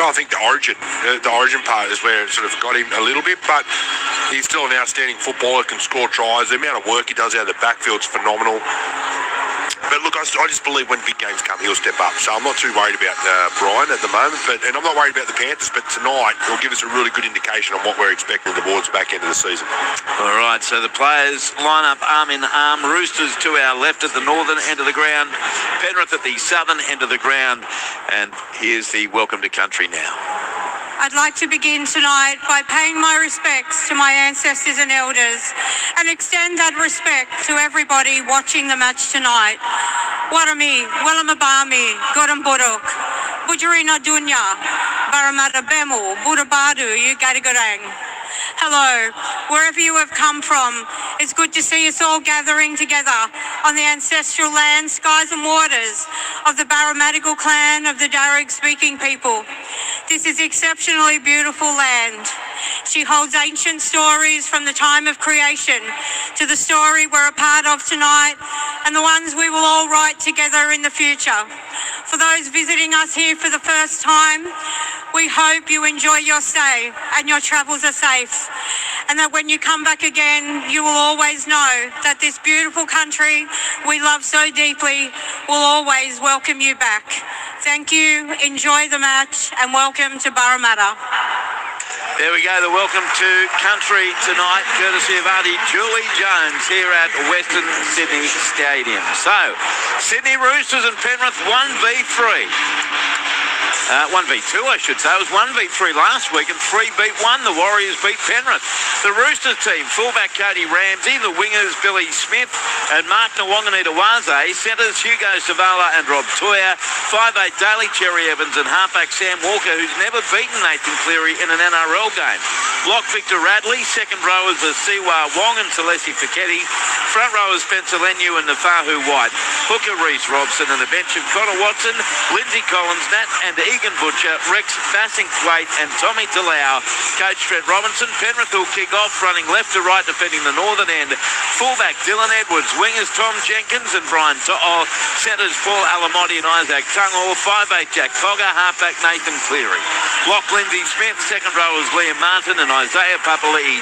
I think the origin part is where it sort of got him a little bit, but he's still an outstanding footballer, can score tries. The amount of work he does out of the backfield's phenomenal. But look, I just believe when big games come, he'll step up. So I'm not too worried about Brian at the moment, and I'm not worried about the Panthers, but tonight will give us a really good indication on what we're expecting towards the back end of the season. All right, so the players line up arm in arm. Roosters to our left at the northern end of the ground, Penrith at the southern end of the ground, and here's the welcome to country now. I'd like to begin tonight by paying my respects to my ancestors and elders and extend that respect to everybody watching the match tonight. Warami, Wellamabami, Goramburuk, Budjarina Dunya, Baramata Bemu, Budabadu, Yugadagorang. Hello, wherever you have come from, it's good to see us all gathering together on the ancestral land, skies and waters of the Baramatigal clan of the Darug-speaking people. This is exceptionally beautiful land. She holds ancient stories from the time of creation to the story we're a part of tonight and the ones we will all write together in the future. For those visiting us here for the first time, we hope you enjoy your stay and your travels are safe, and that when you come back again, you will always know that this beautiful country we love so deeply will always welcome you back. Thank you, enjoy the match, and welcome to Parramatta. There we go, the welcome to country tonight, courtesy of Auntie Julie Jones here at Western Sydney Stadium. So, Sydney Roosters and Penrith 1v3. 1v2, I should say. It was 1v3 last week and 3 beat 1. The Warriors beat Penrith. The Roosters team, fullback Cody Ramsey, the wingers Billy Smith and Mark Nwanganita-Waze, centres Hugo Savala and Rob Toya, 5'8" Daly Cherry Evans and halfback Sam Walker, who's never beaten Nathan Cleary in an NRL game. Block Victor Radley, second rowers are Siwa Wong and Celeste Fiketti, front rowers Spencer Lenu and Nafahu White, hooker Reece Robson, and the bench of Connor Watson, Lindsay Collins, Nat and Egan Butcher, Rex Bassingthwaite and Tommy Talau. Coach Trent Robinson. Penrith will kick off, running left to right, defending the northern end. Fullback Dylan Edwards, wingers Tom Jenkins and Brian To'o, centres Paul Alamotti and Isaac Tungall, 5'8" Jack Fogger, halfback Nathan Cleary. Block Lindsay Smith, second rowers Liam Martin and Isaiah Papali'i.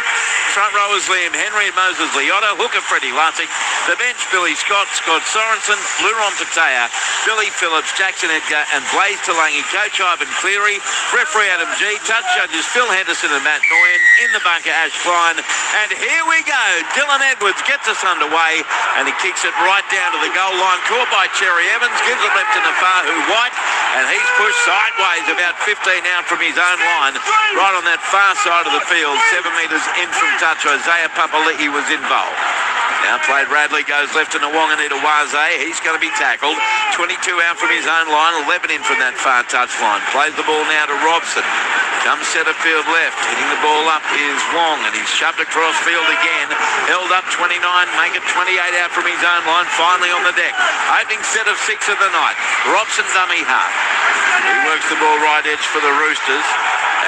Front rowers Liam Henry and Moses Liotta, hooker Freddie Lussick. The bench Billy Scott, Scott Sorensen, Luron Patea, Billy Phillips, Jackson Edgar and Blaze Talangi. Coach Ivan Cleary, referee Adam G, touch judges Phil Henderson and Matt Noyen, in the bunker Ash Klein. And here we go, Dylan Edwards gets us underway and he kicks it right down to the goal line, caught by Cherry Evans, gives it left to Nafahu White, and he's pushed sideways about 15 out from his own line, right on that far side of the field, 7 metres in from touch. Isaiah Papali'i was involved. Now played Radley, goes left to Nwanganita-Waze. He's going to be tackled. 22 out from his own line, 11 in from that far touch line. Plays the ball now to Robson. Comes centre field left. Hitting the ball up is Wong, and he's shoved across field again. Held up 29, make it 28 out from his own line. Finally on the deck. Opening set of 6 of the night. Robson dummy half. He works the ball right edge for the Roosters.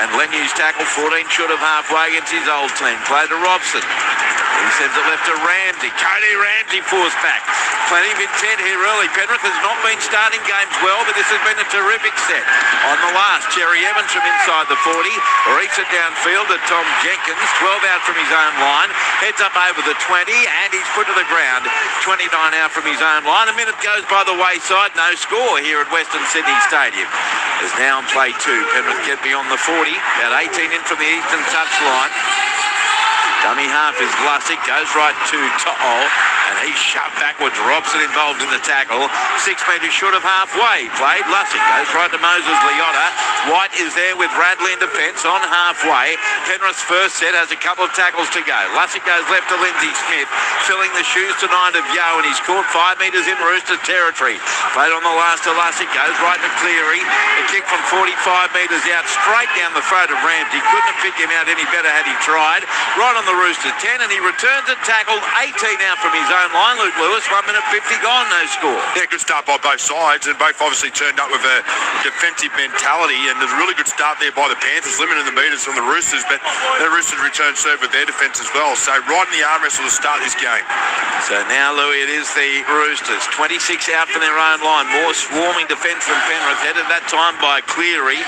And Lenu's tackle 14 short of halfway against his old team. Play to Robson. He sends it left to Ramsey. Cody Ramsey forced back. Plenty of intent here early. Penrith has not been starting games well, but this has been a terrific set. On the last, Cherry Evans from inside the 40. Reeks it downfield to Tom Jenkins. 12 out from his own line. Heads up over the 20, and he's put to the ground. 29 out from his own line. A minute goes by the wayside. No score here at Western Sydney Stadium. Is now in play 2. Penrith get beyond the 40. About 18 in from the eastern touch line. Dummy half is Lussick, goes right to To'o, and he's shoved backwards. Robson involved in the tackle. 6 metres short of halfway. Played. Lussick goes right to Moses Liotta. White is there with Radley in defence on halfway. Penrith's first set has a couple of tackles to go. Lussick goes left to Lindsay Smith, filling the shoes tonight of Yo, and he's caught 5 metres in Rooster territory. Played on the last to Lussick, goes right to Cleary. The kick from 45 metres out, straight down the throat of Ramsey. Couldn't have picked him out any better had he tried. Right on the Rooster 10, and he returns it tackled. 18 out from his own line. Luke Lewis, 1 minute 50 gone, no score. Yeah, good start by both sides, and both obviously turned up with a defensive mentality. and there's a really good start there by the Panthers, limiting the metres from the Roosters, but the Roosters return serve with their defence as well. So right in the arm wrestle to start this game. So now, Louis, it is the Roosters. 26 out from their own line. More swarming defence from Penrith. Headed that time by Cleary.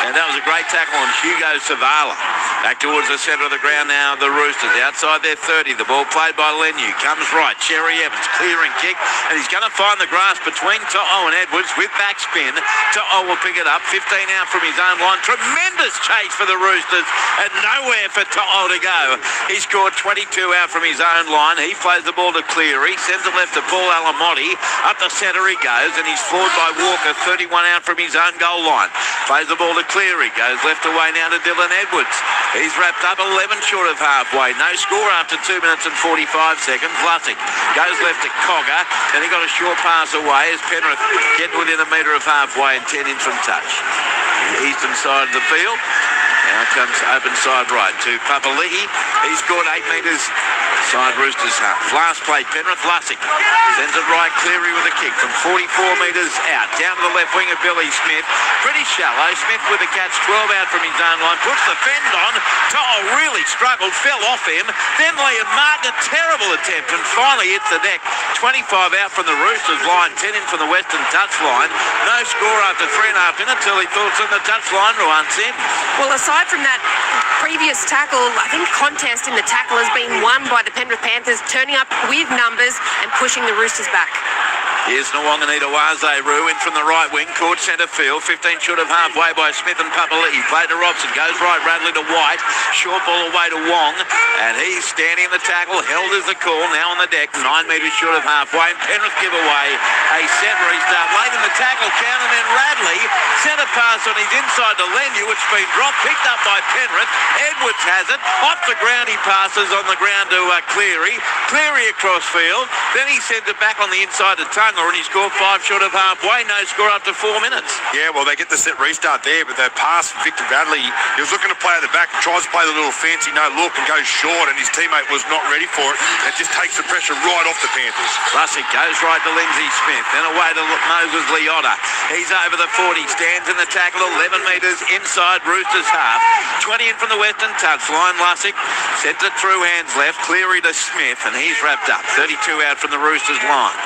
And that was a great tackle on Hugo Savala. Back towards the centre of the ground now, the Roosters. Outside their 30. The ball played by Leniu. Comes right. Cherry Evans. Clearing kick. And he's going to find the grass between To'o and Edwards with backspin. To'o will pick it up. 15 out from his own line. Tremendous chase for the Roosters. And nowhere for To'o to go. He scored 22 out from his own line. He plays the ball to Cleary. Sends it left to Paul Alamotti. Up the centre he goes. And he's floored by Walker. 31 out from his own goal line. Plays the ball to Cleary. Goes left away now to Dylan Edwards. He's wrapped up 11 short of halfway. No score after 2 minutes and 45 seconds. Lussick goes left to Cogger. And he got a short pass away as Penrith get within a metre of halfway and 10 in from touch. Eastern side of the field. Now comes open side right to Papali'i. He scored 8 metres side Roosters half. Last play, Penrith. Lussick sends it right. Cleary with a kick from 44 metres out. Down to the left wing of Billy Smith. Pretty shallow. Smith with a catch 12 out from his own line. Puts the fend on. To'o really struggled. Fell off him. Then Liam Martin, a terrible attempt. And finally hits the deck. 25 out from the Roosters line. 10 in from the Western touch line. No score after 3.5 minutes. Early thoughts on the touch line. Ruan Sim. Well, aside from that previous tackle, I think contest in the tackle has been won by the Penrith Panthers, turning up with numbers and pushing the Roosters back. Here's Nwanganita-Waze, Roo in from the right wing, caught centre field, 15 short of halfway by Smith and Papali'i. Played to Robson, goes right, Radley to White, short ball away to Wong, and he's standing in the tackle, held as the call, now on the deck, 9 metres short of halfway, and Penrith give away a set restart. Late in the tackle count, and then Radley, centre pass on his inside to Leniu, it's been dropped, picked up by Penrith, Edwards has it, off the ground he passes on the ground to Cleary across field, then he sends it back on the inside to Tunga, and he scored 5 short of halfway. No score up to 4 minutes. Yeah, well, they get the set restart there, but that pass from Victor Radley, he was looking to play at the back and tries to play the little fancy no look and goes short, and his teammate was not ready for it. It just takes the pressure right off the Panthers. Lussick goes right to Lindsay Smith, then away to Moses Leota. He's over the 40, stands in the tackle, 11 metres inside Roosters half. 20 in from the Western touch line. Lussick sends it through hands left, Cleary to Smith, and he's wrapped up. 32 out from the Roosters line.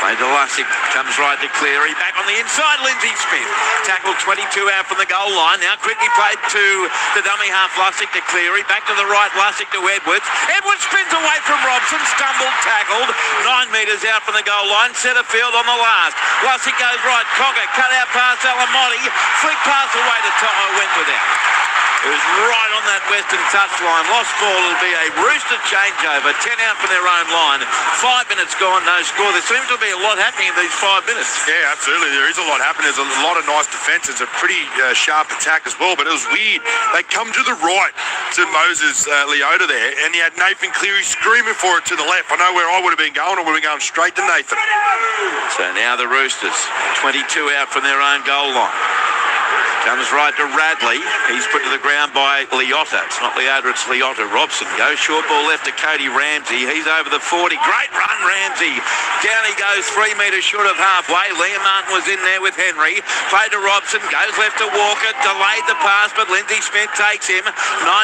Played to Lussick, comes right to Cleary, back on the inside, Lindsay Smith. Tackled 22 out from the goal line, now quickly played to the dummy half, Lussick to Cleary, back to the right, Lussick to Edwards. Edwards spins away from Robson, stumbled, tackled, 9 metres out from the goal line, centre field on the last. Lussick goes right, Cogger, cut out past Alamotti, flick pass away to To'o, went without. It was right on that Western touchline. Lost ball. It'll be a Rooster changeover. 10 out from their own line. 5 minutes gone, no score. There seems to be a lot happening in these 5 minutes. Yeah, absolutely. There is a lot happening. There's a lot of nice defence. It's a pretty sharp attack as well, but it was weird. They come to the right to Moses Leota there, and he had Nathan Cleary screaming for it to the left. I know where I would have been going. I would have been going straight to Nathan. So now the Roosters, 22 out from their own goal line. Comes right to Radley. He's put to the ground by Leota. It's not Leota, it's Leota. Robson goes short ball left to Cody Ramsey. He's over the 40. Great run, Ramsey. Down he goes 3 metres short of halfway. Liam Martin was in there with Henry. Played to Robson. Goes left to Walker. Delayed the pass, but Lindsay Smith takes him. 9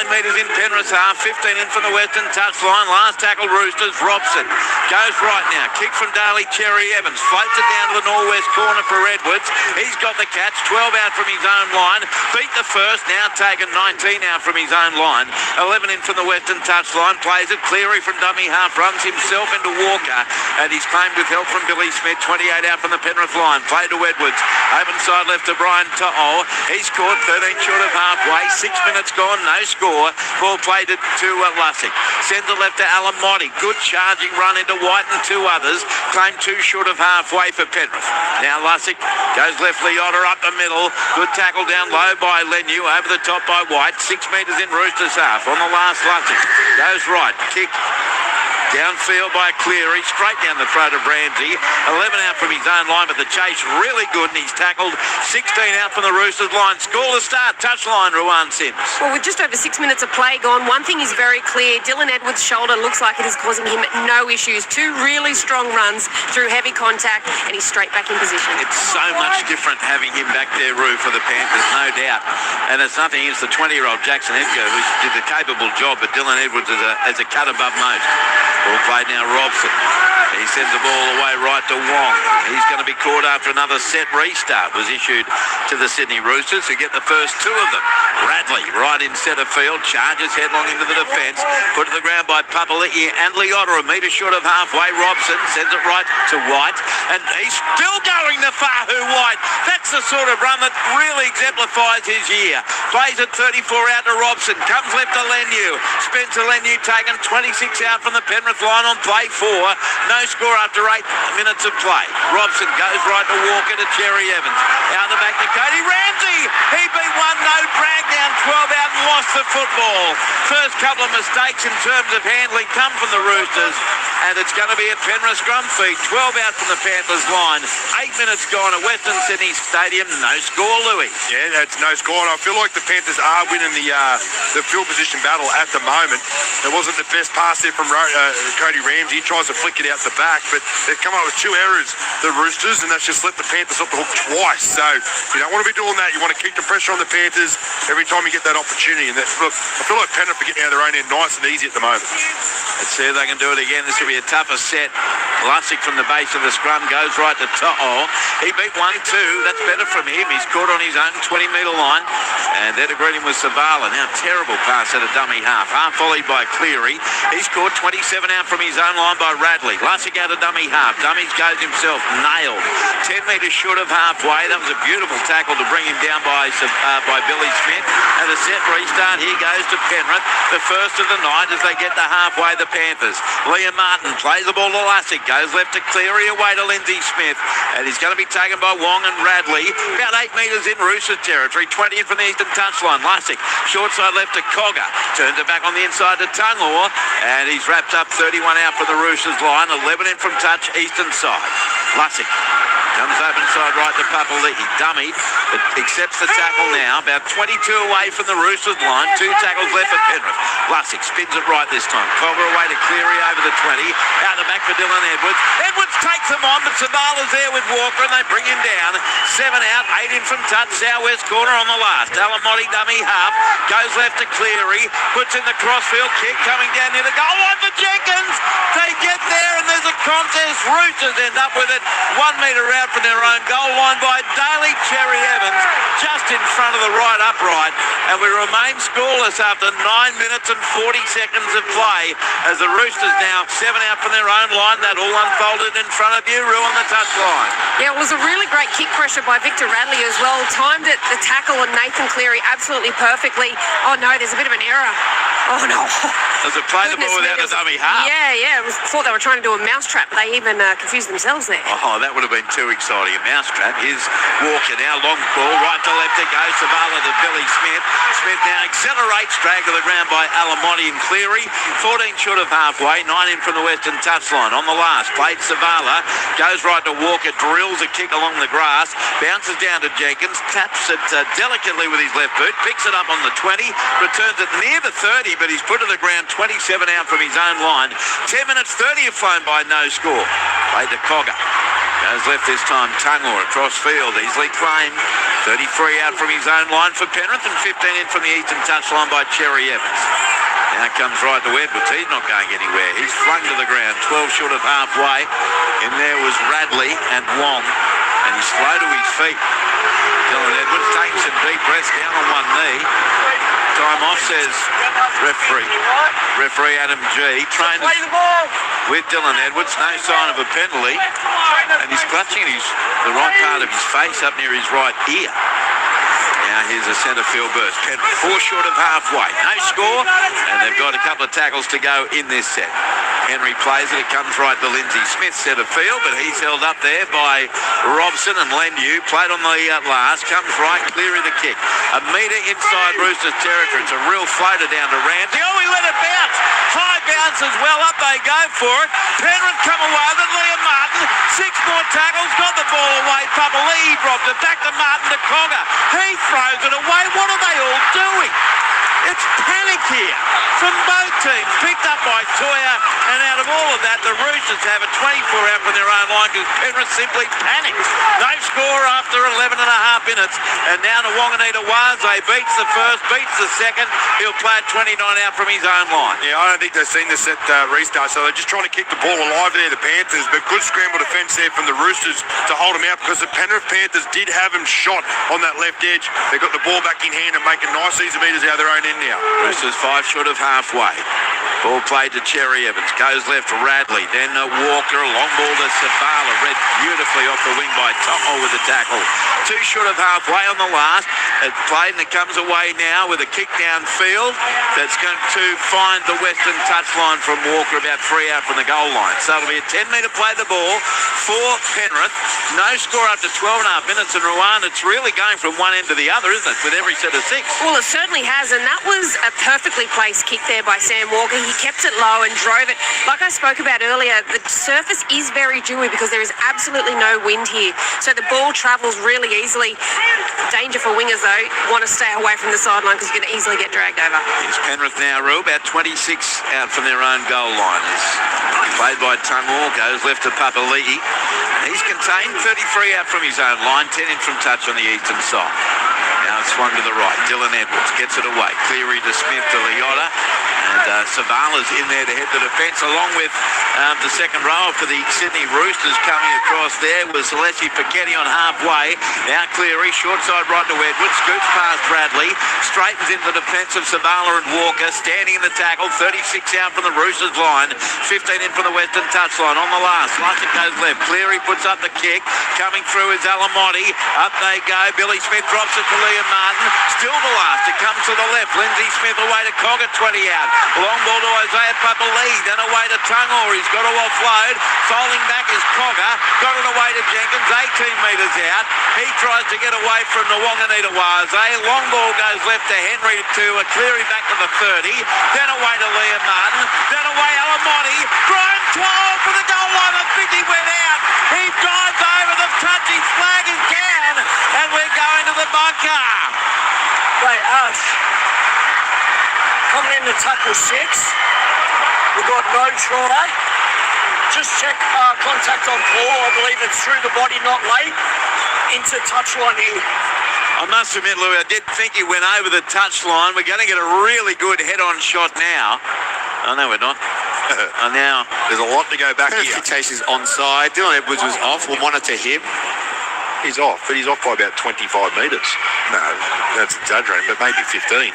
metres in Penrith's half. 15 in from the Western touchline. Last tackle Roosters. Robson goes right now. Kick from Daly Cherry Evans. Floats it down to the northwest corner for Edwards. He's got the catch. 12 out from his own line, beat the first, now taken 19 out from his own line, 11 in from the Western touchline, plays it, Cleary from dummy half, runs himself into Walker, and he's claimed with help from Billy Smith, 28 out from the Penrith line, played to Edwards, open side left to Brian To'o, he scored 13 short of halfway, 6 minutes gone, no score, ball played it to Lussick, sends it left to Alamotti, good charging run into White and 2 others, claimed 2 short of halfway for Penrith. Now Lussick goes left, Leota up the middle, good tackle down low by Leniu, over the top by White, 6 metres in Roosters half, on the last Lussick, goes right, kick Downfield by Cleary, straight down the throat of Ramsey. 11 out from his own line, but the chase really good, and he's tackled. 16 out from the Roosters line. Scoreless start, touchline, Ruan Sims. Well, with just over 6 minutes of play gone, one thing is very clear. Dylan Edwards' shoulder looks like it is causing him no issues. 2 really strong runs through heavy contact, and he's straight back in position. It's so much different having him back there, Roo, for the Panthers, no doubt. And it's nothing against the 20-year-old Jackson Edgar, who did a capable job, but Dylan Edwards is a cut above most. Ball played now, Robson. He sends the ball away right to Wong. He's going to be caught after another set restart was issued to the Sydney Roosters, who get the first 2 of them. Radley right in centre field, charges headlong into the defence, put to the ground by Papali'i and Liotta, a metre short of halfway. Robson sends it right to White, and he's still going to Fahu White. That's the sort of run that really exemplifies his year. Plays at 34 out to Robson, comes left to Leniu. Spencer Leniu taken 26 out from the Penrith line on play 4. No score after 8 minutes of play. Robson goes right to Walker to Cherry Evans. Out the back to Cody Ramsey. He beat one, no drag down 12 out and lost the football. First couple of mistakes in terms of handling come from the Roosters, and it's going to be a Penrith scrum feed. 12 out from the Panthers line. 8 minutes gone at Western Sydney Stadium. No score, Louis. Yeah, that's no score. And I feel like the Panthers are winning the field position battle at the moment. It wasn't the best pass there from Cody Ramsey. He tries to flick it out the back, but they've come up with 2 errors, the Roosters, and that's just let the Panthers off the hook twice. So you don't want to be doing that. You want to keep the pressure on the Panthers every time you get that opportunity. And look, I feel like Penrith are getting out of their own end nice and easy at the moment. Let's see if they can do it again. This will be a tougher set. Lussick from the base of the scrum goes right to To'o. He beat 1-2. That's better from him. He's caught on his own 20-metre line. And they're agreeing with Savala. Now, terrible pass at a dummy half. Half volleyed by Cleary. He's caught 27 out from his own line by Radley. Lussick out of dummy half. Dummies goes himself. Nailed. 10 metres short of halfway. That was a beautiful tackle to bring him down by Billy Smith. And the set restart here goes to Penrith. The first of the night as they get to halfway, the Panthers. Liam Martin plays the ball to Lussick. Goes left to Cleary, away to Lindsay Smith. And he's going to be taken by Wong and Radley. About 8 metres in Roosters territory. 20 in from the eastern touchline. Lussick, short side left to Cogger. Turns it back on the inside to Tungor. And he's wrapped up 31 out for the Roosters line. 11 in from touch, eastern side. Lussick comes open side right to Papali'i. Dummy, but accepts the tackle now. About 22 away from the Roosters line. 2 tackles left for Penrith. Lussick spins it right this time. Cogger away to Cleary over the 20. Out the back for Dylan Edwards. Edwards takes them on, but Savala's there with Walker, and they bring him down. 7 out, 8 in from touch. Southwest corner on the last. Alamotti dummy half. Goes left to Cleary. Puts in the crossfield kick coming down near the goal line for Jenkins. They get there, and there's a contest. Roosters end up with it 1 metre out from their own goal line by Daly Cherry Evans, just in front of the right upright. And we remain scoreless after 9 minutes and 40 seconds of play as the Roosters now 7 out from their own line. That all unfolded in front of you, Rue, on the touchline. Yeah, it was a really great kick pressure by Victor Radley as well. Timed it, the tackle on Nathan Cleary absolutely perfectly. Oh no, there's a bit of an error. Oh no. Does it play the ball without a dummy half? Yeah. Thought they were trying to do a mousetrap, but they even confused themselves there. Oh, that would have been too exciting. A mousetrap. Here's Walker now, long ball, right to left it goes. Savala to Billy Smith. Smith now accelerates, dragged to the ground by Alamotti and Cleary. 14 short of halfway, 9 in from the western touchline. On the last, played Savala, goes right to Walker, drills a kick along the grass, bounces down to Jenkins, taps it delicately with his left boot, picks it up on the 20, returns it near the 30, but he's put to the ground 27 out from his own line. 10 minutes 30 have flown by, no score. Played to Cogger. Goes left this time, Tungor across field, easily claimed. 33 out from his own line for Penrith and 15 in from the eastern touchline by Cherry Evans. Now comes right to Edwards. He's not going anywhere. He's flung to the ground, 12 short of halfway. In there was Radley and Wong, and he's slow to his feet. Dylan Edwards takes some deep breaths down on one knee. Time off, says referee. Referee Adam G. Trained with Dylan Edwards. No sign of a penalty. And he's clutching the right part of his face up near his right ear. Now here's a centre field burst. Penrith 4 short of halfway. No score. And they've got a couple of tackles to go in this set. Henry plays it. It comes right to Lindsay Smith, centre field, but he's held up there by Robson and Lendu. Played on the last. Comes right, Cleary the kick. A metre inside Roosters territory. It's a real floater down to Ramsey. Oh, he let it bounce. High bounce as well. Up they go for it. Penrith come away with Liam Martin. 6 more tackles. Got the ball away. Papali'i dropped it. Back to Martin to Cogger. He throws it away. What are they all doing? It's panic here from both teams. Picked up by Toya, and out of all of that, the Roosters have a 24 out from their own line because Penrith simply panicked. No score after 11 and a half minutes, and now Wanganita Waze beats the first, beats the second. He'll play at 29 out from his own line. Yeah, I don't think they've seen this at restart, so they're just trying to keep the ball alive there, the Panthers, but good scramble defence there from the Roosters to hold them out because the Penrith Panthers did have him shot on that left edge. They got the ball back in hand and making nice easy metres out of their own end now. Roosters 5 short of halfway. Ball played to Cherry Evans. Goes left to Radley. Then Walker. Long ball to Savala. Read beautifully off the wing by Tomo with the tackle. 2 short of halfway on the last. It's played and it comes away now with a kick downfield that's going to find the western touchline from Walker about 3 out from the goal line. So it'll be a 10-metre play the ball for Penrith. No score up to 12 and a half minutes in Rouen. It's really going from one end to the other, isn't it, with every set of 6? Well, it certainly has, and that was a perfectly placed kick there by Sam Walker. He kept it low and drove it. Like I spoke about earlier, the surface is very dewy because there is absolutely no wind here. So the ball travels really easily. Danger for wingers, though. Want to stay away from the sideline because you're going to easily get dragged over. Here's Penrith now, Rue, about 26 out from their own goal line. Played by Tungor, goes left to Papali'i. He's contained 33 out from his own line, 10 in from touch on the eastern side. Now it's swung to the right. Dylan Edwards gets it away. Cleary to Smith to Liotta. And Savala's in there to head the defence, along with the second row for the Sydney Roosters coming across there was Alessi Fiketti on halfway. Now Cleary, short side right to Edwards, scoots past Bradley, straightens into the defence of Savala and Walker, standing in the tackle, 36 out from the Roosters line, 15 in from the western touchline on the last. Luskin goes left, Cleary puts up the kick, coming through is Alamotti, up they go, Billy Smith drops it to Liam Martin, still the last, it comes to the left, Lindsay Smith away to Cogger, 20 out. Long ball to Isaiah Papali'i, then away to Tungor. He's got to offload. Folding back is Cogger. Got it away to Jenkins, 18 metres out. He tries to get away from the Wanganita Waze. Long ball goes left to Henry to Cleary back to the 30. Then away to Liam Martin. Then away Alamotti. Brian Toll for the goal line. I think he went out. He dives over the touch. His flag is down. And we're going to the bunker. Right, Ash. Coming into tackle 6, we got no try. Just check contact on Paul. I believe it's through the body, not late, into touchline here. I must admit, Louis, I did think he went over the touchline. We're going to get a really good head-on shot now. Oh, no, we're not. Now there's a lot to go back here. He's onside. Dylan Edwards was off. We'll monitor him. He's off, but he's off by about 25 metres. No, that's exaggerating, but maybe 15.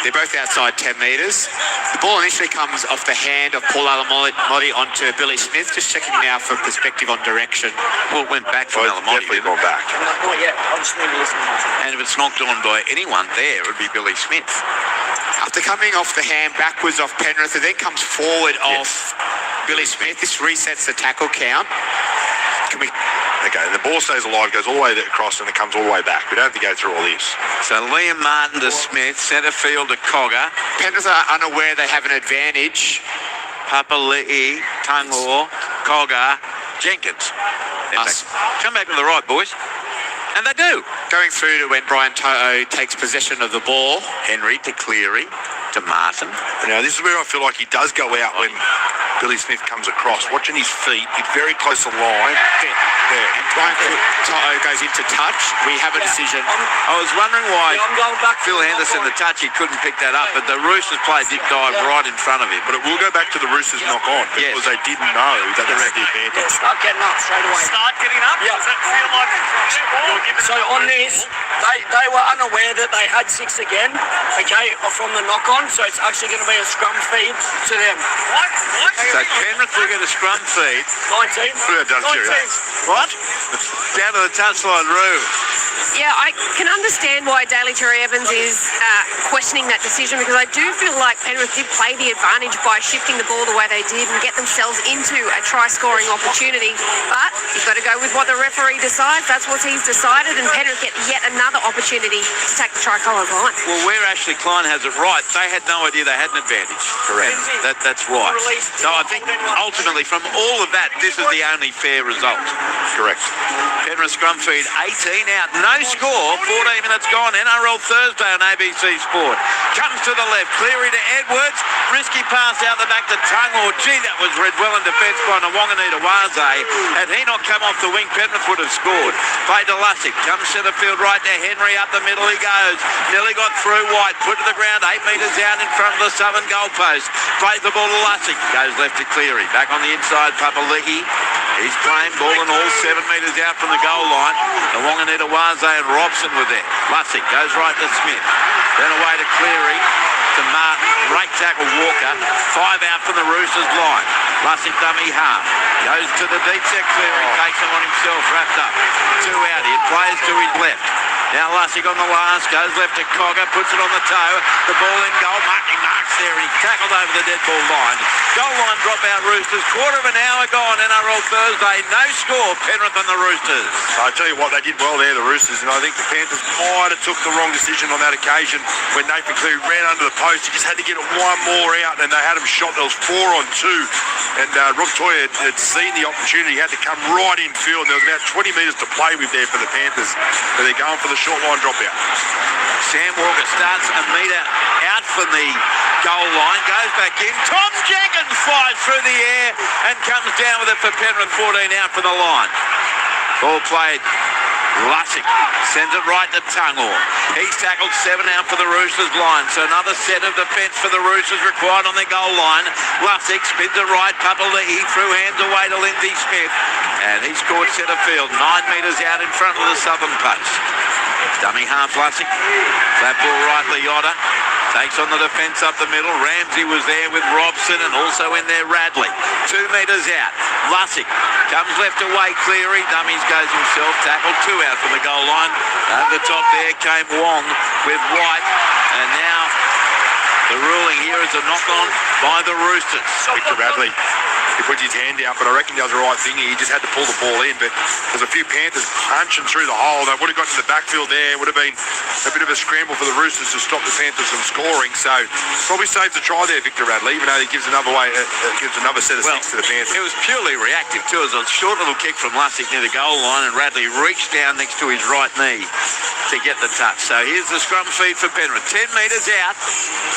They're both outside 10 metres. The ball initially comes off the hand of Paul Alamotti onto Billy Smith. Just checking now for perspective on direction. Well, it went back from Alamotti. Definitely gone back. Not yet. I just need to listen. And if it's knocked on by anyone there, it would be Billy Smith. After coming off the hand backwards off Penrith, it then comes forward off Billy Smith. This resets the tackle count. Okay, the ball stays alive, goes all the way across, and it comes all the way back. We don't have to go through all this. So Liam Martin to Smith, centre field to Cogger. Penrith are unaware they have an advantage. Papali'i, Tungor, Cogger, Jenkins. Come back to the right, boys. And they do. Going through to when Brian Toto takes possession of the ball. Henry to Cleary to Martin. Now, this is where I feel like he does go out when Billy Smith comes across. Watching his feet, he's very close to the line. There. And Brian Toto goes into touch. We have a decision. I was wondering why I'm going back Phil Henderson, the touch, he couldn't pick that up, but the Roosters player did dive right in front of him. But it will go back to the Roosters knock on because they didn't know that they had the advantage. Start getting up straight away. Start getting up? Yeah. Does that feel like you're giving So on this, they were unaware that they had 6 again, okay, from the knock-on, so it's actually going to be a scrum feed to them. What? So Penrith will get a scrum feed. 19. Yeah, it does, Jerry. 19. What? Down to the touchline, Roo. Yeah, I can understand why Daly Cherry Evans is questioning that decision, because I do feel like Penrith did play the advantage by shifting the ball the way they did and get themselves into a try-scoring opportunity. But you've got to go with what the referee decides. That's what he's decided, and Penrith get yet another opportunity to take the tricolour line. Well, where Ashley Klein has it right, they had no idea they had an advantage. Correct. That's right. So I think ultimately from all of that, this is the only fair result. Correct. Penrith scrum feed, 18 out, no score, 14 minutes gone. NRL Thursday on ABC Sport. Comes to the left, Cleary to Edwards, risky pass out the back to Tungo. Gee, that was read well in defence by Nawangini Waze. Had he not come off the wing, Penrith would have scored. Play to Lussick, comes centre field right to Henry, up the middle he goes. Nearly got through White, put to the ground, 8 metres out in front of the southern goalpost. Plays the ball to Lussick, goes left to Cleary. Back on the inside, Papali'i. He's claimed ball and all 7 metres out from the goal line. Nawangini Waze and Robson were there. Lussick goes right to Smith. Then away to Cleary, to Martin. Great tackle Walker. 5 out from the Roosters line. Lussick dummy half. Goes to the deep set. Cleary takes him on himself, wrapped up. 2 out. He plays to his left. Now Lussick on the last, goes left to Cogger, puts it on the toe, the ball in goal, marks there, and he's tackled over the dead ball line. Goal line dropout Roosters, quarter of an hour gone, NRL Thursday, no score, Penrith on the Roosters. I tell you what, they did well there, the Roosters, and I think the Panthers might have took the wrong decision on that occasion when Nathan Cleary ran under the post. He just had to get it one more out, and they had him shot. There was 4 on 2, and Rob Toy had seen the opportunity. He had to come right in field, and there was about 20 metres to play with there for the Panthers, but they're going for the short line dropout. Sam Walker starts a metre out from the goal line, goes back in. Tom Jenkins flies through the air and comes down with it for Penrith, 14 out from the line. Ball played. Lussick sends it right to Tungo. He's tackled 7 out for the Roosters line, so another set of defence for the Roosters required on their goal line. Lussick spins it right, Papali'i through hands away to Lindsay Smith, and he scored centre field, 9 metres out in front of the southern post. Dummy half Lussick, flat ball right Leota. Takes on the defence up the middle. Ramsey was there with Robson and also in there Radley. 2 metres out. Lussick comes left away. Cleary. Dummies goes himself. Tackled 2 out from the goal line. Over the top there came Wong with White. And now the ruling here is a knock-on by the Roosters. Victor Radley. He puts his hand out, but I reckon he does the right thing. He just had to pull the ball in, but there's a few Panthers punching through the hole. They would have got to the backfield there. Would have been a bit of a scramble for the Roosters to stop the Panthers from scoring. So probably saves a try there, Victor Radley, even though he gives another set of sticks to the Panthers. It was purely reactive too. It was a short little kick from Lussick near the goal line, and Radley reached down next to his right knee to get the touch. So here's the scrum feed for Penrith. 10 metres out.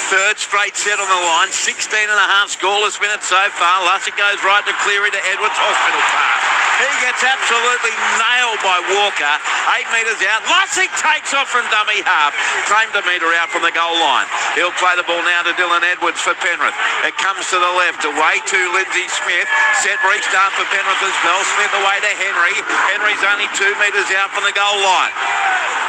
Third straight set on the line. 16 and a half scoreless minutes so far. Lussick goes right to Cleary to Edwards. Hospital pass. He gets absolutely nailed by Walker. 8 metres out. Lussick takes off from dummy half. Claimed a metre out from the goal line. He'll play the ball now to Dylan Edwards for Penrith. It comes to the left. Away to Lindsay Smith. Set restart for Penrith as well. Smith away to Henry. Henry's only 2 metres out from the goal line.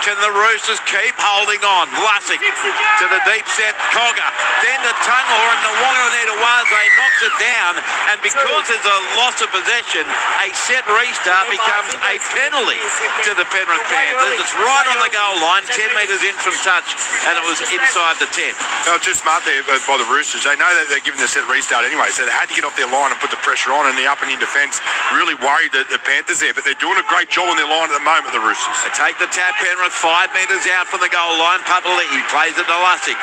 Can the Roosters keep holding on? Lussick to the deep set. Cogger. Then to Tungo, and the Nawangini Waze knocks it down. And because there's a loss of possession, a set restart becomes a penalty to the Penrith Panthers. It's right on the goal line, 10 metres in from touch, and it was inside the 10. Well, just smart there by the Roosters. They know that they're giving the set restart anyway, so they had to get off their line and put the pressure on, and the up and in defence really worried the Panthers there, but they're doing a great job on their line at the moment, the Roosters. They take the tap, Penrith, 5 metres out from the goal line. Papali'i plays it to Lussick.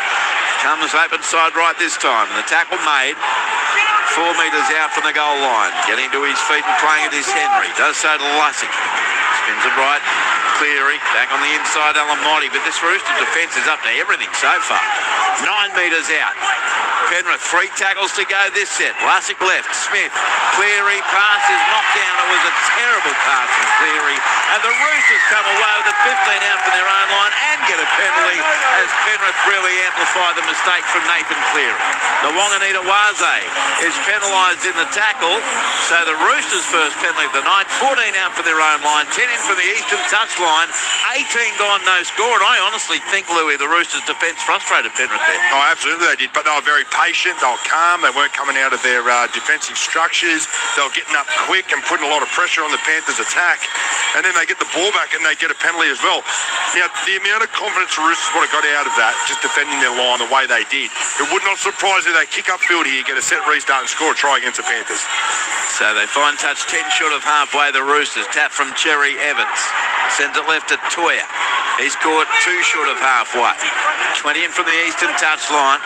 Comes open side right this time. The tackle made. 4 metres out from the goal line. Getting to his feet and playing it is Henry. Does so to Lussick. Spins it right. Cleary. Back on the inside, Alamotti. But this Rooster defence is up to everything so far. 9 metres out. Penrith, 3 tackles to go this set. Lussick left. Smith. Cleary. Pass is knocked down. It was a terrible pass from Cleary. And the Roosters come away with a 15 out from their own line and get a penalty as Penrith really amplified the mistake from Nathan Cleary. The Wanganita Waze is penalised in the tackle, so the Roosters' first penalty of the night, 14 out for their own line, 10 in from the eastern touchline, 18 gone, no score, and I honestly think, Louis, the Roosters' defence frustrated Penrith there. Oh, absolutely they did, but they were very patient, they were calm, they weren't coming out of their defensive structures, they were getting up quick and putting a lot of pressure on the Panthers' attack, and then they get the ball back and they get a penalty as well. Now, the amount of confidence the Roosters would have got out of that, just defending their line the way they did, it would not surprise me if they kick upfield here, get a set restart and score a try against the Panthers. So they find touch 10 short of halfway, the Roosters. Tap from Cherry Evans. Sends it left to Toya. He's caught 2 short of halfway. 20 in from the eastern touchline.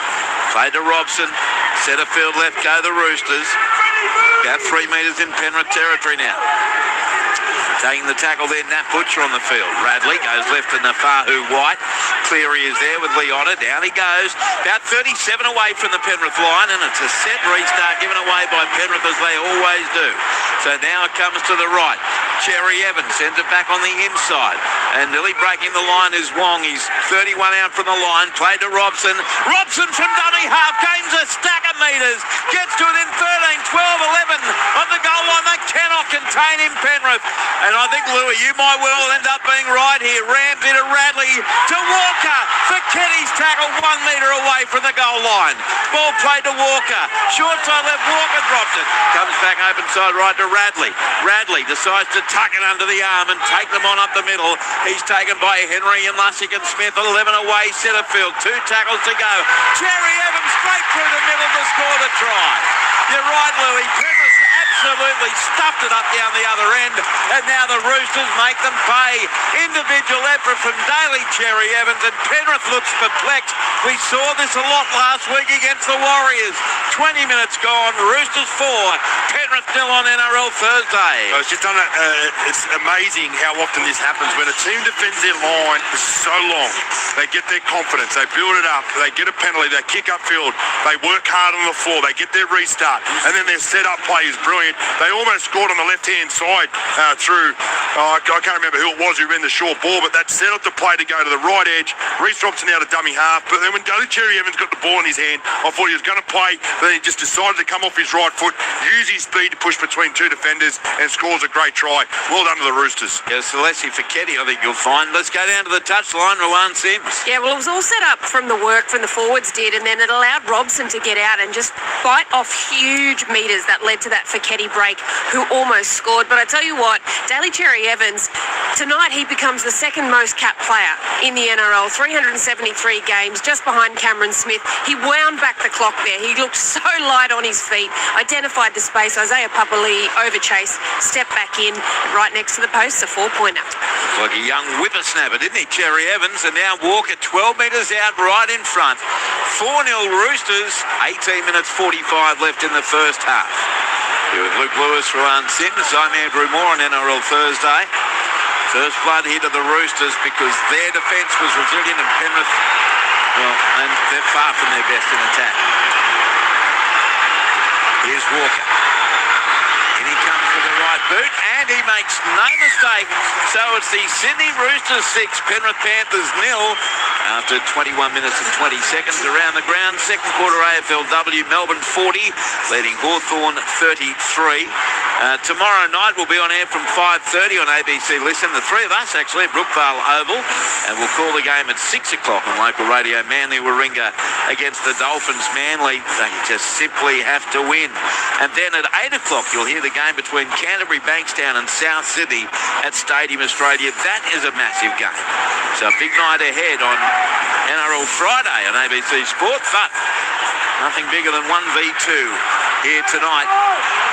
Played to Robson. Centre field left go the Roosters. About 3 metres in Penrith territory now. Taking the tackle there, Nat Butcher on the field. Radley goes left to Nafahu White. Cleary is there with Leota. Down he goes. About 37 away from the Penrith line, and it's a set restart given away by Penrith as they always do. So now it comes to the right. Cherry Evans sends it back on the inside. And nearly breaking the line is Wong. He's 31 out from the line. Played to Robson. Robson from dummy half. Gains a stack of metres. Gets to within 13, 12, 11 of the goal line. They cannot contain him, Penrith. And I think, Louis, you might well end up being right here. Rams into Radley to Walker. Ficketti's tackle 1 metre away from the goal line. Ball played to Walker. Short side left, Walker dropped it. Comes back open side right to Radley. Radley decides to tuck it under the arm and take them on up the middle. He's taken by Henry and Lussick and Smith. 11 away, centre field. 2 tackles to go. Cherry Evans straight through the middle to score the try. You're right, Louis. Penrith absolutely stuffed it up down the other end, and now the Roosters make them pay. Individual effort from Daly Cherry Evans, and Penrith looks perplexed. We saw this a lot last week against the Warriors. 20 minutes gone, Roosters 4, Penrith 0 on NRL Thursday. It's just it's amazing how often this happens. When a team defends their line for so long, they get their confidence, they build it up, they get a penalty, they kick upfield, they work hard on the floor, they get their restart, and then their set-up play is brilliant. They almost scored on the left-hand side through, I can't remember who it was who ran the short ball, but that set up the play to go to the right edge. Reece Robson out of dummy half, but then when Daly Cherry Evans got the ball in his hand, I thought he was going to play, but then he just decided to come off his right foot, use his speed to push between 2 defenders, and scores a great try. Well done to the Roosters. Yeah, Celeste Fichetti, I think you'll find. Let's go down to the touchline, Rowan Sims. Yeah, well, it was all set up from the work from the forwards did, and then it allowed Robson to get out and just bite off huge metres that led to that Fichetti break, who almost scored. But I tell you what, Daly Cherry Evans, tonight he becomes the second most capped player in the NRL, 373 games, just behind Cameron Smith. He wound back the clock there. He looked so light on his feet, identified the space. Isaiah Papali'i overchase, stepped back in, right next to the post, a 4-pointer. Like a young whippersnapper, didn't he, Cherry Evans? And now Walker 12 metres out right in front. 4-0 Roosters, 18 minutes 45 left in the first half. Here with Luke Lewis, Rowan Sims, I'm Andrew Moore on NRL Thursday. First blood here to the Roosters because their defence was resilient and Penrith, well, and they're far from their best in attack. Here's Walker. In he comes with the right boot, and he makes no mistake. So it's the Sydney Roosters 6, Penrith Panthers 0. After 21 minutes and 20 seconds around the ground, second quarter AFLW, Melbourne 40, leading Hawthorn 33. Tomorrow night we'll be on air from 5:30 on ABC Listen. The three of us actually at Brookvale Oval, and we'll call the game at 6 o'clock on local radio. Manly Warringah against the Dolphins. Manly, they just simply have to win. And then at 8 o'clock you'll hear the game between Canterbury Bankstown and South Sydney at Stadium Australia. That is a massive game. So a big night ahead on NRL Friday on ABC Sport, but nothing bigger than 1v2 here tonight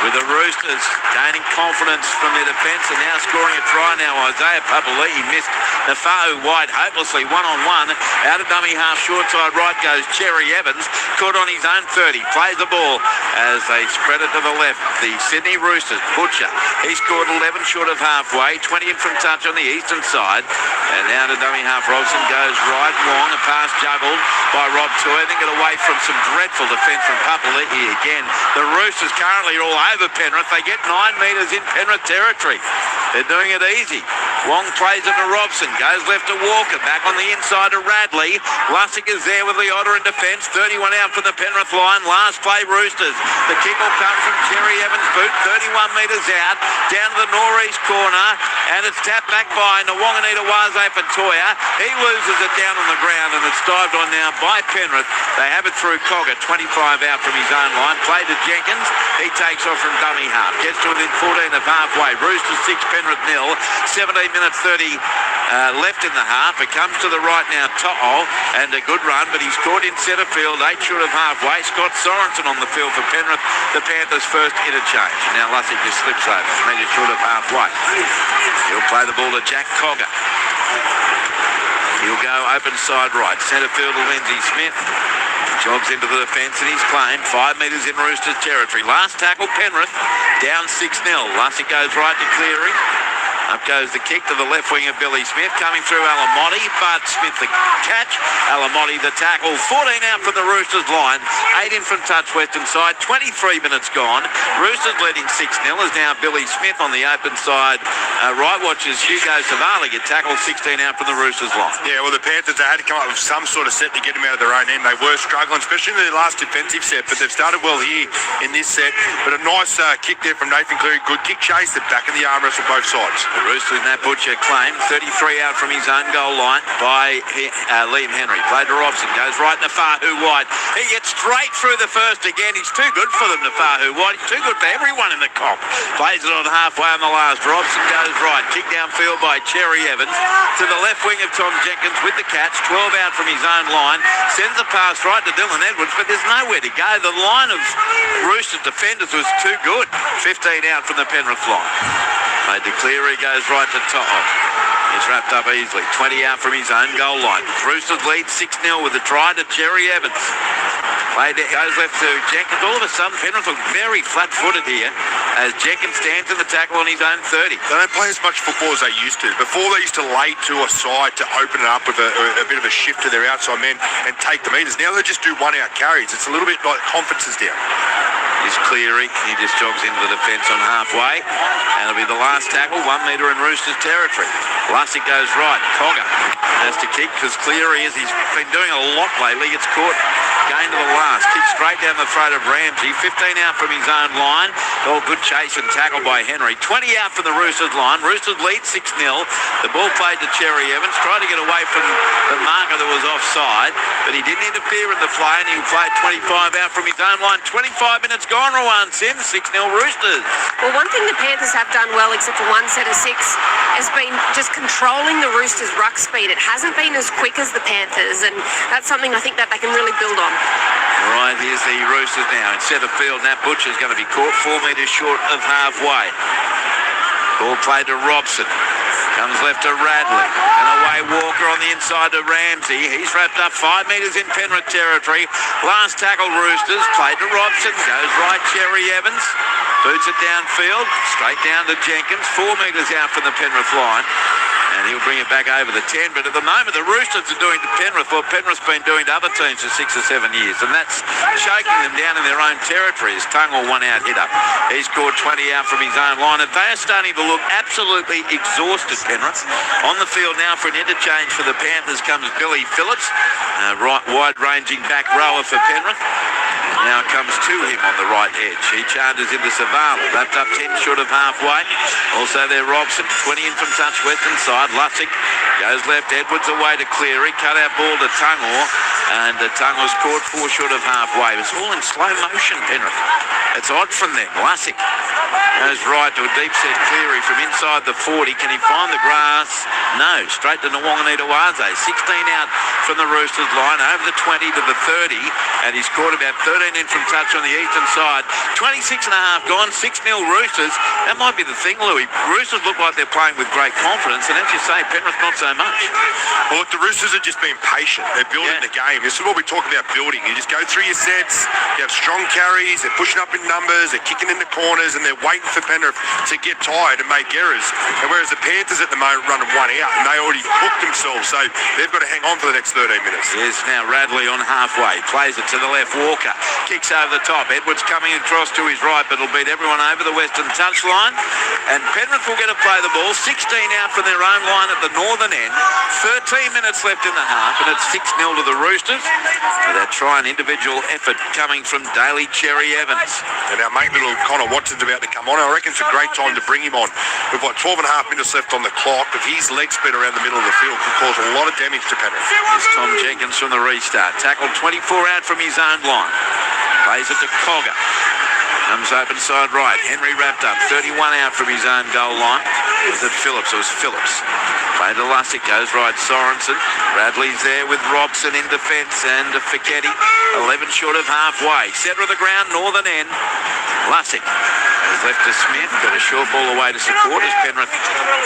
with the Roosters gaining confidence from their defence and now scoring a try now. Isaiah Papali'i missed Nafahu White hopelessly one-on-one. Out of dummy half, short side right goes Cherry Evans, caught on his own 30, plays the ball as they spread it to the left. The Sydney Roosters, Butcher, he scored 11 short of halfway, 20 in from touch on the eastern side. And now to dummy half, Robson goes right, Wong, a pass juggled by Rob Toy, then get away from some dreadful defence from Papali'i again. The Roosters currently are all over Penrith. They get 9 metres in Penrith territory. They're doing it easy. Wong plays it to Robson. Goes left to Walker. Back on the inside to Radley. Lussick is there with the Otter in defence. 31 out from the Penrith line. Last play, Roosters. The kick will come from Cherry Evans' boot. 31 metres out. Down to the northeast corner. And it's tapped back by Nwanganita-Waze for Toya. He loses it down on the ground and it's dived on now by Penrith. They have it through Cogger. 25 out from his own line. Play to Jenkins. He takes off from dummy half. Gets to within 14 of halfway. Roosters 6, Penrith 0. 17 minutes 30 left in the half. It comes to the right now, To'o, and a good run, but he's caught in centre field, 8 short of halfway. Scott Sorensen on the field for Penrith, the Panthers' first interchange. Now Lussick just slips over, made it short of halfway. He'll play the ball to Jack Cogger. He'll go open side right. Centre field to Lindsay Smith. Jogs into the defence and he's claimed 5 metres in Roosters territory. Last tackle, Penrith, down 6-0. Lussick goes right to Cleary. Up goes the kick to the left wing of Billy Smith, coming through Alamotti, but Smith the catch. Alamotti the tackle, 14 out from the Roosters line, 8 in from touch western side, 23 minutes gone. Roosters leading 6-0 is now Billy Smith on the open side. Right watches Hugo Savala get tackled, 16 out from the Roosters line. Yeah, well, the Panthers, they had to come up with some sort of set to get them out of their own end. They were struggling, especially in their last defensive set, but they've started well here in this set. But a nice kick there from Nathan Cleary. Good kick chase, the back of the arm wrestle both sides. The Roosters, Nat Butcher claimed 33 out from his own goal line by Liam Henry. Played to Robson, goes right to Fahu White. He gets straight through the first again. He's too good for them, to Fahu White. He's too good for everyone in the comp. Plays it on halfway on the last. Robson goes right. Kick downfield by Cherry Evans to the left wing of Tom Jenkins with the catch. 12 out from his own line. Sends a pass right to Dylan Edwards, but there's nowhere to go. The line of Roosters defenders was too good. 15 out from the Penrith line. Played to Cleary, goes right to To'o. He's wrapped up easily. 20 out from his own goal line. Roosters lead 6-0 with a try to Cherry Evans. Played goes left to Jenkins. All of a sudden, Penrith look very flat-footed here as Jenkins stands in the tackle on his own 30. They don't play as much football as they used to. Before, they used to lay to a side to open it up with a bit of a shift to their outside men and take the meters. Now they just do one-out carries. It's a little bit like confidence is down. Is Cleary. He just jogs into the defence on halfway. And it'll be the last tackle, 1 metre in Roosters territory. Lussick goes right. Cogger has to kick because Cleary, as he's been doing a lot lately, gets caught going to the last. Kick straight down the throat of Ramsey. 15 out from his own line. Oh, good chase and tackle by Henry. 20 out from the Roosters line. Roosters lead 6-0. The ball played to Cherry Evans. Tried to get away from the marker that was offside, but he didn't interfere in the play, and he played 25 out from his own line. 25 minutes gone, Rowan Sims. 6-0 Roosters. Well, one thing the Panthers have done well, except for one set of 6, has been just controlling the Roosters' ruck speed. It hasn't been as quick as the Panthers, and that's something I think that they can really build on. Right, here's the Roosters now. In centre field, Nat Butcher's going to be caught 4 metres short of halfway. Ball played to Robson. Comes left to Radley. And away Walker on the inside to Ramsey. He's wrapped up 5 metres in Penrith territory. Last tackle Roosters. Played to Robson. Goes right Cherry Evans. Boots it downfield. Straight down to Jenkins. 4 metres out from the Penrith line. And he'll bring it back over the 10. But at the moment, the Roosters are doing to Penrith what Penrith's been doing to other teams for 6 or 7 years. And that's choking them down in their own territory. His Tungle one-out hitter. He's scored 20 out from his own line. And they are starting to look absolutely exhausted, Penrith. On the field now for an interchange for the Panthers comes Billy Phillips. Right, wide-ranging back rower for Penrith. Now comes to him on the right edge. He charges into Savala. Wrapped up 10 short of halfway. Also there Robson. 20 in from touch western side. Lussick goes left. Edwards away to Cleary. Cut out ball to Tungor. And Tungor's caught 4 short of halfway. It's all in slow motion, Penrith. It's odd from them. Lussick goes right to a deep set Cleary from inside the 40. Can he find the grass? No. Straight to Nwanganita-Waze. 16 out from the Roosters line. Over the 20 to the 30. And he's caught about 13 in from touch on the eastern side. 26 and a half gone. 6-0 Roosters. That might be the thing, Louis. Roosters look like they're playing with great confidence. And as you say, Penrith not so much. Well, look, the Roosters are just being patient. They're building the game. game. This is what we talk about building. You just go through your sets, you have strong carries, they're pushing up in numbers, they're kicking in the corners, and they're waiting for Penrith to get tired and make errors. And whereas the Panthers at the moment running one out, and they already cooked themselves, so they've got to hang on for the next 13 minutes. Yes, now Radley on halfway, plays it to the left, Walker kicks over the top, Edwards coming across to his right, but it'll beat everyone over the western touchline, and Penrith will get to play the ball, 16 out from their own line at the northern end, 13 minutes left in the half, and it's 6-0 to the Roosters. So they're trying individual effort coming from Daly Cherry Evans. And our mate little Connor Watson's about to come on. I reckon it's a great time to bring him on. We've got 12 and a half minutes left on the clock. If his leg speed around the middle of the field could cause a lot of damage to Penrith. It's Tom Jenkins from the restart. Tackled 24 out from his own line. Plays it to Cogger. Comes open side right. Henry wrapped up. 31 out from his own goal line. Was it Phillips? It was Phillips. Played to Lussick. Goes right Sorensen. Radley's there with Robson in defence. And Fichetti 11 short of halfway. Centre of the ground, northern end. Lussick is left to Smith. Got a short ball away to support as Penrith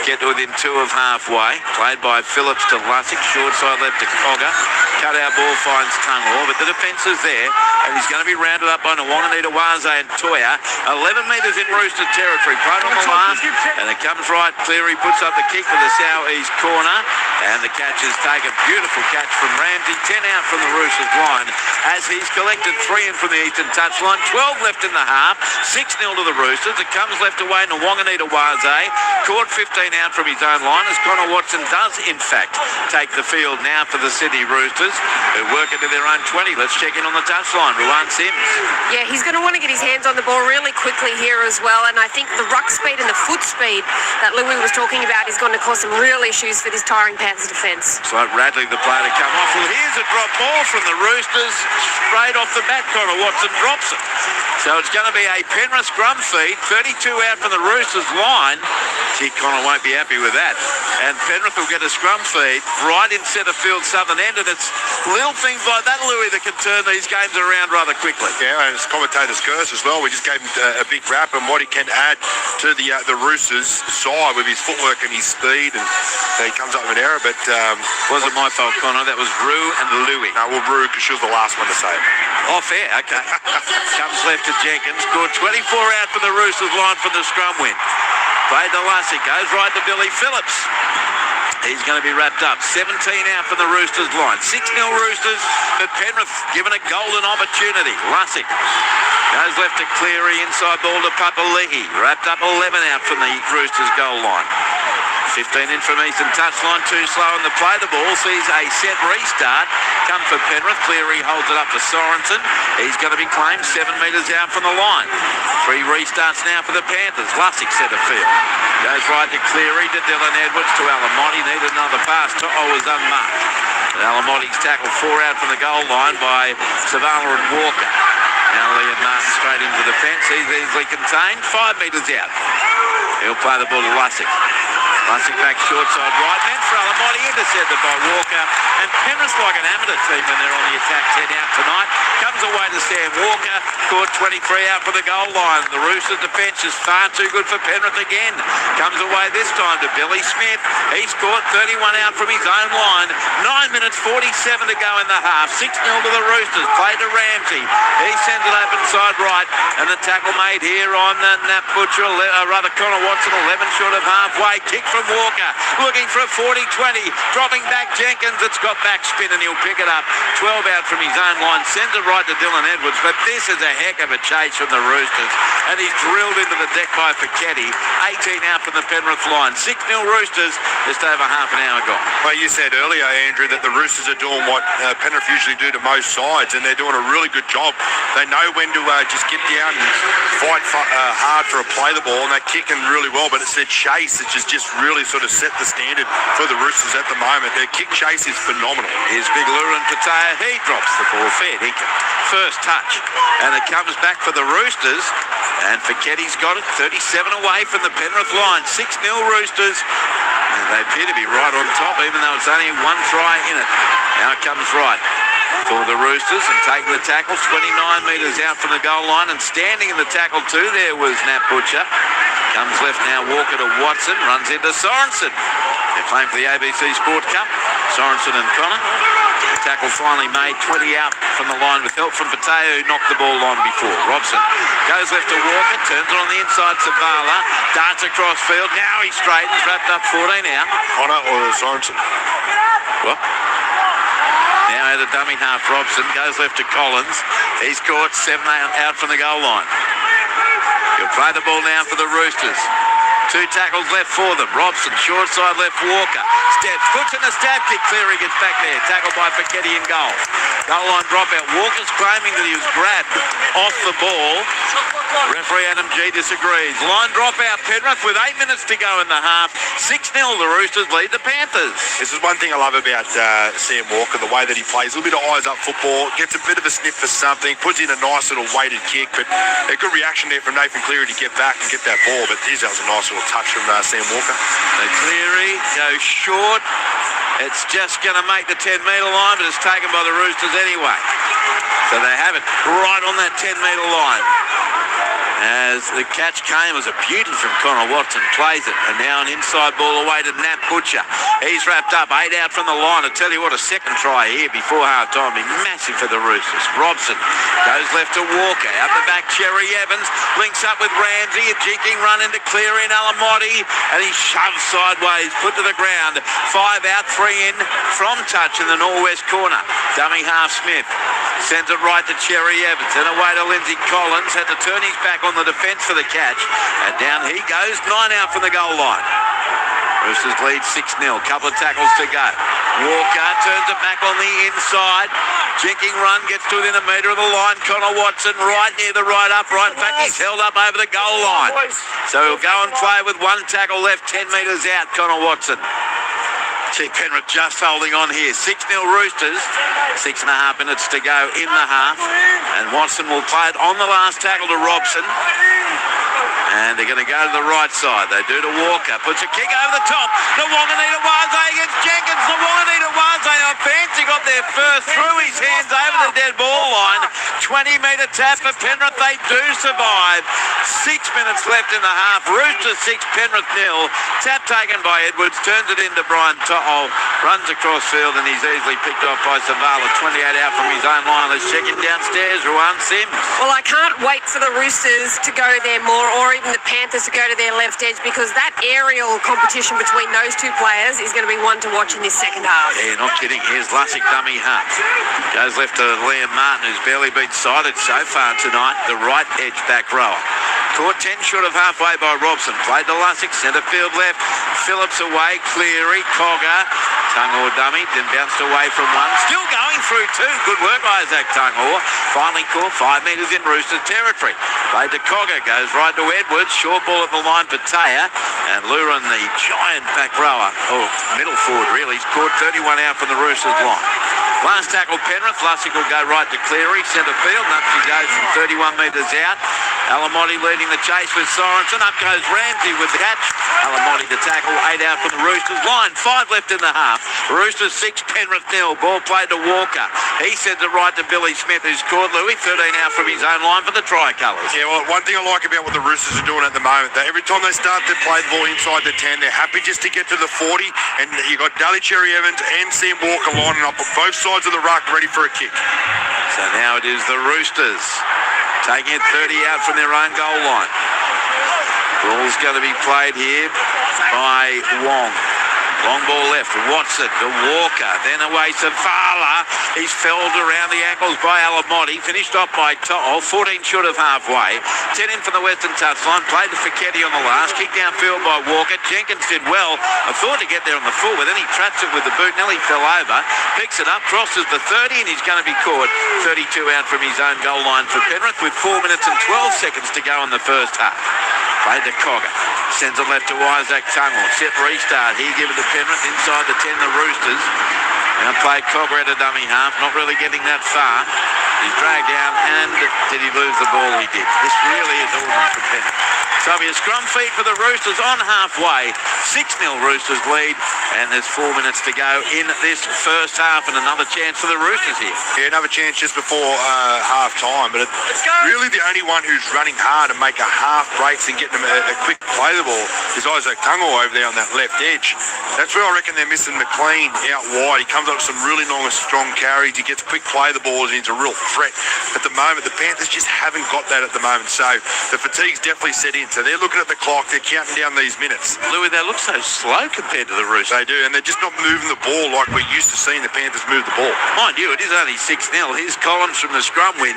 get to within 2 of halfway. Played by Phillips to Lussick. Short side left to Cogger. Cut out ball finds Tungor. But the defence is there. And he's going to be rounded up by Nwanganita Waze and Toya. 11 metres in Rooster territory. Played on the last. And it comes right. Cleary puts up the kick for the south-east corner. And the catch is taken. Beautiful catch from Ramsey. 10 out from the Roosters line. As he's collected 3 in from the eastern touchline. 12 left in the half. 6-0 to the Roosters. It comes left away to Nwanganita Waze. Caught 15 out from his own line as Connor Watson does, in fact, take the field now for the Sydney Roosters, who work into their own 20. Let's check in on the touchline. Ruan Sims. Yeah, he's going to want to get his hands on the ball really quickly here as well. And I think the ruck speed and the foot speed that Louis was talking about is going to cause some real issues for this tiring Panthers defence. It's like Radley, the player, to come off. Well, here's a drop ball from the Roosters. Straight off the bat, Connor Watson drops it. So it's going to be a Penrith scrum feed. 32 out from the Roosters line. Gee, Connor won't be happy with that. And Penrith will get a scrum feed right in centre field southern end. And it's little things like that, Louis, that can turn these games around rather quickly. Yeah, and it's commentator's curse as well. We just gave him a big rap and what he can add to the Roosters' side with his footwork and his speed. And he comes up with an error, but... wasn't my fault, Connor. That was Rue and Louis. No, well, Rue, because she was the last one to say it. Oh, fair. Okay. Comes left to Jenkins. Scored 24 out for the Roosters line for the scrum win. Played to Lussick. Goes right to Billy Phillips. He's going to be wrapped up. 17 out from the Roosters line. 6-0 Roosters, but Penrith given a golden opportunity. Lussick goes left to Cleary. Inside ball to Papali'i. Wrapped up 11 out from the Roosters goal line. 15 in from eastern touchline, too slow in the play. The ball sees a set restart come for Penrith. Cleary holds it up for Sorensen. He's going to be claimed 7 metres out from the line. 3 restarts now for the Panthers. Lussick centre field. Goes right to Cleary, to Dylan Edwards, to Alamotti. Needed another pass. To'o was unmarked. Alamotti's tackled 4 out from the goal line by Savala and Walker. Now Liam Martin straight into the fence. He's easily contained. 5 metres out. He'll play the ball to Lussick. Lussick back short side right. Meant for Alamotti, intercepted by Walker. And Penrith, like an amateur team when they're on the attack 10 out tonight, comes away to Sam Walker. Caught 23 out for the goal line. The Roosters defence is far too good for Penrith again. Comes away this time to Billy Smith. He's caught 31 out from his own line. 9 minutes 47 to go in the half. 6-0 to the Roosters. Play to Ramsey. He sends it open side right. And the tackle made here on Nat Butcher, Connor Watson, 11 short of halfway. Kick from Walker. Looking for a 40-20. Dropping back Jenkins. It's got back spin and he'll pick it up. 12 out from his own line. Sends it right to Dylan Edwards. But this is a heck of a chase from the Roosters. And he's drilled into the deck by Fichetti. 18 out from the Penrith line. 6-0 Roosters. Just over half an hour gone. Well, you said earlier, Andrew, that the Roosters are doing what Penrith usually do to most sides, and they're doing a really good job. They know when to just get down and fight hard for a play the ball, and they're kicking really well, but it's their chase that just really sort of set the standard for the Roosters at the moment. Their kick chase is phenomenal. Here's Big Luran Patea. He drops the ball. Fair dinkum. First touch. And it comes back for the Roosters. And Fichetti's got it. 37 away from the Penrith line. 6-0 Roosters. And they appear to be right on top, even though it's only 1 try in it. Now it comes right for the Roosters and taking the tackle 29 metres out from the goal line, and standing in the tackle too there was Nat Butcher. Comes left now, Walker to Watson, runs into Sorensen. They're playing for the ABC Sport Cup. Sorensen and Connor. Tackle finally made, 20 out from the line with help from Pateo, who knocked the ball on before. Robson goes left to Walker, turns it on the inside to Vala, darts across field. Now he straightens, wrapped up 14 out. Connor or Sorensen? What? Now at a dummy half, Robson goes left to Collins. He's caught 7 out from the goal line. He'll play the ball now for the Roosters. 2 tackles left for them. Robson, short side left, Walker. Steps, puts in a stab kick. Cleary gets back there. Tackled by Piketty in goal. Goal line dropout. Walker's claiming that he was grabbed off the ball. Referee Adam G disagrees. Line dropout. Penrith with 8 minutes to go in the half. 6-0. The Roosters lead the Panthers. This is one thing I love about Sam Walker, the way that he plays. A little bit of eyes up football, gets a bit of a sniff for something, puts in a nice little weighted kick, but a good reaction there from Nathan Cleary to get back and get that ball. But that was a nice little touch from Sam Walker. So Cleary goes short. It's just going to make the 10-metre line, but it's taken by the Roosters anyway. So they have it right on that 10-metre line. As the catch came, it was a beauty from Connor Watson, plays it, and now an inside ball away to Nat Butcher. He's wrapped up, 8 out from the line. I tell you what, a second try here before half-time be massive for the Roosters. Robson goes left to Walker, out the back Cherry Evans, links up with Ramsey, a jinking run into Cleary and Alamotti, and he shoves sideways, put to the ground. 5 out, 3 in, from touch in the northwest corner. Dummy half Smith sends it right to Cherry Evans, and away to Lindsay Collins, had to turn his back on the defence for the catch, and down he goes, 9 out from the goal line. Roosters lead 6-0, couple of tackles to go. Walker turns it back on the inside, jinking run, gets to within a metre of the line. Connor Watson right near the right upright. In fact, he's held up over the goal line, so he'll go and play with 1 tackle left, 10 metres out. Connor Watson. See Penrith just holding on here. 6-0 Roosters. 6.5 minutes to go in the half. And Watson will play it on the last tackle to Robson. And they're going to go to the right side. They do to Walker. Puts a kick over the top. Nwanganita-Waze against Jenkins. Nwanganita-Waze on fancy got there first. Threw his hands over the dead ball line. 20-metre tap for Penrith. They do survive. 6 minutes left in the half. Roosters 6, Penrith 0. Tap taken by Edwards. Turns it into Brian To'o. Runs across field and he's easily picked off by Savala. 28 out from his own line. Let's check him downstairs. Ruan Sims. Well, I can't wait for the Roosters to go there more, or even the Panthers to go to their left edge, because that aerial competition between those 2 players is going to be one to watch in this second half. Yeah, not kidding. Here's Lussick, dummy half. Goes left to Liam Martin, who's barely been sighted so far tonight, the right edge back rower. Caught 10 short of halfway by Robson. Played to Lussick, centre field left. Phillips away, Cleary, Cogger. Tungor dummy, then bounced away from one. Still going through 2. Good work by Isaac Tungor. Finally caught 5 metres in Roosters territory. Played to Cogger, goes right to Edwards. Short ball at the line for Taya. And Luran, the giant back rower, or middle forward really, he's caught 31 out from the Roosters line. Last tackle Penrith. Lussick will go right to Cleary, centre field. Up she goes from 31 metres out. Alamotti leading the chase with Sorensen. Up goes Ramsey with the catch. Alamotti to tackle, 8 out from the Roosters line. 5 left in the half. Roosters 6, Penrith 0. Ball played to Walker. He sends it right to Billy Smith, who's caught Louis. 13 out from his own line for the Tricolours. Yeah, well, one thing I like about what the Roosters are doing at the moment, that every time they start to play the ball inside the 10, they're happy just to get to the 40, and you got Daly Cherry Evans and Sam Walker lining up on both sides of the ruck ready for a kick. So now it is the Roosters taking it 30 out from their own goal line. Ball's going to be played here by Wong. Long ball left, Watson to Walker, then away Savala. He's felled around the ankles by Alamotti, finished off by To'o, 14 short of halfway. 10 in from the western touchline, played to Piketty on the last, kicked downfield by Walker. Jenkins did well, I thought to get there on the full, but then he traps it with the boot, nearly fell over, picks it up, crosses the 30, and he's going to be caught 32 out from his own goal line for Penrith with 4 minutes and 12 seconds to go in the first half. Played to Cogger. Sends it left to Isaac Tungor. Set restart. He gives it to Penrith inside the 10, the Roosters. Now played Cogger at a dummy half. Not really getting that far. He's dragged down, and did he lose the ball? He did. This really is ordinary for Penrith. So it'll be a scrum feed for the Roosters on halfway. 6-0 Roosters lead. And there's 4 minutes to go in this first half, and another chance for the Roosters here. Yeah, another chance just before half time, but really the only one who's running hard and make a half brace and getting them a quick play the ball is Isaac Tungo over there on that left edge. That's where I reckon they're missing McLean out wide. He comes up with some really nice strong carries. He gets quick play the balls and he's a real threat. At the moment, the Panthers just haven't got that at the moment, so the fatigue's definitely set in. So they're looking at the clock, they're counting down these minutes. Louis, they look so slow compared to the Roosters. They do, and they're just not moving the ball like we're used to seeing the Panthers move the ball. Mind you, it is only 6-0. Here's Collins from the scrum win,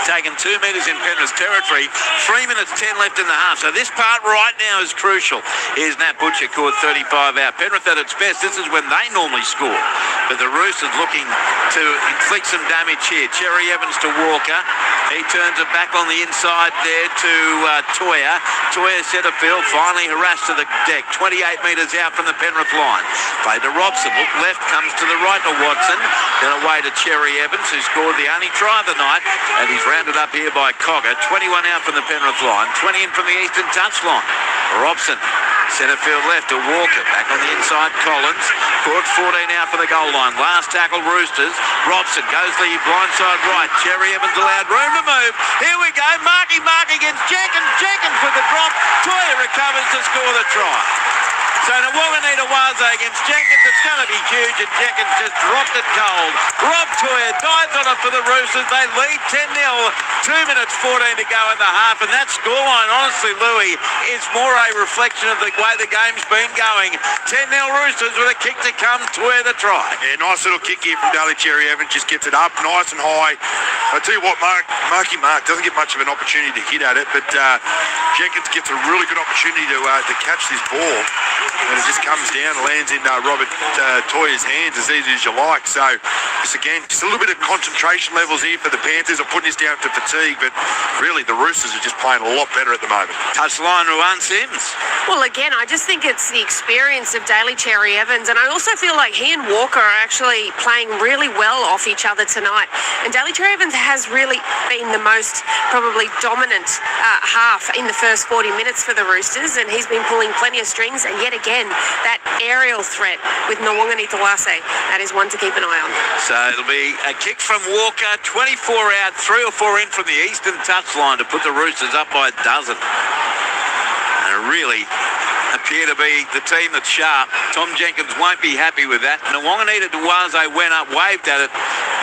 taken 2 metres in Penrith's territory. 3 minutes 10 left in the half. So this part right now is crucial. Here's Nat Butcher, caught 35 out. Penrith at its best. This is when they normally score. But the Roosters looking to inflict some damage here. Cherry Evans to Walker. He turns it back on the inside there to Toya. Toya centre field, finally harassed to the deck. 28 metres out from the Penrith line. Play to Robson. Look left, comes to the right to Watson. Then away to Cherry Evans, who scored the only try of the night. And he's rounded up here by Cogger. 21 out from the Penrith line. 20 in from the eastern touchline. Robson, centre field left to Walker. Back on the inside, Collins. Caught 14 out for the goal line. Last tackle, Roosters. Robson goes the blindside right. Cherry Evans allowed room to move. Here we go. Mark against Jenkins. Jenkins with the drop. Toya recovers to score the try. So Nawonganita Waze against Jenkins, it's going to be huge, and Jenkins just dropped it cold. Rob Toya dives on it for the Roosters. They lead 10-0, 2 minutes 14 to go in the half, and that scoreline, honestly, Louis, is more a reflection of the way the game's been going. 10-0 Roosters with a kick to come, Toya the try. Yeah, nice little kick here from Daly Cherry Evans, just gets it up nice and high. I tell you what, Mark doesn't get much of an opportunity to hit at it, but Jenkins gets a really good opportunity to catch this ball. And it just comes down, lands in Robert Toya's hands as easy as you like. So, just a little bit of concentration levels here for the Panthers. I'm putting this down to fatigue, but really the Roosters are just playing a lot better at the moment. Touchline, Ruan Sims. Well, again, I just think it's the experience of Daly Cherry Evans, and I also feel like he and Walker are actually playing really well off each other tonight. And Daly Cherry Evans has really been the most probably dominant half in the first 40 minutes for the Roosters, and he's been pulling plenty of strings, and yet again, that aerial threat with Nawonganita Waze, that is one to keep an eye on. So it'll be a kick from Walker, 24 out, 3 or 4 in from the eastern touchline to put the Roosters up by a dozen. And really appear to be the team that's sharp. Tom Jenkins won't be happy with that. Nawonganita Waze went up, waved at it,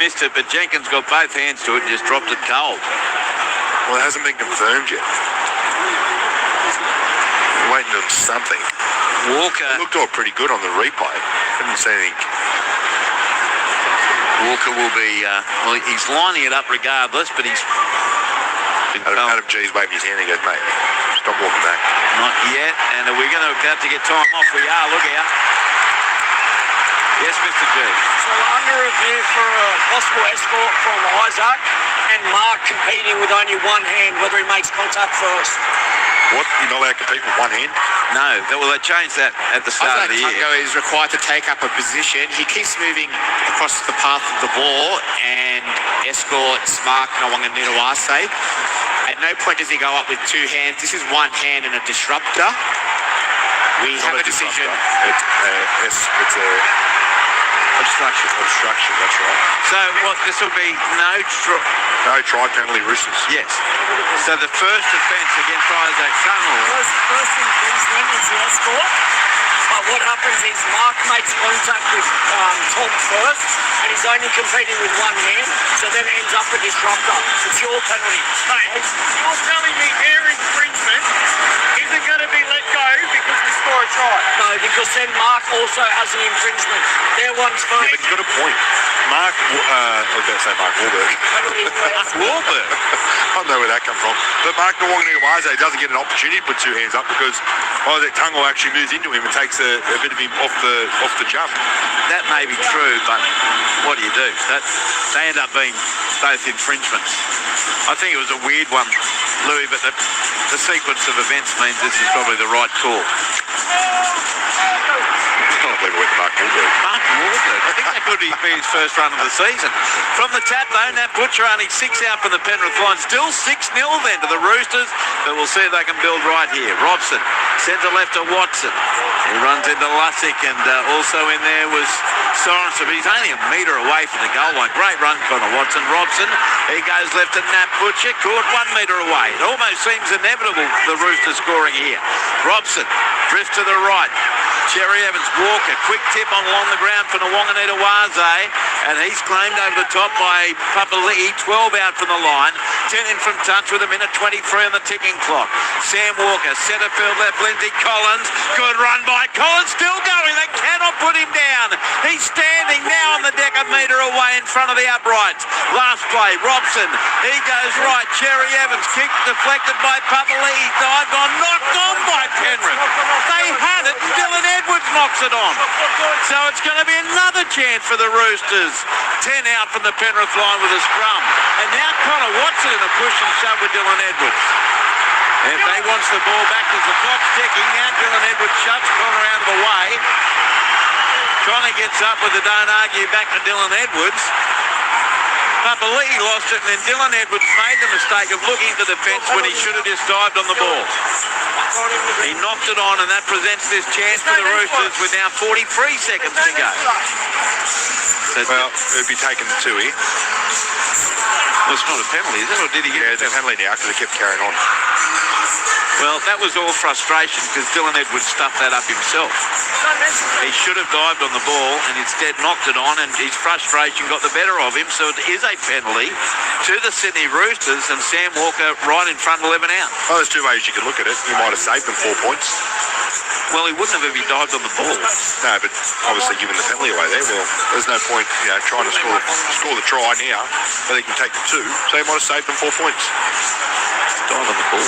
missed it, but Jenkins got both hands to it and just dropped it cold. Well, it hasn't been confirmed yet. We're waiting on something. Walker. It looked all pretty good on the replay. Couldn't see anything. Walker will be, he's lining it up regardless, but he's... Adam G's waving his hand and goes, mate, stop walking back. Not yet, and are we about to get time off? We are, look out. Yes, Mr. G. So under review for a possible escort from Isaac and Mark competing with only one hand, whether he makes contact first. What? You're not allowed to compete with one hand? No, well, they changed that at the start of the year. Tungo is required to take up a position. He keeps moving across the path of the ball and escorts Mark Nawonganita Waze. At no point does he go up with two hands. This is one hand and a disruptor. We have a decision. It's a obstruction, that's right. So what, this will be no try penalty, Roosters. Yes. So the first offence against Isaac Tungo. First infringement is the escort. But what happens is Mark makes contact with Tom first, and he's only competing with one hand, so then it ends up a disruptor. It's your penalty. Mate, you're telling me their infringement isn't going to be let go because we score a try? No, because then Mark also has an infringement. Their one's Yeah, first. but you've got a point. I was going to say Mark Wahlberg. Wahlberg. I don't know where that comes from. But Mark Nawonganita Waze doesn't get an opportunity to put two hands up because Isaac Tungo actually moves into him and takes a bit of him off the jump. That may be true, but what do you do? They end up being both infringements. I think it was a weird one, Louis, but the sequence of events means this is probably the right call. believe it went to Mark Wahlberg. Mark Wahlberg. I think that could be his first run of the season. From the tap, though, Nat Butcher only 6 out from the Penrith line. Still 6-0 then to the Roosters, but we'll see if they can build right here. Robson, centre left to Watson. He runs into Lussick, and also in there was Sorensen, but he's only a metre away from the goal line. Great run, Connor Watson. Robson, he goes left to Nat Butcher, caught 1 metre away. It almost seems inevitable, the Roosters scoring here. Robson, drift to the right. Cherry Evans, Walker, quick tip on along the ground for Nwanganita-Waze, and he's claimed over the top by Papali'i, 12 out from the line, 10 in from touch with a minute 23 on the ticking clock. Sam Walker, centre field left, Lindsay Collins, good run by Collins, still going, they cannot put him down. He's standing now on the deck a metre away in front of the uprights. Last play, Robson, he goes right, Cherry Evans, kick deflected by Papali'i, dived on, knocked on by Penrith. They had it, Dylan Edwards knocks it on. So it's going to be another chance for the Roosters. 10 out from the Penrith line with a scrum. And now Connor Watson in a push and shove with Dylan Edwards. If they wants the ball back as the clock's ticking, now Dylan Edwards shoves Connor out of the way. Connor gets up with the don't argue back to Dylan Edwards. Papali'i lost it, and then Dylan Edwards made the mistake of looking to defence when he should have just dived on the ball. He knocked it on, and that presents this chance for the Roosters with now 43 seconds to go. So Well, it would be taken to 2 here. well, it's not a penalty, is it? Or did he get Yeah, it's a penalty now because they kept carrying on. Well, that was all frustration because Dylan Edwards stuffed that up himself. He should have dived on the ball and instead knocked it on, and his frustration got the better of him. So it is a penalty to the Sydney Roosters, and Sam Walker right in front, 11 out. Well, there's 2 ways you could look at it. You might have saved them 4 points. Well, he wouldn't have if he dived on the ball. No, but obviously giving the penalty away there, well, there's no point, trying to score the try now, but they can take the 2. So they might have saved them 4 points. Dive on the ball.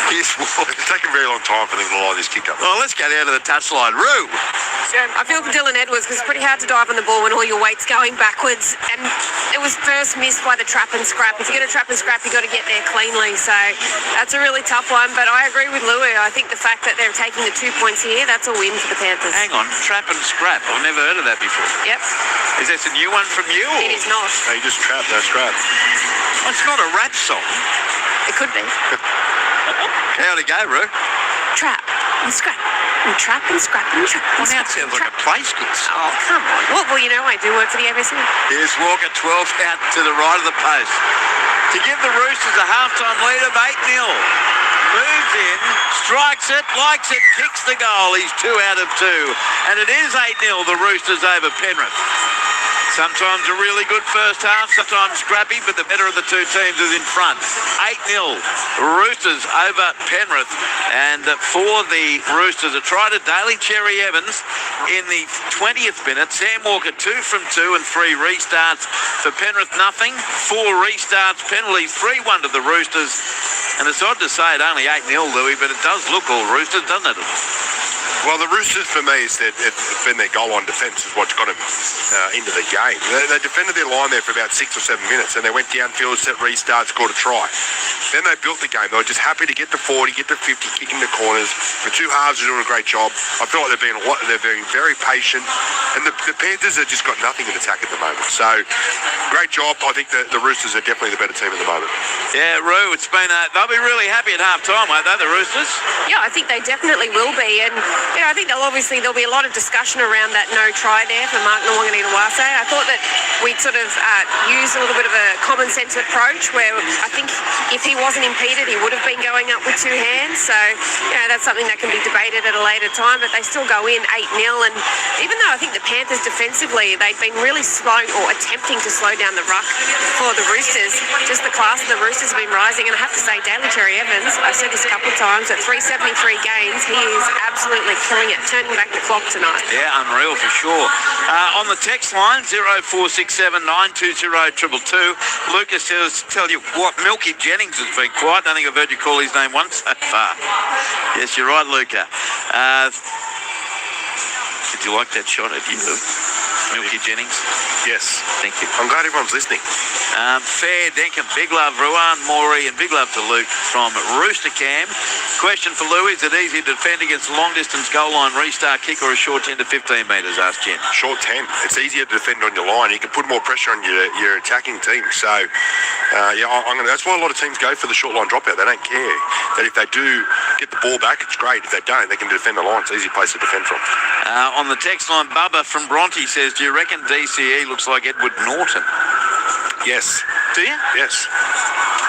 Yes, well, It's taken a very long time for them to line this kick up. well, let's go down to the touchline. Roo! I feel for Dylan Edwards because it's pretty hard to dive on the ball when all your weight's going backwards, and it was first missed by the trap and scrap. If you're going to trap and scrap, you've got to get there cleanly. So that's a really tough one, but I agree with Louis. I think the fact that they're taking the 2 points here, that's a win for the Panthers. Hang on, trap and scrap. I've never heard of that before. Yep, Is this a new one from you? Or? it is not. No, you just trap, no scrap. Oh, it's not a rap song. It could be. How'd it go, Roo? Trap and scrap and trap and scrap and trap. Well, now it sounds like a play skits. Oh, come on. Well, you know I do work for the ABC. Here's Walker, 12 out to the right of the post. To give the Roosters a half-time lead of 8-0. Moves in, strikes it, likes it, kicks the goal. He's 2 out of 2. And it is 8-0, the Roosters over Penrith. Sometimes a really good first half, sometimes scrappy, but the better of the 2 teams is in front. 8-0, Roosters over Penrith. And for the Roosters, a try to Daly Cherry Evans in the 20th minute. Sam Walker 2 from 2 and 3 restarts for Penrith, nothing. 4 restarts, penalties, 3-1 to the Roosters. And it's odd to say it only 8-0, Louis, but it does look all Roosters, doesn't it? Well, the Roosters, for me, it's been their goal line defence is what's got them into the game. They defended their line there for about 6 or 7 minutes, and they went downfield, set restarts, scored a try. Then they built the game. They were just happy to get to 40, get to 50, kicking the corners. The 2 halves are doing a great job. I feel like they're being very patient, and the Panthers have just got nothing in attack at the moment. So, great job. I think the Roosters are definitely the better team at the moment. Yeah, Roo, it's been they'll be really happy at half-time, won't they, the Roosters? Yeah, I think they definitely will be. And, I think there'll be a lot of discussion around that no try there for Mark Nwanganita-Waze. I thought that we'd sort of use a little bit of a common sense approach where I think if he wasn't impeded, he would have been going up with 2 hands. So, that's something that can be debated at a later time, but they still go in 8-0. And even though I think the Panthers defensively, they've been really slow or attempting to slow down the ruck for the Roosters, just the class of the Roosters have been rising. And I have to say, Daly Cherry Evans, I've said this a couple of times, at 373 games, he is absolutely killing it, turning back the clock tonight. Yeah, unreal for sure. On the text line, 0467 920 222. Lucas says, tell you what, Milky Jennings has been quiet. I don't think I've heard you call his name once so far. Yes, you're right, Luca. Did you like that shot at you, Luke? Milky Jennings? Yes. Thank you. I'm glad everyone's listening. Fair Denkham, big love Ruan, Maury, and big love to Luke from Rooster Cam. Question for Lou, is it easy to defend against a long-distance goal line restart kick or a short 10 to 15 metres, asked Jen. Short 10. It's easier to defend on your line. You can put more pressure on your attacking team. So, that's why a lot of teams go for the short line dropout. They don't care that if they do get the ball back, it's great. If they don't, they can defend the line. It's an easy place to defend from. On the text line, Bubba from Bronte says, do you reckon DCE looks like Edward Norton? Yes. Do you? Yes.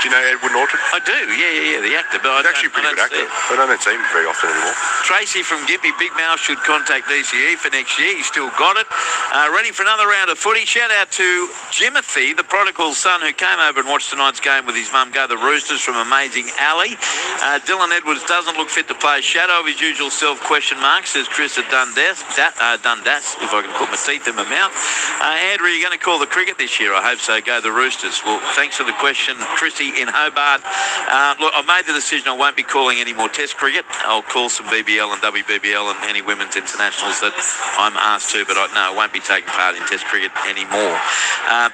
Do you know Edward Norton? I do, yeah, the actor. But He's actually a pretty good actor. I don't see him very often anymore. Tracy from Gippy, Big Mouth should contact DCE for next year. He's still got it. Ready for another round of footy. Shout out to Jimothy, the prodigal son who came over and watched tonight's game with his mum go the Roosters from Amazing Ali. Dylan Edwards doesn't look fit to play. Shadow of his usual self, ? Says Chris at Dundas, if I can put my teeth in my mouth. Andrew, you're going to call the cricket this year? I hope so. Go the Roosters. Well, thanks for the question, Chrissy in Hobart. Look, I've made the decision I won't be calling any more Test cricket. I'll call some BBL and WBBL and any women's internationals that I'm asked to, but I won't be taking part in Test cricket anymore.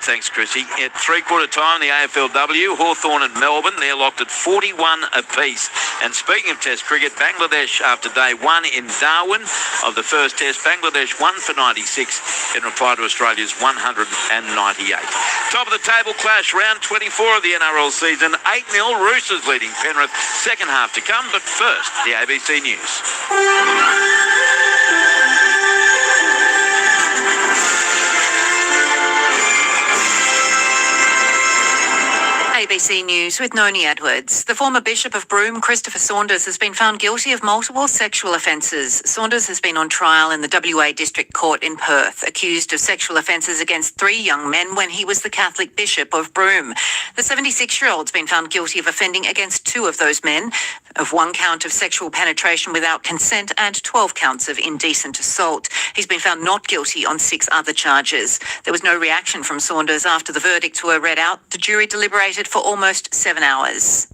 Thanks, Chrissy. At three-quarter time, the AFLW, Hawthorn and Melbourne, they're locked at 41 apiece. And speaking of Test cricket, Bangladesh after day one in Darwin of the first Test, Bangladesh won for 96 in reply to Australia's 198. Top of the table clash, round 24 of the NRL season, 8-0, Roosters leading Penrith. Second half to come, but first, the ABC News. ABC News with Noni Edwards. The former Bishop of Broome, Christopher Saunders, has been found guilty of multiple sexual offences. Saunders has been on trial in the WA District Court in Perth, accused of sexual offences against 3 young men when he was the Catholic Bishop of Broome. The 76-year-old's been found guilty of offending against 2 of those men, of 1 count of sexual penetration without consent and 12 counts of indecent assault. He's been found not guilty on 6 other charges. There was no reaction from Saunders after the verdicts were read out. The jury deliberated for almost 7 hours.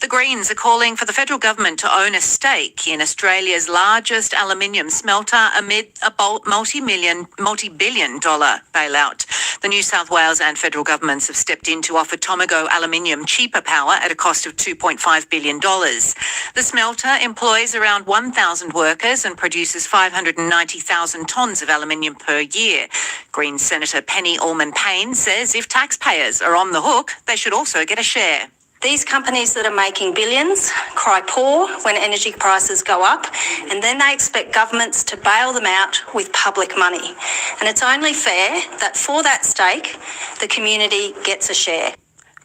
The Greens are calling for the federal government to own a stake in Australia's largest aluminium smelter amid a multi-billion dollar bailout. The New South Wales and federal governments have stepped in to offer Tomago Aluminium cheaper power at a cost of $2.5 billion. The smelter employs around 1,000 workers and produces 590,000 tonnes of aluminium per year. Greens Senator Penny Allman-Payne says if taxpayers are on the hook, they should also get a share. These companies that are making billions cry poor when energy prices go up, and then they expect governments to bail them out with public money. And it's only fair that for that stake, the community gets a share.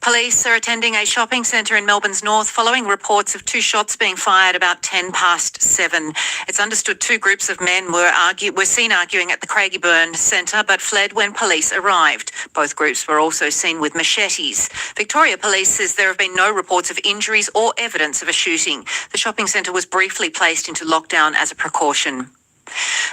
Police are attending a shopping centre in Melbourne's north following reports of 2 shots being fired about 7:10. It's understood 2 groups of men were seen arguing at the Craigieburn Centre but fled when police arrived. Both groups were also seen with machetes. Victoria Police says there have been no reports of injuries or evidence of a shooting. The shopping centre was briefly placed into lockdown as a precaution.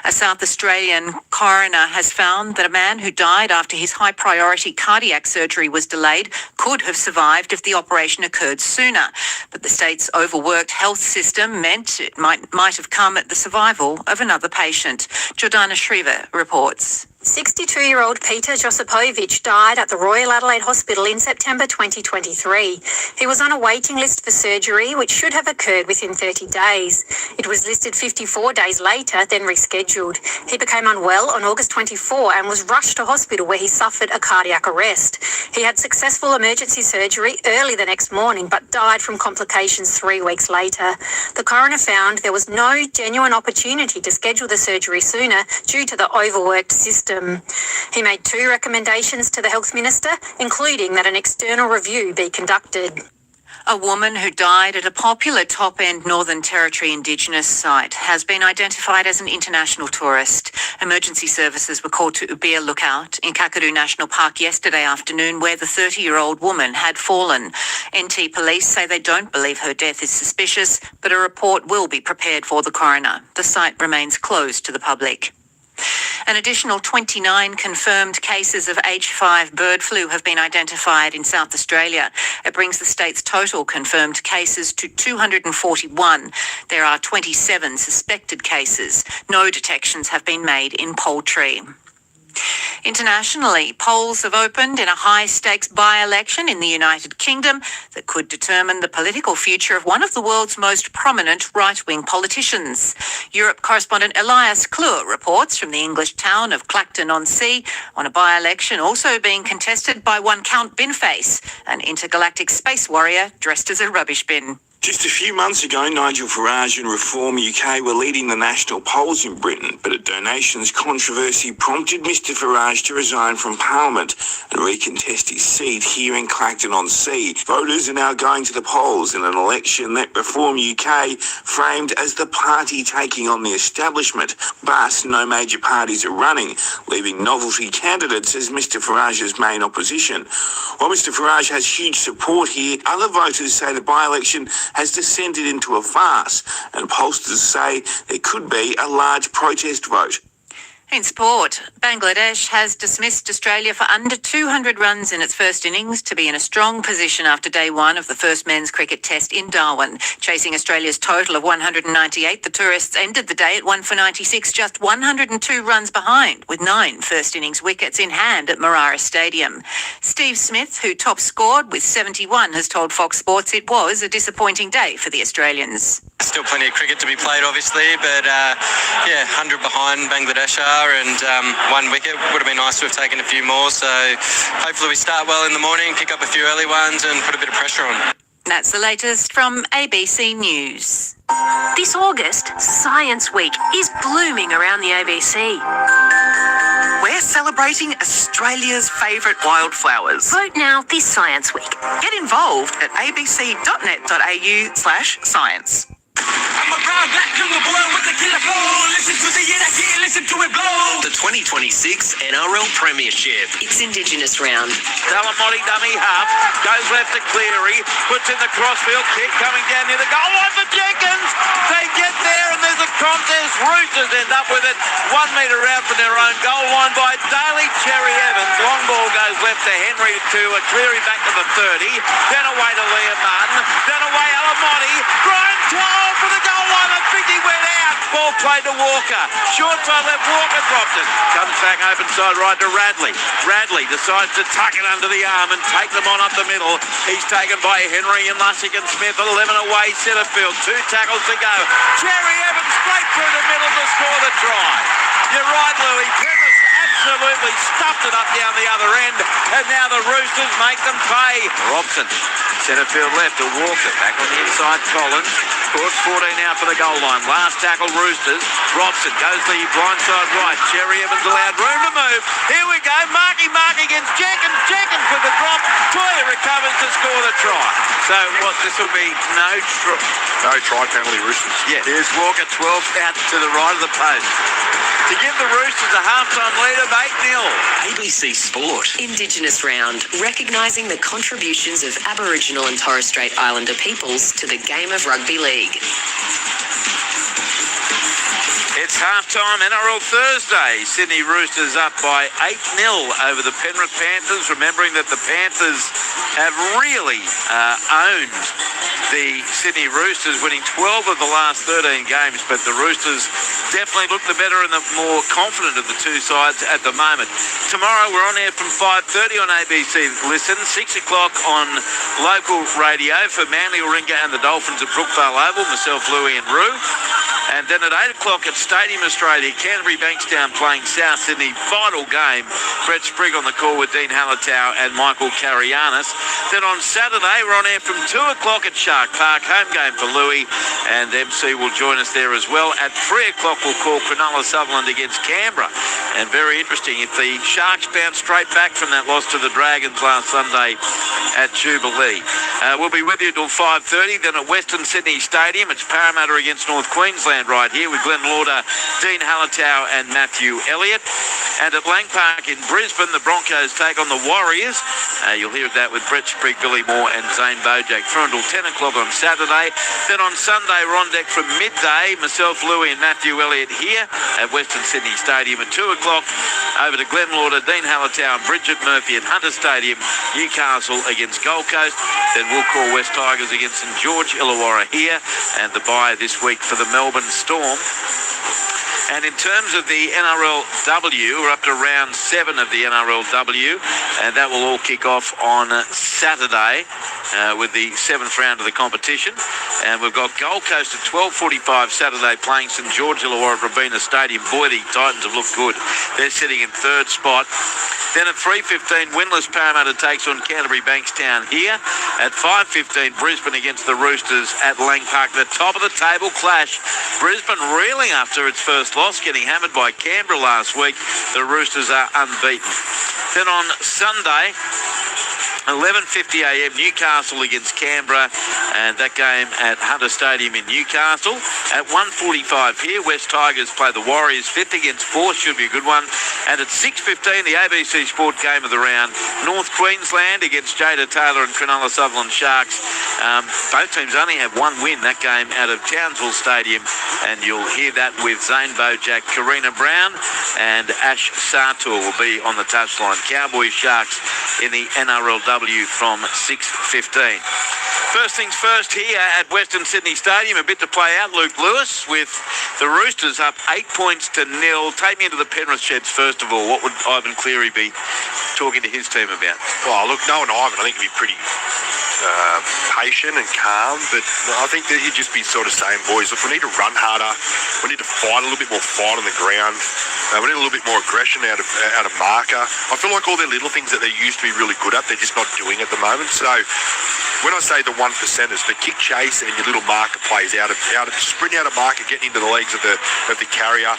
A South Australian coroner has found that a man who died after his high-priority cardiac surgery was delayed could have survived if the operation occurred sooner. But the state's overworked health system meant it might have come at the survival of another patient. Jordana Shriver reports. 62-year-old Peter Josipovic died at the Royal Adelaide Hospital in September 2023. He was on a waiting list for surgery, which should have occurred within 30 days. It was listed 54 days later, then rescheduled. He became unwell on August 24 and was rushed to hospital where he suffered a cardiac arrest. He had successful emergency surgery early the next morning, but died from complications 3 weeks later. The coroner found there was no genuine opportunity to schedule the surgery sooner due to the overworked system. He made 2 recommendations to the Health Minister, including that an external review be conducted. A woman who died at a popular top-end Northern Territory Indigenous site has been identified as an international tourist. Emergency services were called to Ubia Lookout in Kakadu National Park yesterday afternoon, where the 30-year-old woman had fallen. NT police say they don't believe her death is suspicious, but a report will be prepared for the coroner. The site remains closed to the public. An additional 29 confirmed cases of H5 bird flu have been identified in South Australia. It brings the state's total confirmed cases to 241. There are 27 suspected cases. No detections have been made in poultry. Internationally, polls have opened in a high-stakes by-election in the United Kingdom that could determine the political future of one of the world's most prominent right-wing politicians. Europe correspondent Elias Kluwer reports from the English town of Clacton-on-Sea on a by-election also being contested by one Count Binface, an intergalactic space warrior dressed as a rubbish bin. Just a few months ago, Nigel Farage and Reform UK were leading the national polls in Britain, but a donations controversy prompted Mr Farage to resign from Parliament and recontest his seat here in Clacton-on-Sea. Voters are now going to the polls in an election that Reform UK framed as the party taking on the establishment, but no major parties are running, leaving novelty candidates as Mr Farage's main opposition. While Mr Farage has huge support here, other voters say the by-election has descended into a farce, and pollsters say there could be a large protest vote. In sport, Bangladesh has dismissed Australia for under 200 runs in its first innings to be in a strong position after day one of the first men's cricket test in Darwin. Chasing Australia's total of 198, the tourists ended the day at 1 for 96, just 102 runs behind, with 9 first innings wickets in hand at Marara Stadium. Steve Smith, who top scored with 71, has told Fox Sports it was a disappointing day for the Australians. Still plenty of cricket to be played, obviously, but 100 behind Bangladesh are, and 1 wicket. Would have been nice to have taken a few more, so hopefully we start well in the morning, pick up a few early ones and put a bit of pressure on. That's the latest from ABC News. This August, Science Week is blooming around the ABC. We're celebrating Australia's favourite wildflowers. Vote now this Science Week. Get involved at abc.net.au/science. I'm a brown black jungle boy with a killer flow. Listen to the hit, I can't listen to it blow. The 2026 NRL Premiership. It's Indigenous round. Dalamotti dummy half, goes left to Cleary, puts in the crossfield kick, coming down near the goal line for Jenkins. They get there and there's a contest. Roosters end up with it 1 metre out from their own goal line by Daly Cherry Evans. Long ball goes left to Henry to Cleary back to the 30. Then away to Liam Martin. Then away Alamotti. Brian Toll for the goal line. I think he went out. Ball played to Walker. Short side left, Walker dropped it. Comes back open side right to Radley. Radley decides to tuck it under the arm and take them on up the middle. He's taken by Henry and Lussick and Smith. 11 away centre field. 2 tackles to go. Cherry Evans straight through the middle to score the try. You're right, Louis. Penrith absolutely stuffed it up down the other end, and now the Roosters make them pay. Robson, centre field left to Walker. Back on the inside, Collins. Course 14 out for the goal line. Last tackle, Roosters. Robson goes the blind side right. Cherry Evans allowed room to move. Here we go. Marky against Jenkins. Jenkins with the drop. Toya recovers to score the try. So this will be no try penalty, Roosters. Yeah. Here's Walker 12 out to the right of the post to give the Roosters a half-time lead of 8-0. ABC Sport. Indigenous round, recognising the contributions of Aboriginal and Torres Strait Islander peoples to the game of rugby league. It's half-time NRL Thursday. Sydney Roosters up by 8-0 over the Penrith Panthers. Remembering that the Panthers have really owned the Sydney Roosters, winning 12 of the last 13 games, but the Roosters definitely look the better and the more confident of the two sides at the moment. Tomorrow we're on air from 5:30 on ABC Listen, 6 o'clock on local radio for Manly Warringah and the Dolphins at Brookvale Oval, myself, Louis and Roo. And then at 8 o'clock at Stadium Australia, Canterbury Bankstown playing South Sydney. Vital game. Brett Sprigg on the call with Dean Hallertau and Michael Carianis. Then on Saturday, we're on air from 2 o'clock at Shark Park. Home game for Louis, and MC will join us there as well. At 3 o'clock, we'll call Cronulla Sutherland against Canberra. And very interesting, if the Sharks bounce straight back from that loss to the Dragons last Sunday at Jubilee. We'll be with you till 5:30. Then at Western Sydney Stadium, it's Parramatta against North Queensland right here with Glenn Lauder, Dean Hallertau and Matthew Elliott. And at Lang Park in Brisbane, the Broncos take on the Warriors. You'll hear that with Brett Sprigg, Billy Moore and Zane Bojack through until 10 o'clock on Saturday. Then on Sunday, we're on deck from midday. Myself, Louis and Matthew Elliott here at Western Sydney Stadium at 2 o'clock. Over to Glenn Lauder, Dean Hallertau and Bridget Murphy at Hunter Stadium, Newcastle against Gold Coast. Then we'll call West Tigers against St George Illawarra here. And the bye this week for the Melbourne Storm And in terms of the NRLW, we're up to round 7 of the NRLW, and that will all kick off on Saturday with the 7th round of the competition. And we've got Gold Coast at 12:45 Saturday playing St George Illawarra at Robina Stadium. Boy, the Titans have looked good. They're sitting in 3rd spot. Then at 3:15, winless Parramatta takes on Canterbury Bankstown here. At 5:15, Brisbane against the Roosters at Lang Park. The top of the table clash. Brisbane reeling after its first loss, getting hammered by Canberra last week. The Roosters are unbeaten. Then on Sunday, 11:50am, Newcastle against Canberra, and that game at Hunter Stadium in Newcastle. At 1:45 here, West Tigers play the Warriors, 5th against 4th, should be a good one. And at 6:15, the ABC Sport game of the round, North Queensland against Jada Taylor and Cronulla Sutherland Sharks. Both teams only have one win, that game out of Townsville Stadium, and you'll hear that with Zane Bojack, Karina Brown, and Ash Sartor will be on the touchline. Cowboys Sharks in the NRLW from 6:15. First things first here at Western Sydney Stadium, a bit to play out. Luke Lewis with the Roosters up 8-0. Take me into the Penrith sheds first of all. What would Ivan Cleary be talking to his team about? Oh, look, knowing Ivan, I think he'd be pretty patient and calm, but I think that he'd just be sort of saying, boys, look, we need to run harder. We need to fight, a little bit more fight on the ground. We need a little bit more aggression out of marker. I feel like all their little things that they used to be really good at, they're just not doing at the moment. So when I say the 1%ers, the kick chase and your little marker plays out of sprint out of marker, getting into the legs of the carrier,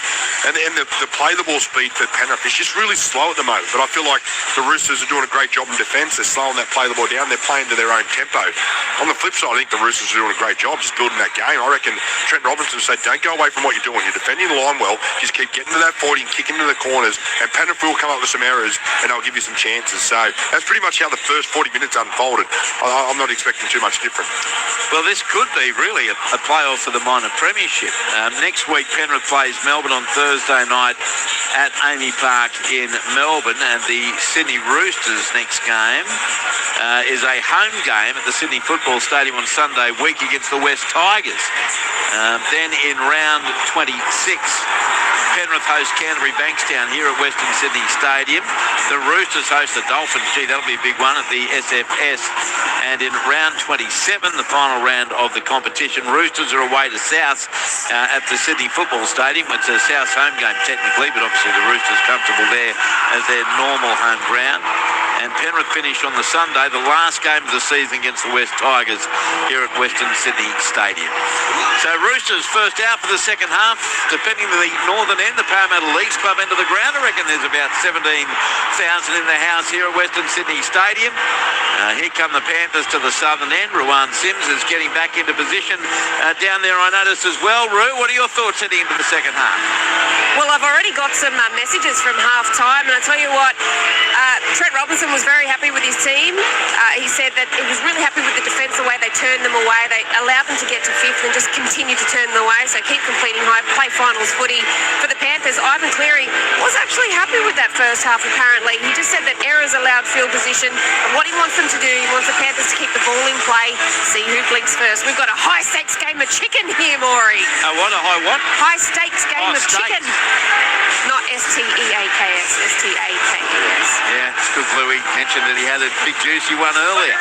and the play the ball speed for Penrith is just really slow at the moment. But I feel like the Roosters are doing a great job in defence. They're slowing that play the ball down. They're playing to their own tempo. On the flip side, I think the Roosters are doing a great job just building that game. I reckon Trent Robinson said, don't go away from what you're doing. You're defending the line well. Just keep getting to that 40 and kicking into the corners, and Penrith will come up with some errors and they'll give you some chances. So that's pretty much how the first 40 minutes unfolded. I'm not expecting too much different. Well, this could be really a playoff for the minor premiership. Next week, Penrith plays Melbourne on Thursday night at Amy Park in Melbourne, and the Sydney Roosters' next game is a home game at the Sydney Football Stadium on Sunday week against the West Tigers. Then in round 26, Penrith host Canterbury Bankstown here at Western Sydney Stadium. The Roosters host the Dolphins. Gee, that'll be a big one at the SFS. And in round 27, the final round of the competition, Roosters are away to South at the Sydney Football Stadium. It's a South home game technically, but obviously the Roosters comfortable there as their normal home ground. And Penrith finish on the Sunday, the last game of the season against the West Tigers here at Western Sydney Stadium. So Roosters first out for the second half, defending the northern end, the Parramatta Leagues Club end of the ground. I reckon there's about 17,000 in the house here at Western Sydney Stadium. Here come the Panthers to the southern end. Ruan Sims is getting back into position down there, I noticed as well. Roo, what are your thoughts heading into the second half? Well, I've already got some messages from half-time, and I tell you what, Trent Robinson was very happy with his team. He said that he was really happy with the defence, the way they turned them away. They allowed them to get to 5th and just continue to turn them away, so keep completing high, play finals footy for the Panthers. Ivan Cleary was actually happy with that first half, apparently. He just said that errors allowed field position. And what he wants them to do, he wants the Panthers to keep the ball in play, see who blinks first. We've got a high-stakes game of chicken here, Maury. What, a high what? High-stakes game of chicken. Not S-T-E-A-K-S, S-T-A-K-E-S. Yeah, it's good Louis mentioned that he had a big juicy one earlier.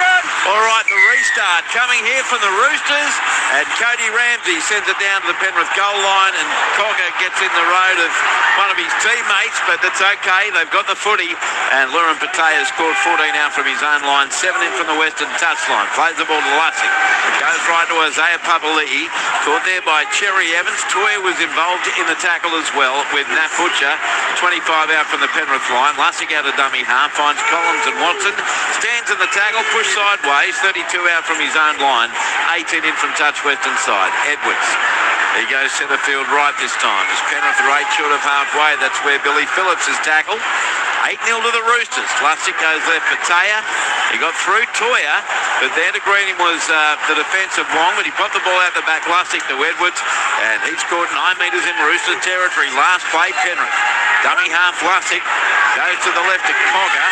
All right, the restart coming here from the Roosters, and Cody Ramsey sends it down to the Penrith goal line, and Cogger gets in the road of one of his teammates, but that's okay. They've got the footy, and Luran Patea scored 14 out from his own line, 7 in from the western touchline. Plays the ball to Lussick. Goes right to Isaiah Papali'i, caught there by Cherry Evans. Toya was involved in the tackle as well with Nat Butcher. 25 out from the Penrith line. Lussick out of dummy half, finds Collins and Watson. Stands in the tackle, push sideways, 32 out from his own line. 18 in from touch western side. Edwards. He goes centre field right this time. As Penrith are 8 short of halfway, that's where Billy Phillips is tackled. 8-0 to the Roosters. Lussick goes left for Taya. He got through Toya, but there to greet him was the defensive Wong, but he popped the ball out the back. Lussick to Edwards, and he scored 9 metres in Roosters territory. Last play, Penrith. Dummy half Lussick goes to the left to Cogger.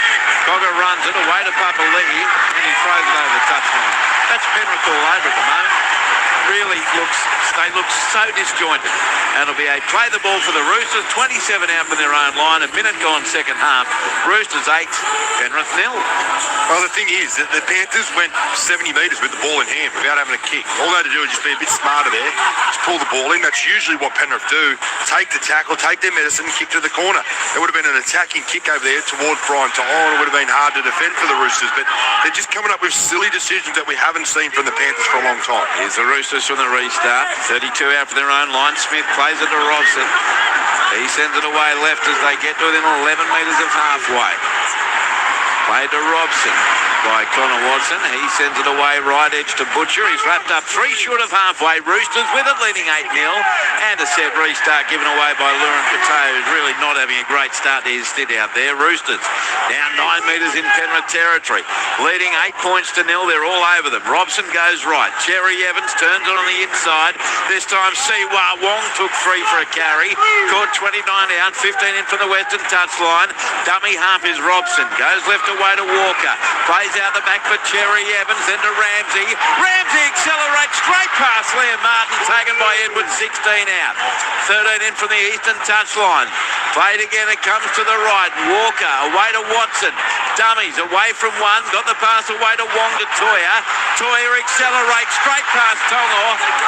Cogger runs it away to Papali'i, and he throws it over the touchline. That's Penrith all over at the moment. really they look so disjointed. And it'll be a play the ball for the Roosters, 27 out from their own line, a minute gone second half. Roosters 8, Penrith 0. Well, the thing is that the Panthers went 70 metres with the ball in hand without having a kick. All they had to do was just be a bit smarter there, just pull the ball in. That's usually what Penrith do. Take the tackle, take their medicine, kick to the corner. There would have been an attacking kick over there towards Brian To'o. It would have been hard to defend for the Roosters, but they're just coming up with silly decisions that we haven't seen from the Panthers for a long time. Here's the Roosters from the restart. 32 out for their own line. Smith plays it to Robson. He sends it away left as they get to within 11 metres of halfway. Played to Robson by Connor Watson. He sends it away right edge to Butcher. He's wrapped up 3 short of halfway. Roosters with it, leading 8-0. And a set restart given away by Luren Pateau, who's really not having a great start to his stint out there. Roosters down 9 metres in Penrith territory. Leading 8 points to 0. They're all over them. Robson goes right. Cherry Evans turns it on the inside. This time Siwa Wong took 3 for a carry. Caught 29 out, 15 in from the western touchline. Dummy half is Robson. Goes left away to Walker. Plays out the back for Cherry Evans, then to Ramsey. Ramsey accelerates straight past Liam Martin, taken by Edwards, 16 out. 13 in from the eastern touchline. Played again, it comes to the right. Walker away to Watson. Dummies away from one, got the pass away to Wong to Toya. Toya accelerates straight past Tongo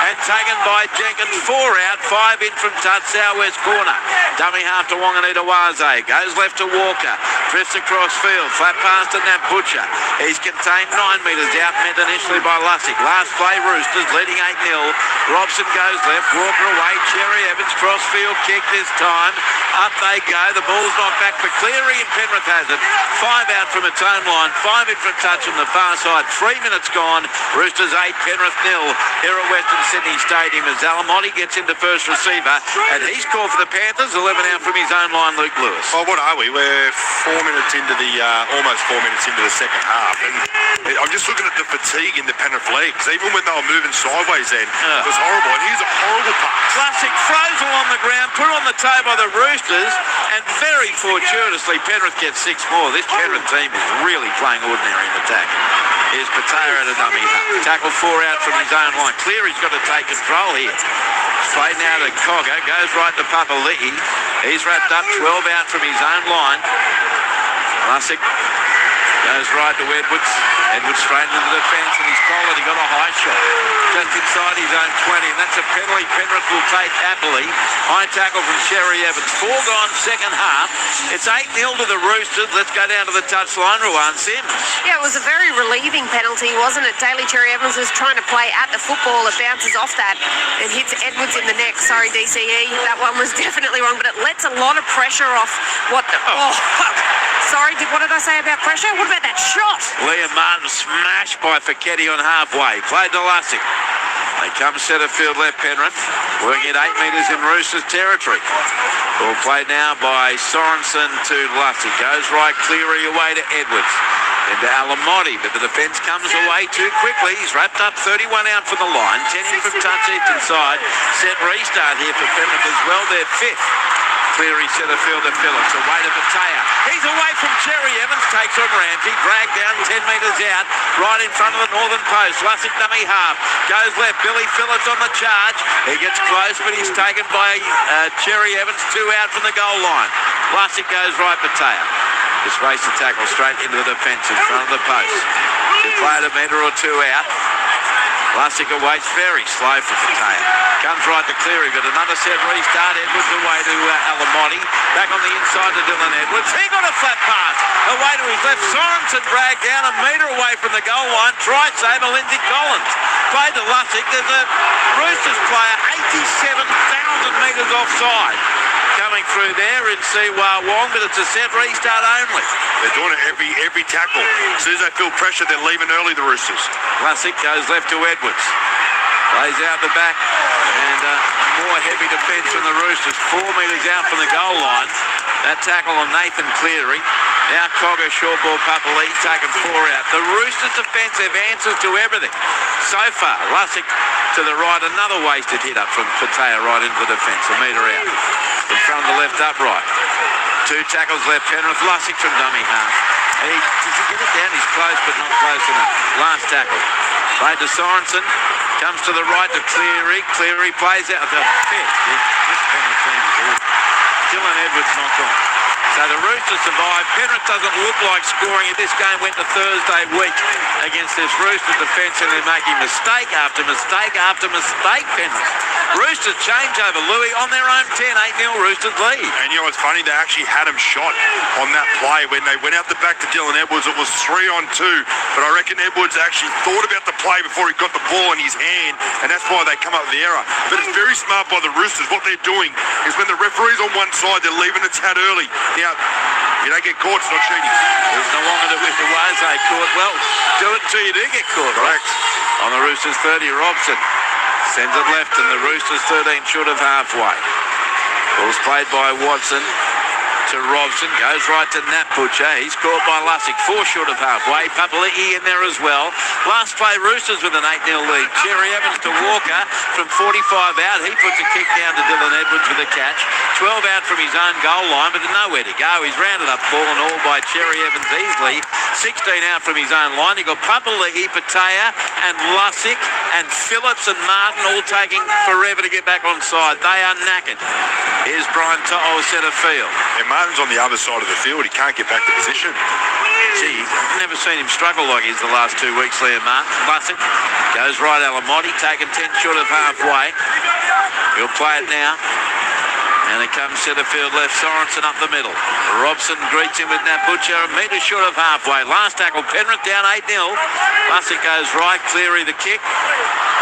and taken by Jenkins, 4 out, 5 in from touch, southwest corner. Dummy half to Wanganita-Waze, goes left to Walker, drifts across field, flat pass to Nat Butcher. He's contained 9 metres out, met initially by Lussick. Last play, Roosters leading 8-0. Robson goes left, Walker away, Cherry Evans, cross field kick this time. Up they go, the ball's knocked back for Cleary and Penrith has it. 5 out from its own line, 5 in from touch on the far side. 3 minutes gone, Roosters 8, Penrith 0 here at Western Sydney Stadium as Alamotti gets into first receiver and he's called for the Panthers, 11 out from his own line, Luke Lewis. Well, what are we? We're 4 minutes into the, almost 4 minutes into the second half, and I'm just looking at the fatigue in the Penrith legs. Even when they were moving sideways then, it was horrible, and here's a horrible pass. Lussick throws along the ground, put on the toe by the Roosters, and very fortuitously Penrith gets 6 more. This Penrith team is really playing ordinary in attack. Here's Pateau at a dummy half. Tackle 4 out from his own line. Cleary's got to take control here. Played now to Cogger, goes right to Papali'i. He's wrapped up 12 out from his own line. Lussick goes right to Edwards. Edwards straight into the defence and he's followed. He got a high shot just inside his own 20, and that's a penalty Penrith will take happily. High tackle from Cherry Evans. 4 gone second half. It's 8-0 to the Roosters. Let's go down to the touchline. Ruan Sims. Yeah, it was a very relieving penalty, wasn't it? Daly Cherry Evans was trying to play at the football. It bounces off that and hits Edwards in the neck. Sorry, DCE. That one was definitely wrong, but it lets a lot of pressure off what the... Sorry, what did I say about pressure? What about that shot? Liam Martin smashed by Fiketti on halfway. Played to Lussick. They come centre field left, Penrith. Working at 8 metres in Roosters territory. Ball played now by Sorensen to Lussick. Goes right, Cleary away to Edwards. Into Alamotti, but the defence comes away too quickly. He's wrapped up 31 out from the line. 10 in from touch eastern side. Set restart here for Penrith as well. They're 5th. Cleary centre fielder Phillips, away to Patea. He's away from Cherry Evans, takes on Ramsey, dragged down 10 metres out, right in front of the northern post. Lussick dummy half, goes left, Billy Phillips on the charge. He gets close, but he's taken by Cherry Evans, 2 out from the goal line. Lussick goes right, Patea. Just race the tackle straight into the defence in front of the post. He played a metre or 2 out. Lussick awaits very slow for Patea. Comes right to Cleary, but another set restart. Edwards away to Alamotti. Back on the inside to Dylan Edwards. He got a flat pass. Away to his left. Sorensen dragged down a metre away from the goal line. Try saver Lindsay Collins. Played to Lussick. There's a Roosters player 87,000 metres offside. Coming through there in Siwa Wong, but it's a set restart only. They're doing it every tackle. As soon as they feel pressure, they're leaving early, the Roosters. Lussick goes left to Edwards. Plays out the back, and more heavy defence from the Roosters. 4 metres out from the goal line. That tackle on Nathan Cleary. Now Cogger, short ball, Papali'i, taken 4 out. The Roosters defence have answers to everything. So far, Lussick to the right, another wasted hit up from Patea right into the defence, a metre out. In front of the left upright. 2 tackles left, Penrith. Lussick from dummy half. Does he get it down? He's close, but not close enough. Last tackle. Played to Sorensen. Comes to the right to Cleary. Cleary plays out the fit. This Penrith team is awful. Dylan Edwards knocked on. So the Roosters survive. Penrith doesn't look like scoring if this game went to Thursday week against this Roosters defence, and they're making mistake after mistake after mistake, Penrith. Roosters change over Louis on their own 10, 8-0 Roosters lead. And you know what's funny? They actually had him shot on that play. When they went out the back to Dylan Edwards, it was 3-on-2. But I reckon Edwards actually thought about the play before he got the ball in his hand, and that's why they come up with the error. But it's very smart by the Roosters. What they're doing is when the referee's on one side, they're leaving its hat early. Now, you don't get caught, it's not cheating. There's no longer to with the Waze caught. Well, do it until you do get caught, right? On the Roosters 30, Robson sends it left, and the Roosters 13 short of halfway. Ball's played by Watson to Robson, goes right to Nat Butcher. He's caught by Lussick, 4 short of halfway. Papali'i in there as well. Last play, Roosters with an 8-0 lead. Cherry Evans to Walker from 45 out. He puts a kick down to Dylan Edwards with a catch. 12 out from his own goal line, but there's nowhere to go. He's rounded up ball and all by Cherry Evans easily. 16 out from his own line. You've got Papali'i, Patea and Lussick and Phillips and Martin all taking forever to get back on side. They are knackered. Here's Brian To'o, centre field. And Martin's on the other side of the field. He can't get back to position. Gee, I've never seen him struggle like he's the last 2 weeks, Liam Martin. Lussick goes right, Alamotti, taking 10 short of halfway. He'll play it now. And it comes centre field left, Sorensen up the middle. Robson greets him with Nat Butcher, a metre short of halfway. Last tackle, Penrith down 8-0. Lussick goes right, Cleary the kick.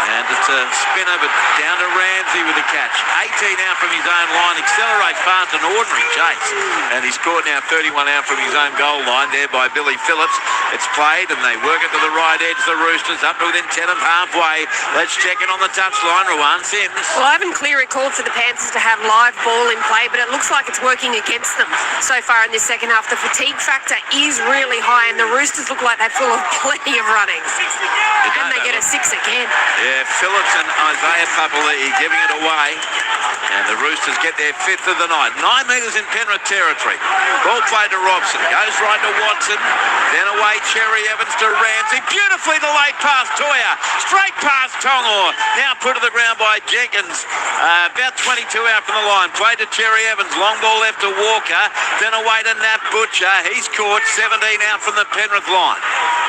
And it's a spinner, but down to Ramsey with a catch. 18 out from his own line, accelerates past an ordinary chase. And he's caught now 31 out from his own goal line there by Billy Phillips. It's played and they work it to the right edge, the Roosters, up to within 10 of halfway. Let's check in on the touchline, Rowan Sims. Well, Ivan Cleary called for the Panthers to have live ball in play, but it looks like it's working against them so far in this second half. The fatigue factor is really high, and the Roosters look like they're full of plenty of running. And they get a 6 again. Yeah, Phillips and Isaiah Papali'i giving it away. And the Roosters get their 5th of the night. 9 metres in Penrith territory. Ball played to Robson. Goes right to Watson. Then away Cherry Evans to Ramsey. Beautifully delayed pass Toya. Straight past Tonga. Now put to the ground by Jenkins. About 22 out from the line. Played to Cherry Evans. Long ball left to Walker. Then away to Nat Butcher. He's caught 17 out from the Penrith line.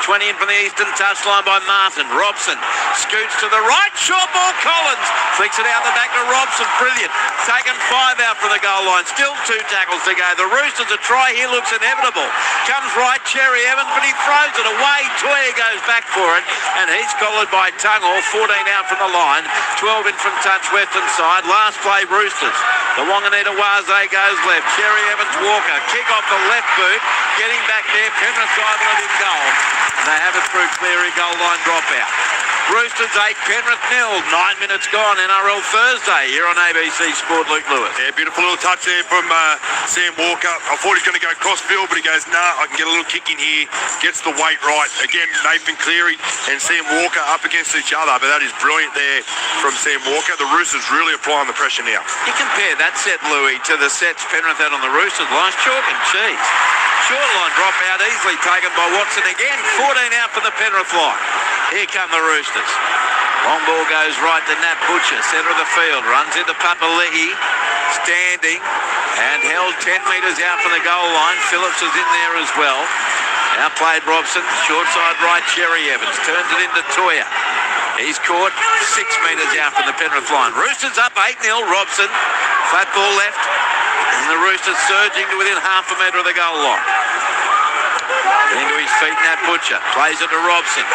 20 in from the eastern touchline by Martin. Robson scoots to the right. Short ball Collins. Flicks it out the back to Robson. Brilliant. Taken 5 out from the goal line. Still 2 tackles to go. The Roosters, a try here looks inevitable. Comes right, Cherry Evans, but he throws it away. Toya goes back for it, and he's collared by Tungall. 14 out from the line. 12 in from touch western side. Last play, Roosters. The Wanganita Waze goes left. Cherry Evans, Walker. Kick off the left boot. Getting back there. Penrith driving it in goal. And they have it through Cleary. Goal line dropout. Roosters 8, Penrith 0. 9 minutes gone. NRL Thursday here on ABC Sport. Luke Lewis. Yeah, beautiful little touch there from Sam Walker. I thought he's going to go crossfield, but he goes, nah, I can get a little kick in here. Gets the weight right. Again, Nathan Cleary and Sam Walker up against each other, but that is brilliant there from Sam Walker. The Roosters really applying the pressure now. You compare that set, Louis, to the sets Penrith had on the Roosters last. Chalk and cheese. Short line drop out easily taken by Watson again. 14 out for the Penrith line. Here come the Roosters. Long ball goes right to Nat Butcher, centre of the field. Runs into Papali'i, standing and held 10 metres out from the goal line. Phillips is in there as well. Now played Robson, short side right, Cherry Evans. Turns it into Toya. He's caught 6 metres out from the Penrith line. Roosters up 8-0, Robson. Flat ball left. And the Roosters surging to within half a metre of the goal line. Into his feet, Nat Butcher. Plays it to Robson.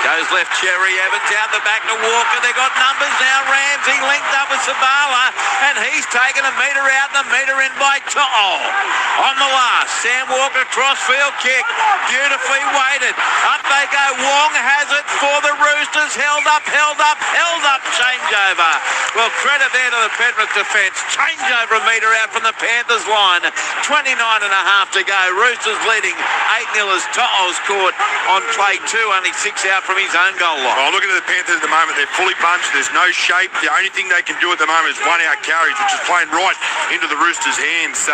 Goes left, Cherry Evans out the back to Walker. They got numbers now. Ramsey linked up with Sabala. And he's taken a metre out and a metre in by To'o. On the last, Sam Walker crossfield kick. Beautifully weighted. Up they go. Wong has it for the Roosters. Held up. Changeover. Well, credit there to the Penrith defence. Changeover a metre out from the Panthers line. 29 and a half to go. Roosters leading 8-0 as To'o To'o's caught on play 2, only 6 out from his own goal line. Oh, looking at the Panthers at the moment, they're fully bunched. There's no shape. The only thing they can do at the moment is 1-out carries, which is playing right into the Roosters' hands. So,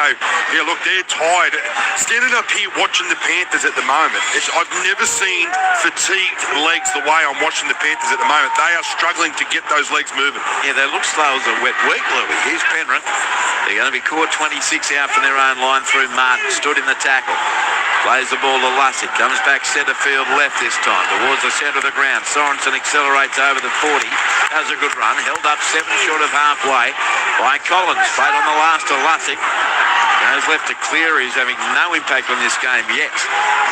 yeah, look, they're tired. Standing up here watching the Panthers at the moment, I've never seen fatigued legs the way I'm watching the Panthers at the moment. They are struggling to get those legs moving. Yeah, they look slow as a wet week, Louis. Here's Penrith. They're going to be caught 26 out from their own line through Martin. Stood in the tackle. Plays the ball to Lussick. Comes back centre field left this time towards the centre of the ground. Sorensen accelerates over the 40. That was a good run. Held up 7 short of halfway by Collins. Played on the last to Lussick. Goes left to Cleary, who's having no impact on this game yet.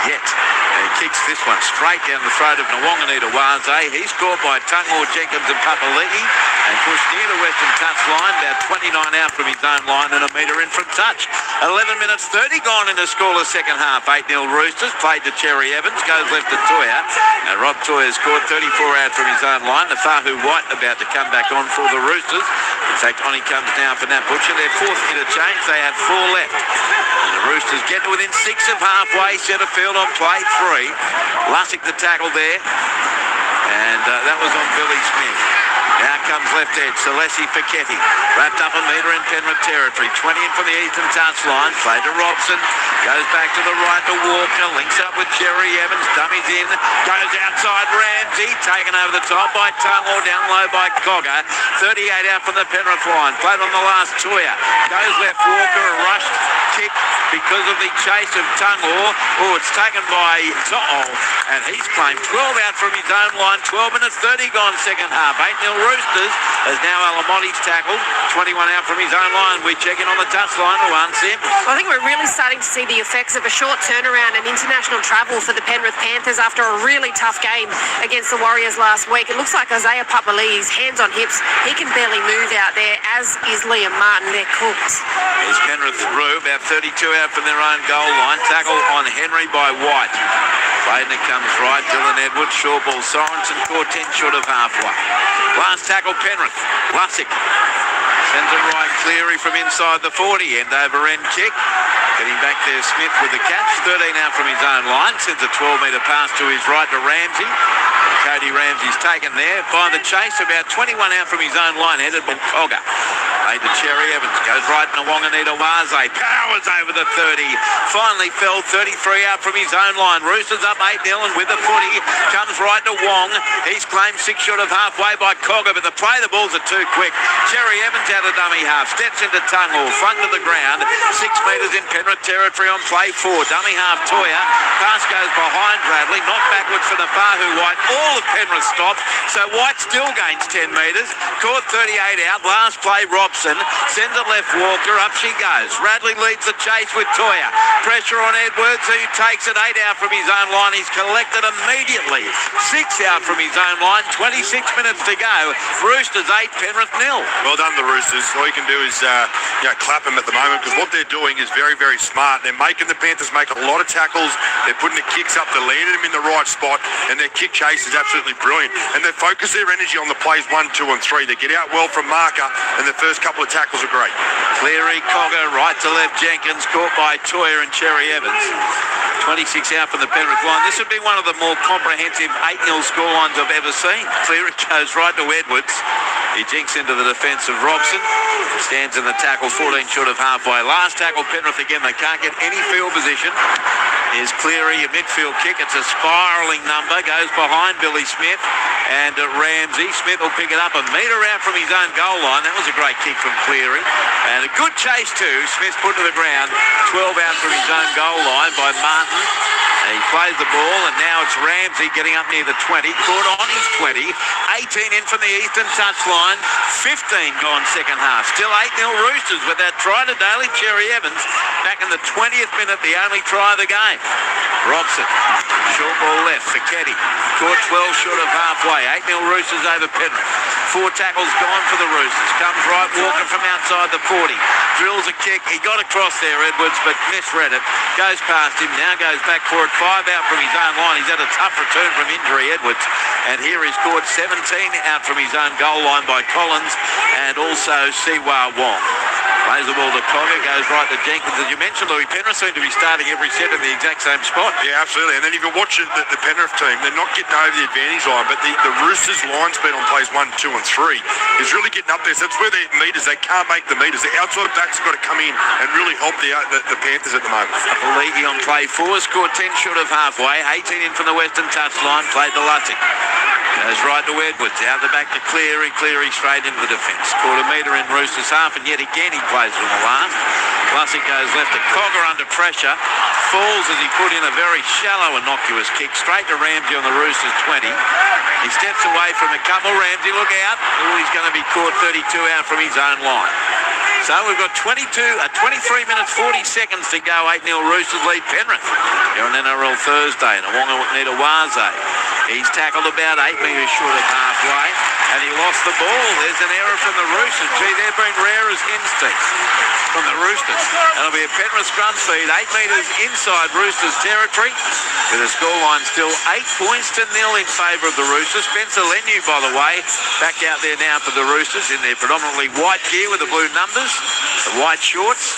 And he kicks this one straight down the throat of Nawangani-Tawaze. He's caught by Tungor, Jenkins and Papali'i and pushed near the western touch line, about 29 out from his own line and a metre in from touch. 11 minutes 30 gone in the scoreless second half. 8-0 Roosters. Played to Cherry Evans. Goes left to Toya. And Rob Toya's caught 34 out from his own line. The Fahu White about to come back on for the Roosters. In fact, on he comes now for Nat Butcher. Their 4th interchange. They had 4 left. And the Roosters get to within 6 of halfway. Centre field on play 3. Lussick the tackle there. And that was on Billy Smith. Now comes left edge, Celesi Fiketti. Wrapped up a metre in Penrith territory. 20 in from the eastern touchline. Play to Robson. Goes back to the right to Walker. Links up with Cherry Evans. Dummies in. Goes outside Ramsey. Taken over the top by Tungor. Down low by Cogger. 38 out from the Penrith line. Played on the last Toya. Goes left Walker. A rushed kick because of the chase of Tungor. Oh, it's taken by To'o. And he's claimed 12 out from his own line. 12 minutes 30 gone second half. 8-0 Roosters as now Alamonti's tackled. 21 out from his own line. We check in on the touchline to one Sim. I think we're really starting to see the effects of a short turnaround and international travel for the Penrith Panthers after a really tough game against the Warriors last week. It looks like Isaiah Papali'i's hands on hips. He can barely move out there, as is Liam Martin. They're cooked. Here's Penrith through, about 32 out from their own goal line. Tackle on Henry by White. Baden comes right, Dylan Edwards, short ball, Sorensen caught 10 short of halfway. Last tackle Penrith, Lussick. Sends it right, Cleary from inside the 40, end over end kick. Getting back there, Smith with the catch, 13 out from his own line. Sends a 12-metre pass to his right to Ramsey. Cody Ramsey's taken there by the chase, about 21 out from his own line, headed by Cogger. Played to Cherry Evans, goes right to Nawangani-Tawaze, powers over the 30, finally fell 33 out from his own line. Roosters up 8-0 and with the footy, comes right to Wong. He's claimed 6 short of halfway by Cogger, but the play the balls are too quick. Cherry Evans out of dummy half, steps into Tungor, front to the ground, 6 metres in Penrith territory on play 4. Dummy half Toya, pass goes behind Bradley, knocked backwards for the Fahu White. All of Penrith stopped, so White still gains 10 metres, caught 38 out. Last play Robson, sends it left Walker, up she goes. Radley leads the chase with Toya. Pressure on Edwards, who takes it 8 out from his own line. He's collected immediately. 6 out from his own line, 26 minutes to go. Roosters 8, Penrith 0. Well done, the Roosters. All you can do is clap them at the moment, because what they're doing is very, very smart. They're making the Panthers make a lot of tackles. They're putting the kicks up. They're landing them in the right spot, and their kick chase is absolutely brilliant. And they focus their energy on the plays 1, 2 and 3. They get out well from marker, and the first couple of tackles are great. Cleary, Cogger, right to left, Jenkins, caught by Toya and Cherry Evans. 26 out from the Penrith line. This would be one of the more comprehensive 8-0 scorelines I've ever seen. Cleary goes right to Edwards. He jinks into the defence of Robson. Stands in the tackle, 14 short of halfway. Last tackle, Penrith again. They can't get any field position. Here's Cleary, a midfield kick. It's a spiralling number. Goes behind Billy Smith and Ramsey. Smith will pick it up a metre out from his own goal line. That was a great kick from Cleary. And a good chase too. Smith put to the ground. 12 out from his own goal line by Martin. He plays the ball, and now it's Ramsey getting up near the 20. Caught on his 20. 18 in from the eastern touchline. 15 gone second half. Still 8-0 Roosters with that try to Daly. Cherry Evans back in the 20th minute, the only try of the game. Robson, short ball left for Keddy. Caught 12 short of halfway. 8-0 Roosters over Penrith. 4 tackles gone for the Roosters. Comes right, Walker from outside the 40. Drills a kick. He got across there, Edwards, but misread it. Goes past him. Now goes back for it. 5 out from his own line. He's had a tough return from injury, Edwards. And here he's caught 17 out from his own goal line by Collins and also Siwa Wong. Plays the ball to Cogger, goes right to Jenkins. As you mentioned, Louis, Penrith seem to be starting every set in the exact same spot. Yeah, absolutely. And then if you watch the Penrith team, they're not getting over the advantage line, but the Roosters line speed on plays 1, 2 and 3 is really getting up there. So that's where their meters, they can't make the meters. The outside backs got to come in and really help the Panthers at the moment. Leahy on play 4, scored 10 short of halfway, 18 in from the western touchline, played to Lussick. Goes right to Edwards, out the back to Cleary, Cleary straight into the defence. Caught a metre in Roosters half, and yet again he plays it on the last. Lussick goes left to Cogger under pressure, falls as he put in a very shallow, innocuous kick, straight to Ramsey on the Roosters 20. He steps away from a couple, Ramsey, look out. Oh, he's going to be caught 32 out from his own line. So we've got 23 minutes, 40 seconds to go. 8-0 Roosters lead Penrith. Here on NRL Thursday. Nawonga-Nitawaze. He's tackled about 8 metres short of halfway, and he lost the ball. There's an error from the Roosters. Gee, they've been rare as hen's teeth from the Roosters. That'll be a Penrith scrum feed, 8 metres inside Roosters territory, with the scoreline still 8 points to 0 in favour of the Roosters. Spencer Leniu, by the way, back out there now for the Roosters in their predominantly white gear with the blue numbers, the white shorts.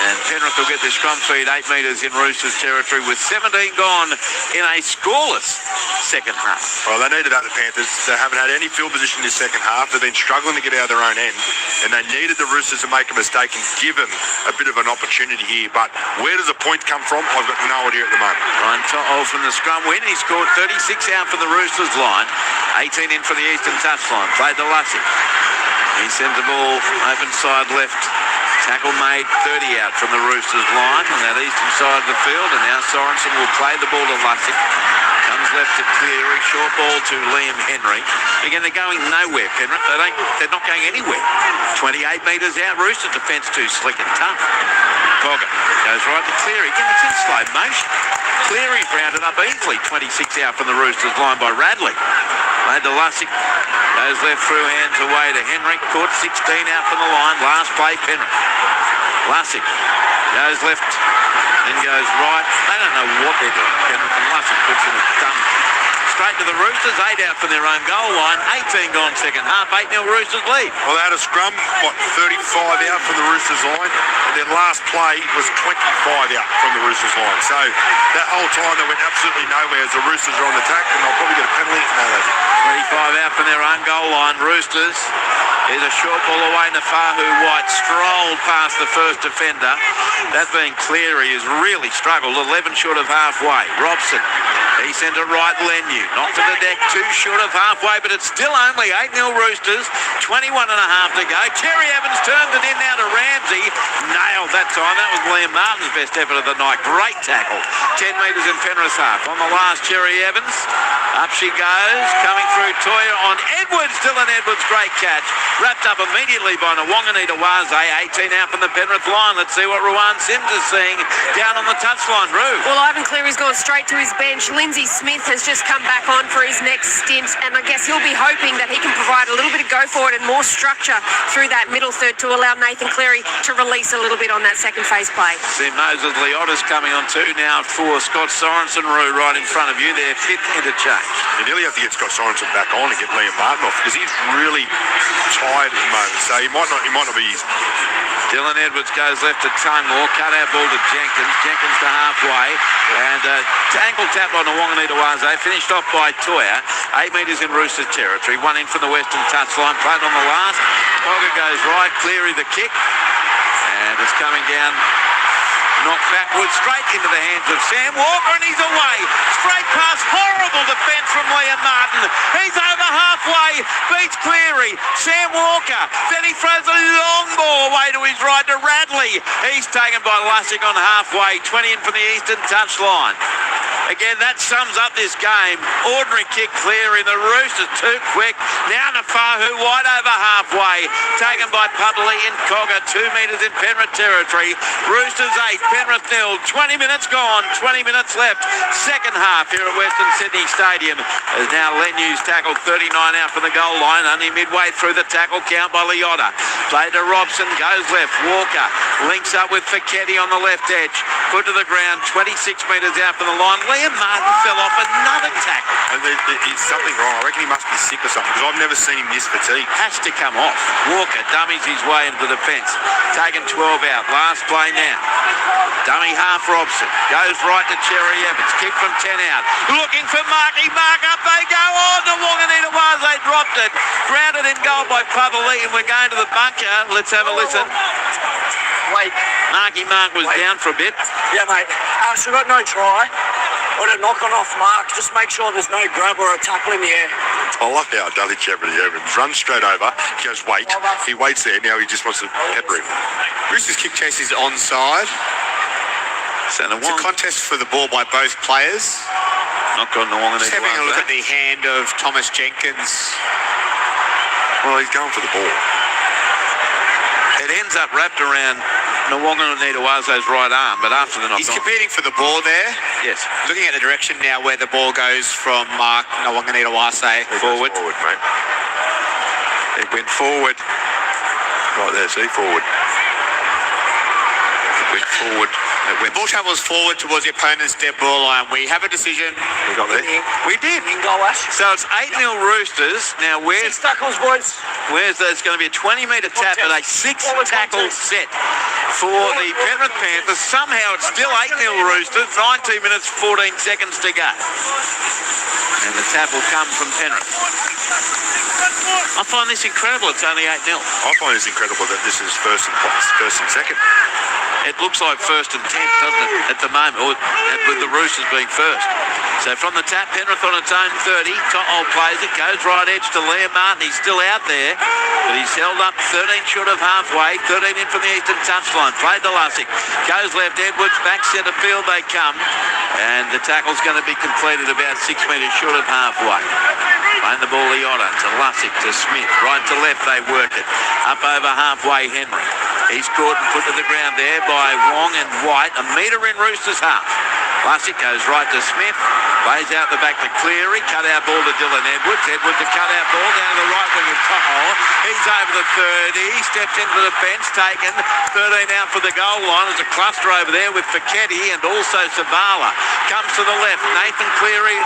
And Penrith will get their scrum feed 8 metres in Roosters territory with 17 gone in a scoreless second half. Well, they needed that, the Panthers. They haven't had any field position this second half. They've been struggling to get out of their own end, and they needed the Roosters to make a mistake and give them a bit of an opportunity here. But where does the point come from? I've got no idea at the moment. Ryan To'o from the scrum win. He scored 36 out for the Roosters line, 18 in for the eastern touchline. Played to Lussick. He sends the ball open side left. Tackle made, 30 out from the Roosters line on that eastern side of the field, and now Sorensen will play the ball to Lussick. Comes left to Cleary, short ball to Liam Henry. Again, they're going nowhere, Penrith. They're not going anywhere. 28 metres out, Roosters defence too slick and tough. Cogger goes right to Cleary. Again, it's in slow motion. Cleary's rounded up easily, 26 out from the Roosters line by Radley. Played to Lussick. Goes left through hands away to Henry. Caught 16 out from the line. Last play, Penrith. Lussick goes left, then goes right. They don't know what they're doing. Penrith, and Lussick puts in a thumb straight to the Roosters. 8 out from their own goal line. 18 gone second half. 8-0 Roosters lead. Well, they had a scrum, 35 out from the Roosters line, and their last play was 25 out from the Roosters line. So that whole time they went absolutely nowhere as the Roosters are on attack, and they'll probably get a penalty. No, they didn't. 25 out from their own goal line. Roosters. Here's a short ball away. Nafahu White strolled past the first defender. That being Cleary has really struggled. 11 short of halfway. Robson. He sent it right. Leniu. Knocked to the deck. 2 short of halfway, but it's still only 8-0 Roosters. 21 and a half to go. Cherry Evans turned it in now to Ramsey. Nailed that time. That was Liam Martin's best effort of the night. Great tackle. 10 metres in Penrith's half. On the last, Cherry Evans. Up she goes. Coming through Toya on Edwards. Dylan Edwards. Great catch. Wrapped up immediately by Nawonga-Nitawaze. 18 out from the Penrith line. Let's see what Ruan Sims is seeing down on the touchline. Roo. Well, Ivan Cleary's gone straight to his bench. Lindsay Smith has just come back on for his next stint, and I guess he'll be hoping that he can provide a little bit of go forward and more structure through that middle third to allow Nathan Cleary to release a little bit on that second phase play. See Moses Leota's coming on too now for Scott Sorensen. Roo, right in front of you, their 5th interchange. You nearly have to get Scott Sorensen back on and get Liam Martin off, because he's really tired at the moment, so he might not be easy. Dylan Edwards goes left to Tunmore, cut out ball to Jenkins to halfway, and ankle tap on Nawonga-Nitawaze, finished off by Toya. 8 metres in Roosters territory, 1 in from the western touchline, played on the last. Cogger goes right, Cleary the kick, and it's coming down. Knocked backwards, straight into the hands of Sam Walker, and he's away. Straight past, horrible defence from Liam Martin. He's over halfway, beats Cleary. Sam Walker, then he throws a long ball away to his right to Radley. He's taken by Lussick on halfway, 20 in from the eastern touchline. Again, that sums up this game. Ordinary kick Cleary, the Roosters too quick. Now Nafahu wide over halfway, taken by Puddley and Cogger. 2 metres in Penrith territory. Roosters 8, Penrith 0. 20 minutes gone, 20 minutes left. Second half here at Western Sydney Stadium. As now Lenu's tackled 39 out from the goal line, only midway through the tackle count by Leota. Played to Robson, goes left, Walker links up with Fichetti on the left edge. Put to the ground, 26 metres out from the line. Liam Martin fell off another tackle. And there's something wrong. I reckon he must be sick or something, because I've never seen him this fatigued. Has to come off. Walker dummies his way into the defence. Taking 12 out. Last play now. Dummy half Robson. Goes right to Cherry Evans. Kick from 10 out. Looking for Marky. Mark up they go. Oh, the Wanganita was. They dropped it. Grounded in goal by Pavali, and we're going to the bunker. Let's have a listen. Wait. Marky Mark was down for a bit. Yeah, mate. So we got no try. Or a knock on off Mark. Just make sure there's no grab or a tackle in the air. I like how Dudley Jeopardy Evans runs straight over. He goes, wait. He waits there. Now he just wants to pepper him. Roosters kick chase is onside. So it's a contest for the ball by both players. Knock on the Wanganita. Just having a look at the hand of Thomas Jenkins. Well, he's going for the ball. It ends up wrapped around Wanganita-Wazo's right arm, but after the knock He's competing for the ball there. Yes. Looking at the direction now where the ball goes from Mark Wanganita-Wazo. Forward. Forward, mate. It went forward. Right there, see, forward. It went forward. The ball travels forward towards the opponent's dead ball line. We have a decision. We got there. We did. In goal, Ash. So it's 8-0 Roosters. Now where's 6 tackles, boys. it's going to be a 20-metre tap at a 6-tackle set for the Penrith Panthers. Somehow it's still 8-0 Roosters. 19 minutes, 14 seconds to go. And the tap will come from Penrith. I find this incredible. It's only 8-0. I find it's incredible that this is first and second. It looks like first and 10th, doesn't it, at the moment, with the Roosters being first. So from the tap, Penrith on its own 30. To'o plays it, goes right edge to Liam Martin. He's still out there, but he's held up 13 short of halfway, 13 in from the eastern touchline. Played to Lussick. Goes left, Edwards, back centre field they come. And the tackle's going to be completed about 6 metres short of halfway. Playing the ball Liotta to Lussick to Smith. Right to left they work it. Up over halfway, Henry. He's caught and put to the ground there by Wong and White. A metre in Roosters half. Lussick goes right to Smith. Plays out the back to Cleary. Cut out ball to Dylan Edwards. Edwards a cut out ball down to the right wing of To'o. He's over the 30. Steps into the fence. Taken. 13 out for the goal line. There's a cluster over there with Fichetti and also Savala. Comes to the left. Nathan Cleary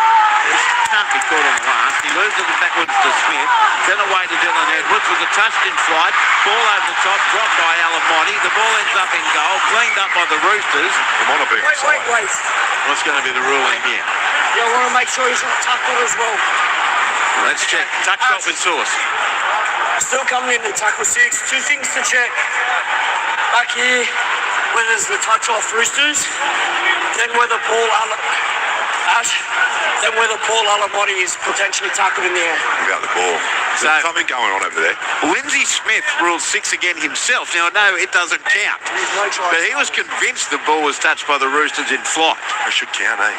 can't be caught on the last. He loses it backwards to Smith. Then away to Dylan Edwards. Was a touched in flight. Ball over the top. Dropped by Alamotti. The ball ends up in goal. Cleaned up by the Roosters. Wait. What's going to be the ruling here? You want to make sure he's not tackled as well. Let's check. Touch shot with Source. Still coming in the tackle 6. 2 things to check. Back here, where there's the touch off Roosters. Then where the Paul Alamotti is potentially tackled in the air. About the ball. So, There's something going on over there. Lindsay Smith ruled 6 again himself. Now, no, it doesn't count. But he was convinced the ball was touched by the Roosters in flight. It should count, eh?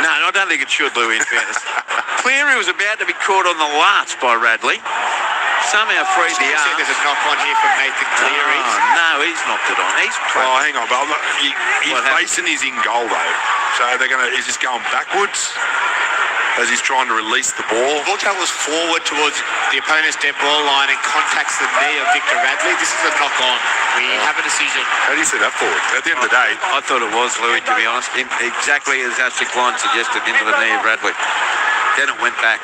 No, I don't think it should, Louis, in fairness. Cleary was about to be caught on the last by Radley. Somehow freed the arm. There's a knock on here from Nathan Cleary. Oh, no, he's knocked it on. He's hang on, but his facing is in goal, though. So he's just going backwards as he's trying to release the ball. The ball travels forward towards the opponent's dead ball line and contacts the knee of Victor Radley. This is a knock on. We have a decision. How do you see that forward? At the end of the day, I thought it was, Louis, to be honest. Exactly as Ashley Klein suggested, into the knee of Radley. Then it went back.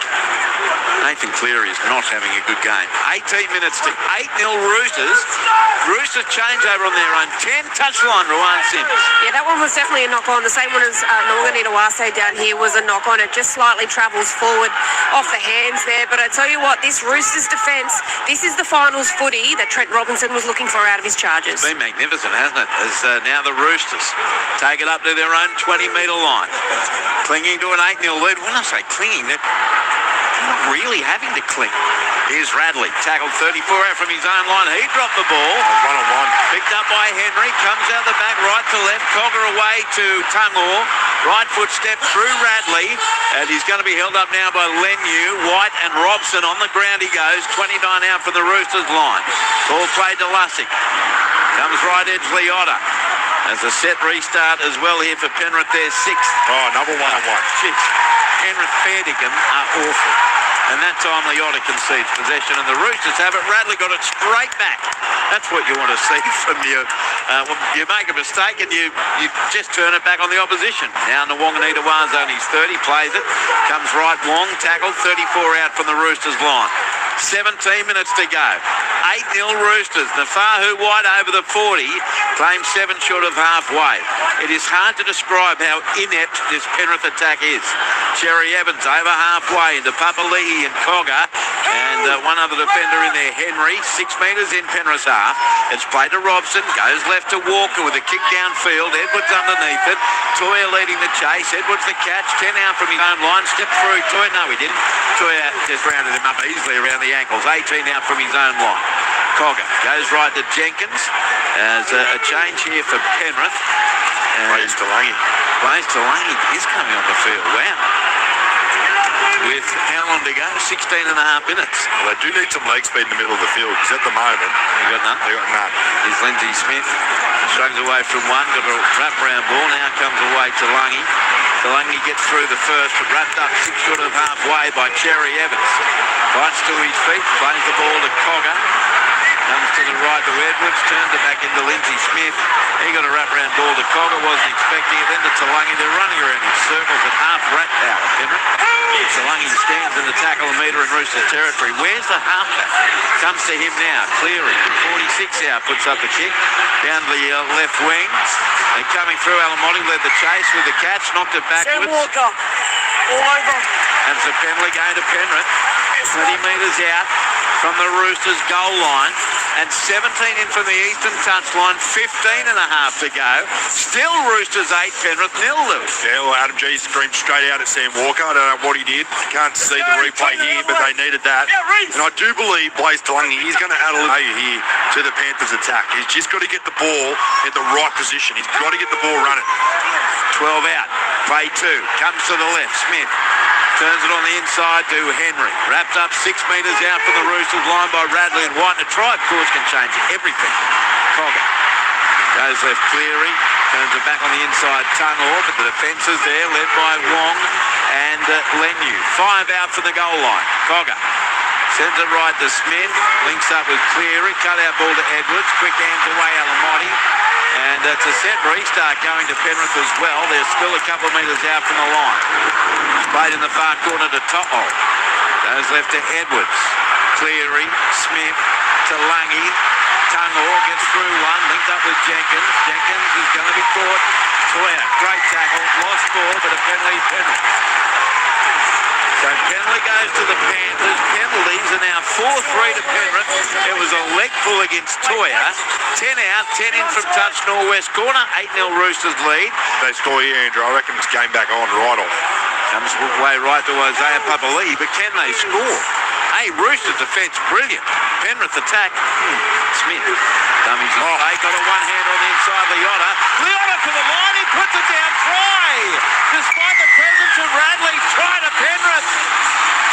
Nathan Cleary is not having a good game. 18 minutes to 8-0 Roosters. Roosters change over on their own 10 touchline, Ruan Sims. Yeah, that one was definitely a knock-on. The same one as Wanganita-Wazo down here was a knock-on. It just slightly travels forward off the hands there. But I tell you what, this Roosters defence, this is the finals footy that Trent Robinson was looking for out of his Chargers. It's been magnificent, hasn't it? As now the Roosters take it up to their own 20-metre line. Clinging to an 8-0 lead. When I say clinging, they're not really having to cling. Here's Radley, tackled 34 out from his own line. He dropped the ball. 1-on-1. Picked up by Henry, comes out the back, right to left. Cogger away to Tungor. Right foot step through Radley. And he's going to be held up now by Leniu. White and Robson on the ground he goes. 29 out for the Roosters line. Ball played to Lussick. Comes right edge Liotta. As a set restart as well here for Penrith, their 6th. Oh, another 1-on-1. Jeez. Penrith Fairdigham are awful. And that time Liotta concedes possession and the Roosters have it. Radley got it straight back. That's what you want to see from you. You make a mistake and you just turn it back on the opposition. Now Nwanganita Wazo, he's 30, plays it. Comes right long, tackled, 34 out from the Roosters line. 17 minutes to go. 8-0 Roosters. Nafahu White over the 40. Claims 7 short of halfway. It is hard to describe how inept this Penrith attack is. Cherry Evans over halfway into Papali'i and Cogger. And one other defender in there, Henry. 6 metres in Penrith's half. It's played to Robson. Goes left to Walker with a kick downfield. Edwards underneath it. Toya leading the chase. Edwards the catch. 10 out from his own line. Step through. Toya, no, he didn't. Toya just rounded him up easily around the ankles. 18 out from his own line. Cogger goes right to Jenkins. As a change here for Penrith. Plays to Langy. Plays to Langy is coming on the field. Wow. With how long to go? 16 and a half minutes. Well, they do need some leg speed in the middle of the field because at the moment they got none. Here's Lindsay Smith. Shrugs away from one. Got a wrap round ball. Now comes away to Langy. So Langy gets through the first, but wrapped up 6 short of halfway by Cherry Evans. Fights to his feet. Plays the ball to Cogger. Comes to the right to Edwards. Turns it back into Lindsay Smith. He got a wrap round ball to Cogger. Wasn't expecting it. Then to Talangi. They're running around in circles at half rat power. Penrith. Talangi stands in the tackle metre in Roosters territory. Where's the halfback? Comes to him now. Cleary. 46 out. Puts up the kick. Down the left wing. And coming through, Alamotti led the chase with the catch. Knocked it backwards. Sam Walker. All over. And it's a penalty going to Penrith. 20 metres out from the Roosters goal line. And 17 in from the eastern touchline. 15 and a half to go. Still Roosters 8, Penrith 0, Lewis. Yeah, well, Adam G screamed straight out at Sam Walker. I don't know what he did. Can't see the replay here, but they needed that. And I do believe Blaze Talangi, he's going to add a little value here to the Panthers' attack. He's just got to get the ball in the right position. He's got to get the ball running. 12 out. Play 2. Comes to the left. Smith. Turns it on the inside to Henry. Wrapped up 6 metres out from the Roosters line by Radley and White. And a try, of course, can change everything. Cogger goes left. Cleary turns it back on the inside. Tungor, but the defence is there, led by Wong and Lenu. 5 out from the goal line. Cogger sends it right to Smith. Links up with Cleary. Cut out ball to Edwards. Quick hands away, Alamotti. And it's a set restart going to Penrith as well. They're still a couple of metres out from the line. Played in the far corner to To'o. Goes left to Edwards. Cleary, Smith, to Langy. Tungor gets through one, linked up with Jenkins. Jenkins is going to be caught. Toya, great tackle, lost ball, but a penalty. So penalty goes to the Panthers. Penalties are now 4-3 to Penrith. It was a leg pull against Toya. 10 out, 10 in from touch northwest corner. 8-0 Roosters lead. They score here, Andrew. I reckon it's game back on right off. Comes way right to Isaiah Papali'i, but can they score? Hey, Roosters defence brilliant. Penrith attack. Smith. Dummies in play. Got a one hand on the inside. Leota. Leota to the line. He puts it down. Try. Despite the presence of Radley. Try to Penrith.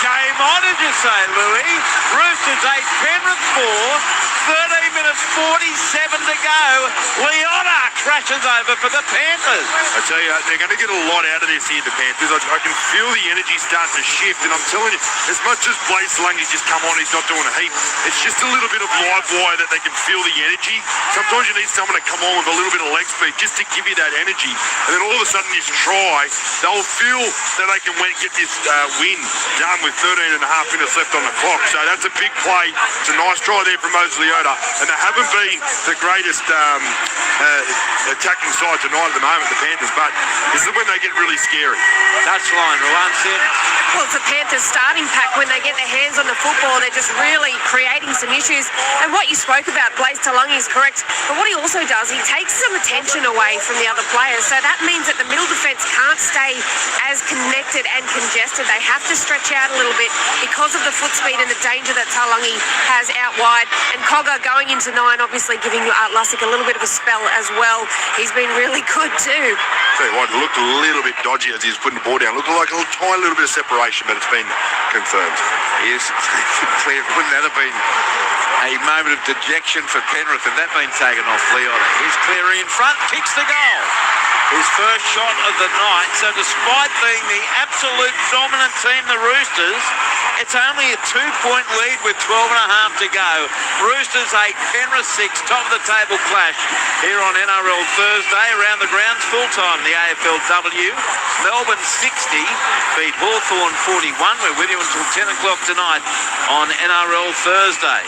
Game on, did you say, Louis? Roosters 8, Penrith 4. 13 minutes 47 to go. Leota crashes over for the Panthers. I tell you, they're going to get a lot out of this here, the Panthers. I can feel the energy starting to shift, and I'm telling you, as much as Blaze Lungy's just come on, he's not doing a heap. It's just a little bit of live wire that they can feel the energy. Sometimes you need someone to come on with a little bit of leg speed just to give you that energy. And then all of a sudden this try, they'll feel that they can get this win done with 13 and a half minutes left on the clock. So that's a big play. It's a nice try there from Moses Leota. And they haven't been the greatest attacking side tonight at the moment, the Panthers, but this is when they get really scary. Touchline, Rowan Sims. Well, it's the Panthers starting pack. When they get their hands on the football, they're just really creating some issues. And what you spoke about, Blaze Talangi, is correct. But what he also does, he takes some attention away from the other players. So that means that the middle defence can't stay as connected and congested. They have to stretch out a little bit because of the foot speed and the danger that Talangi has out wide. And Cogger going into 9, obviously giving Lussick a little bit of a spell as well. He's been really good too. Tell you what, it looked a little bit dodgy as he was putting the ball down. Looked like a tiny little bit of separation speculation, but it's been confirmed. Yes, wouldn't that have been a moment of dejection for Penrith if that been taken off Leota? Here's Cleary in front, kicks the goal. His first shot of the night. So despite being the absolute dominant team, the Roosters, it's only a 2-point lead with 12 and a half to go. Roosters 8, Penrith 6, top of the table clash here on NRL Thursday. Around the grounds full time, the AFLW. Melbourne 60 beat Hawthorn 41. We're with you until 10 o'clock tonight on NRL Thursday.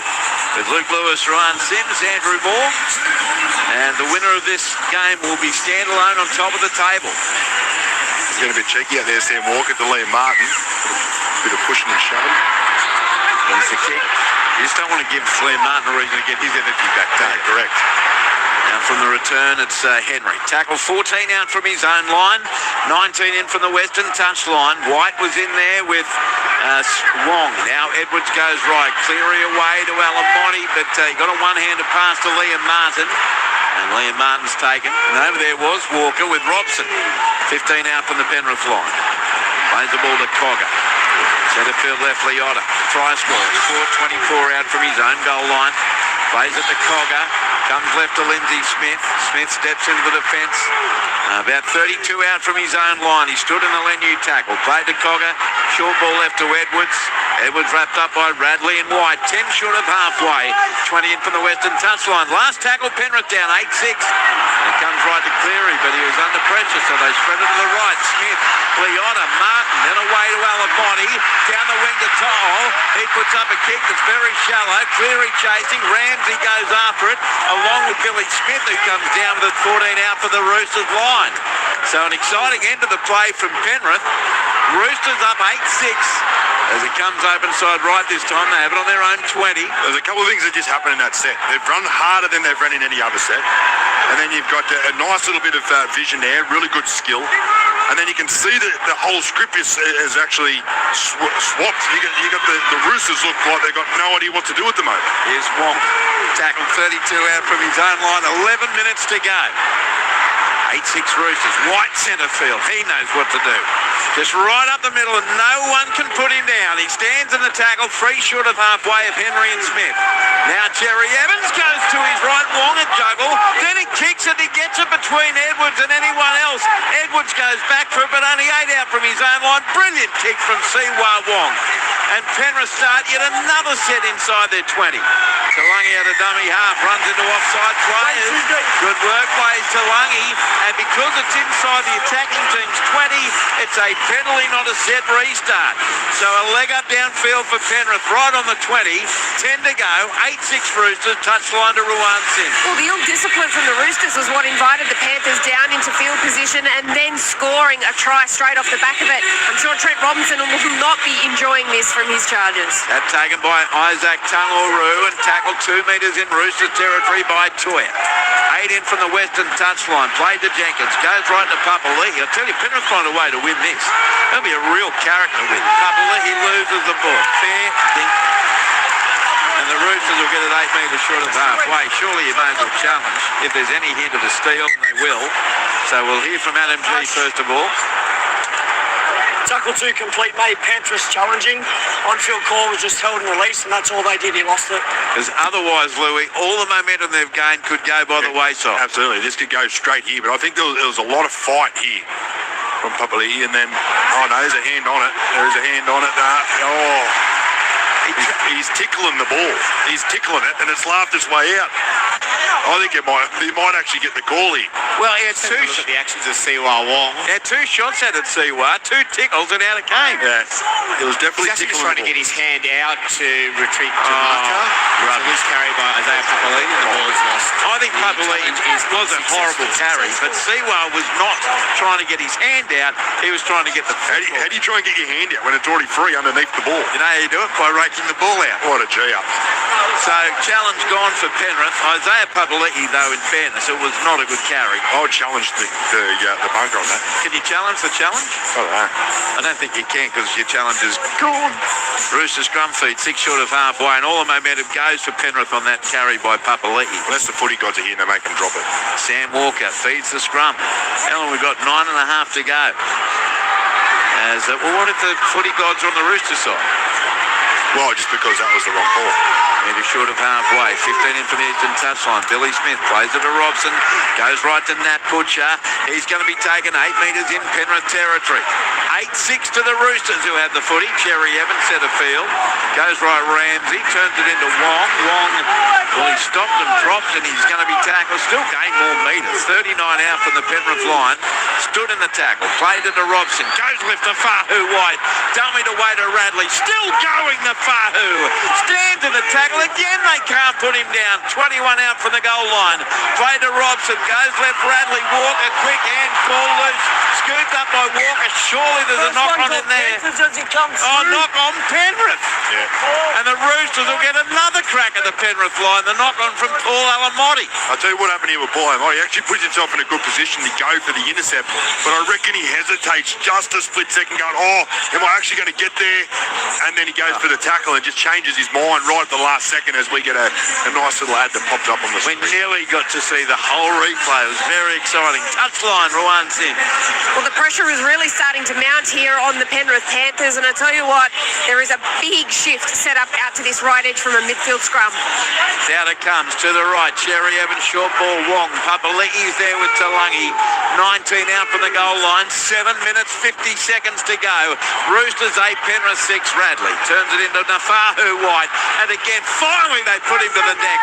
With Luke Lewis, Ryan Sims, Andrew Moore. And the winner of this game will be standalone on top of the table. He's getting a bit cheeky out there, Sam Walker to Liam Martin. A bit of pushing and shoving. There's the kick. You just don't want to give Liam Martin a reason to get his energy back, don't you? Correct. Now from the return, it's Henry. Tackle 14 out from his own line, 19 in from the western touchline. White was in there with Wong. Now Edwards goes right. Cleary away to Alamonte, but he got a one-handed pass to Liam Martin. And Liam Martin's taken. And over there was Walker with Robson. 15 out from the Penrith line. Plays the ball to Cogger. Centre field left Leota. Try score. 4-24 out from his own goal line. Plays it to Cogger. Comes left to Lindsay Smith. Smith steps into the defence. About 32 out from his own line. He stood in the Lenu tackle. Played to Cogger. Short ball left to Edwards. Edwards wrapped up by Radley and White. 10 short of halfway. 20 in from the western touchline. Last tackle, Penrith down 8-6. And it comes right to Cleary, but he was under pressure, so they spread it to the right. Smith, Leota, Martin, then away to Alamonte. Down the wing to To'o. He puts up a kick that's very shallow. Cleary chasing. Ramsey goes after it, along with Billy Smith, who comes down with it 14 out for the Roosters line. So an exciting end to the play from Penrith. Roosters up 8-6 as it comes open side right this time. They have it on their own 20. There's a couple of things that just happened in that set. They've run harder than they've run in any other set. And then you've got a nice little bit of vision there, really good skill. And then you can see that the whole script is actually swapped. You got the Roosters look like they've got no idea what to do at the moment. Here's Wong, tackled 32 out from his own line, 11 minutes to go. 8-6 Roosters, White centre field, he knows what to do. Just right up the middle and no one can put him down. He stands in the tackle, 3 short of halfway of Henry and Smith. Now Cherry Evans goes to his right, Wong and juggle, then he kicks it, he gets it between Edwards and anyone else. Edwards goes back for it, but only 8 out from his own line. Brilliant kick from Siwa Wong. And Penrith start yet another set inside their 20. Talangi out of dummy half, runs into offside players. Good work, plays Talangi. And because it's inside the attacking team's 20, it's a penalty, not a set restart. So a leg up downfield for Penrith, right on the 20. 10 to go, 8-6 Roosters, touchline to Ruan Singh. Well, the ill discipline from the Roosters was what invited the Panthers down into field position and then scoring a try straight off the back of it. I'm sure Trent Robinson will not be enjoying this from his charges. That taken by Isaac Tanguru and tackled 2 metres in Roosters territory by Toya. 8 in from the western touchline, played to Jenkins, goes right to Papali'i. I'll tell you, Penrith find a way to win this. That'll be a real character win. Papali'i loses the ball. Fair dink. And the Roosters will get it 8 metres short of halfway. Surely you may as well challenge if there's any hint of a steal, and they will. So we'll hear from Adam G first of all. Tackle 2 complete, made Panthers challenging. On-field call was just held and released, and that's all they did. He lost it. Because otherwise, Louis, all the momentum they've gained could go by the wayside. Absolutely. This could go straight here, but I think there was a lot of fight here from Papali'i, and then, oh no, there's a hand on it. There is a hand on it. He's tickling the ball. He's tickling it, and it's laughed its way out. I think he might actually get the call here. Well, he had Look at the actions of Siwa Wong. He had 2 shots at it, Siwa, 2 tickles, and out it came. Yeah, it was definitely He's actually tickling trying to get his hand out to retreat to marker. Rubbish carry by Isaiah Papali'i, and the ball is lost. I think Papali'i was a horrible carry, but Siwa was not trying to get his hand out. He was trying to get the football. How do you try and get your hand out when it's already free underneath the ball? You know how you do it? By raking the ball out. What a G-up. So, challenge gone for Penrith. Isaiah Papali'i, though, in fairness, it was not a good carry. I would challenge the bunker on that. Can you challenge the challenge? I don't know. I don't think you can because your challenge is gone. Roosters scrum feed 6 short of halfway, and all the momentum goes for Penrith on that carry by Papali'i. Unless the footy gods are here and they make them drop it. Sam Walker feeds the scrum. How long we got? 9.5 to go. As is that, well, what if the footy gods are on the Rooster side? Well, just because that was the wrong call. Metre short of halfway. 15 in from the eastern touchline. Billy Smith plays it to Robson. Goes right to Nat Butcher. He's going to be taken 8 metres in Penrith territory. 8-6 to the Roosters who had the footy. Cherry Evans centre field. Goes right Ramsey. Turns it into Wong. Wong, well, he stopped and dropped and he's going to be tackled. Still gained more metres. 39 out from the Penrith line. Stood in the tackle. Played it to Robson. Goes left to Fahu White. Dummy to way to Radley. Still going to Fahu. Stands in the tackle. Again, they can't put him down. 21 out from the goal line. Played to Robson. Goes left Radley. Walker quick hand. Ball loose. Scooped up by Walker. Surely there's a knock on in there. Oh, knock on Penrith. Yeah. And the Roosters will get another crack at the Penrith line. The knock on from Paul Alamotti. I'll tell you what happened here with Paul Alamotti. He actually puts himself in a good position to go for the intercept. But I reckon he hesitates just a split second going, oh, am I actually going to get there? And then he goes for the tackle and just changes his mind right at the last second as we get a nice little ad that popped up on the screen. We nearly got to see the whole replay. It was very exciting. Touchline, Rowan Singh. Well, the pressure is really starting to mount here on the Penrith Panthers, and I tell you what, there is a big shift set up out to this right edge from a midfield scrum. Down it comes to the right. Cherry Evans, short ball, Wong. Papali'i's there with Talangi. 19 out from the goal line. 7 minutes, 50 seconds to go. Roosters 8, Penrith 6, Radley. Turns it into Nafahu White. And again, finally they put him to the deck.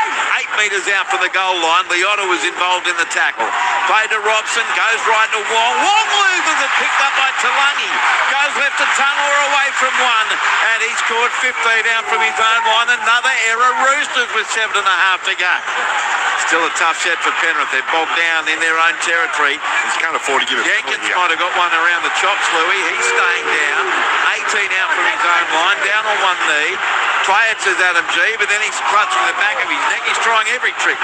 8 metres out from the goal line. Leota was involved in the tackle. Played to Robson. Goes right to Wong. Wong loses it. Picked up by Talangi. Goes left to Tunnel away from one. And he's caught 15 out from his own line. Another error. Roosters with 7.5 to go. Still a tough set for Penrith. They're bogged down in their own territory. He's can't afford to give it. Jenkins might have got one around the chops, Louis. He's staying down. 18 out from his own line. Down on one knee. Play it, says Adam G, but then he's clutching the back of his neck. He's trying every trick.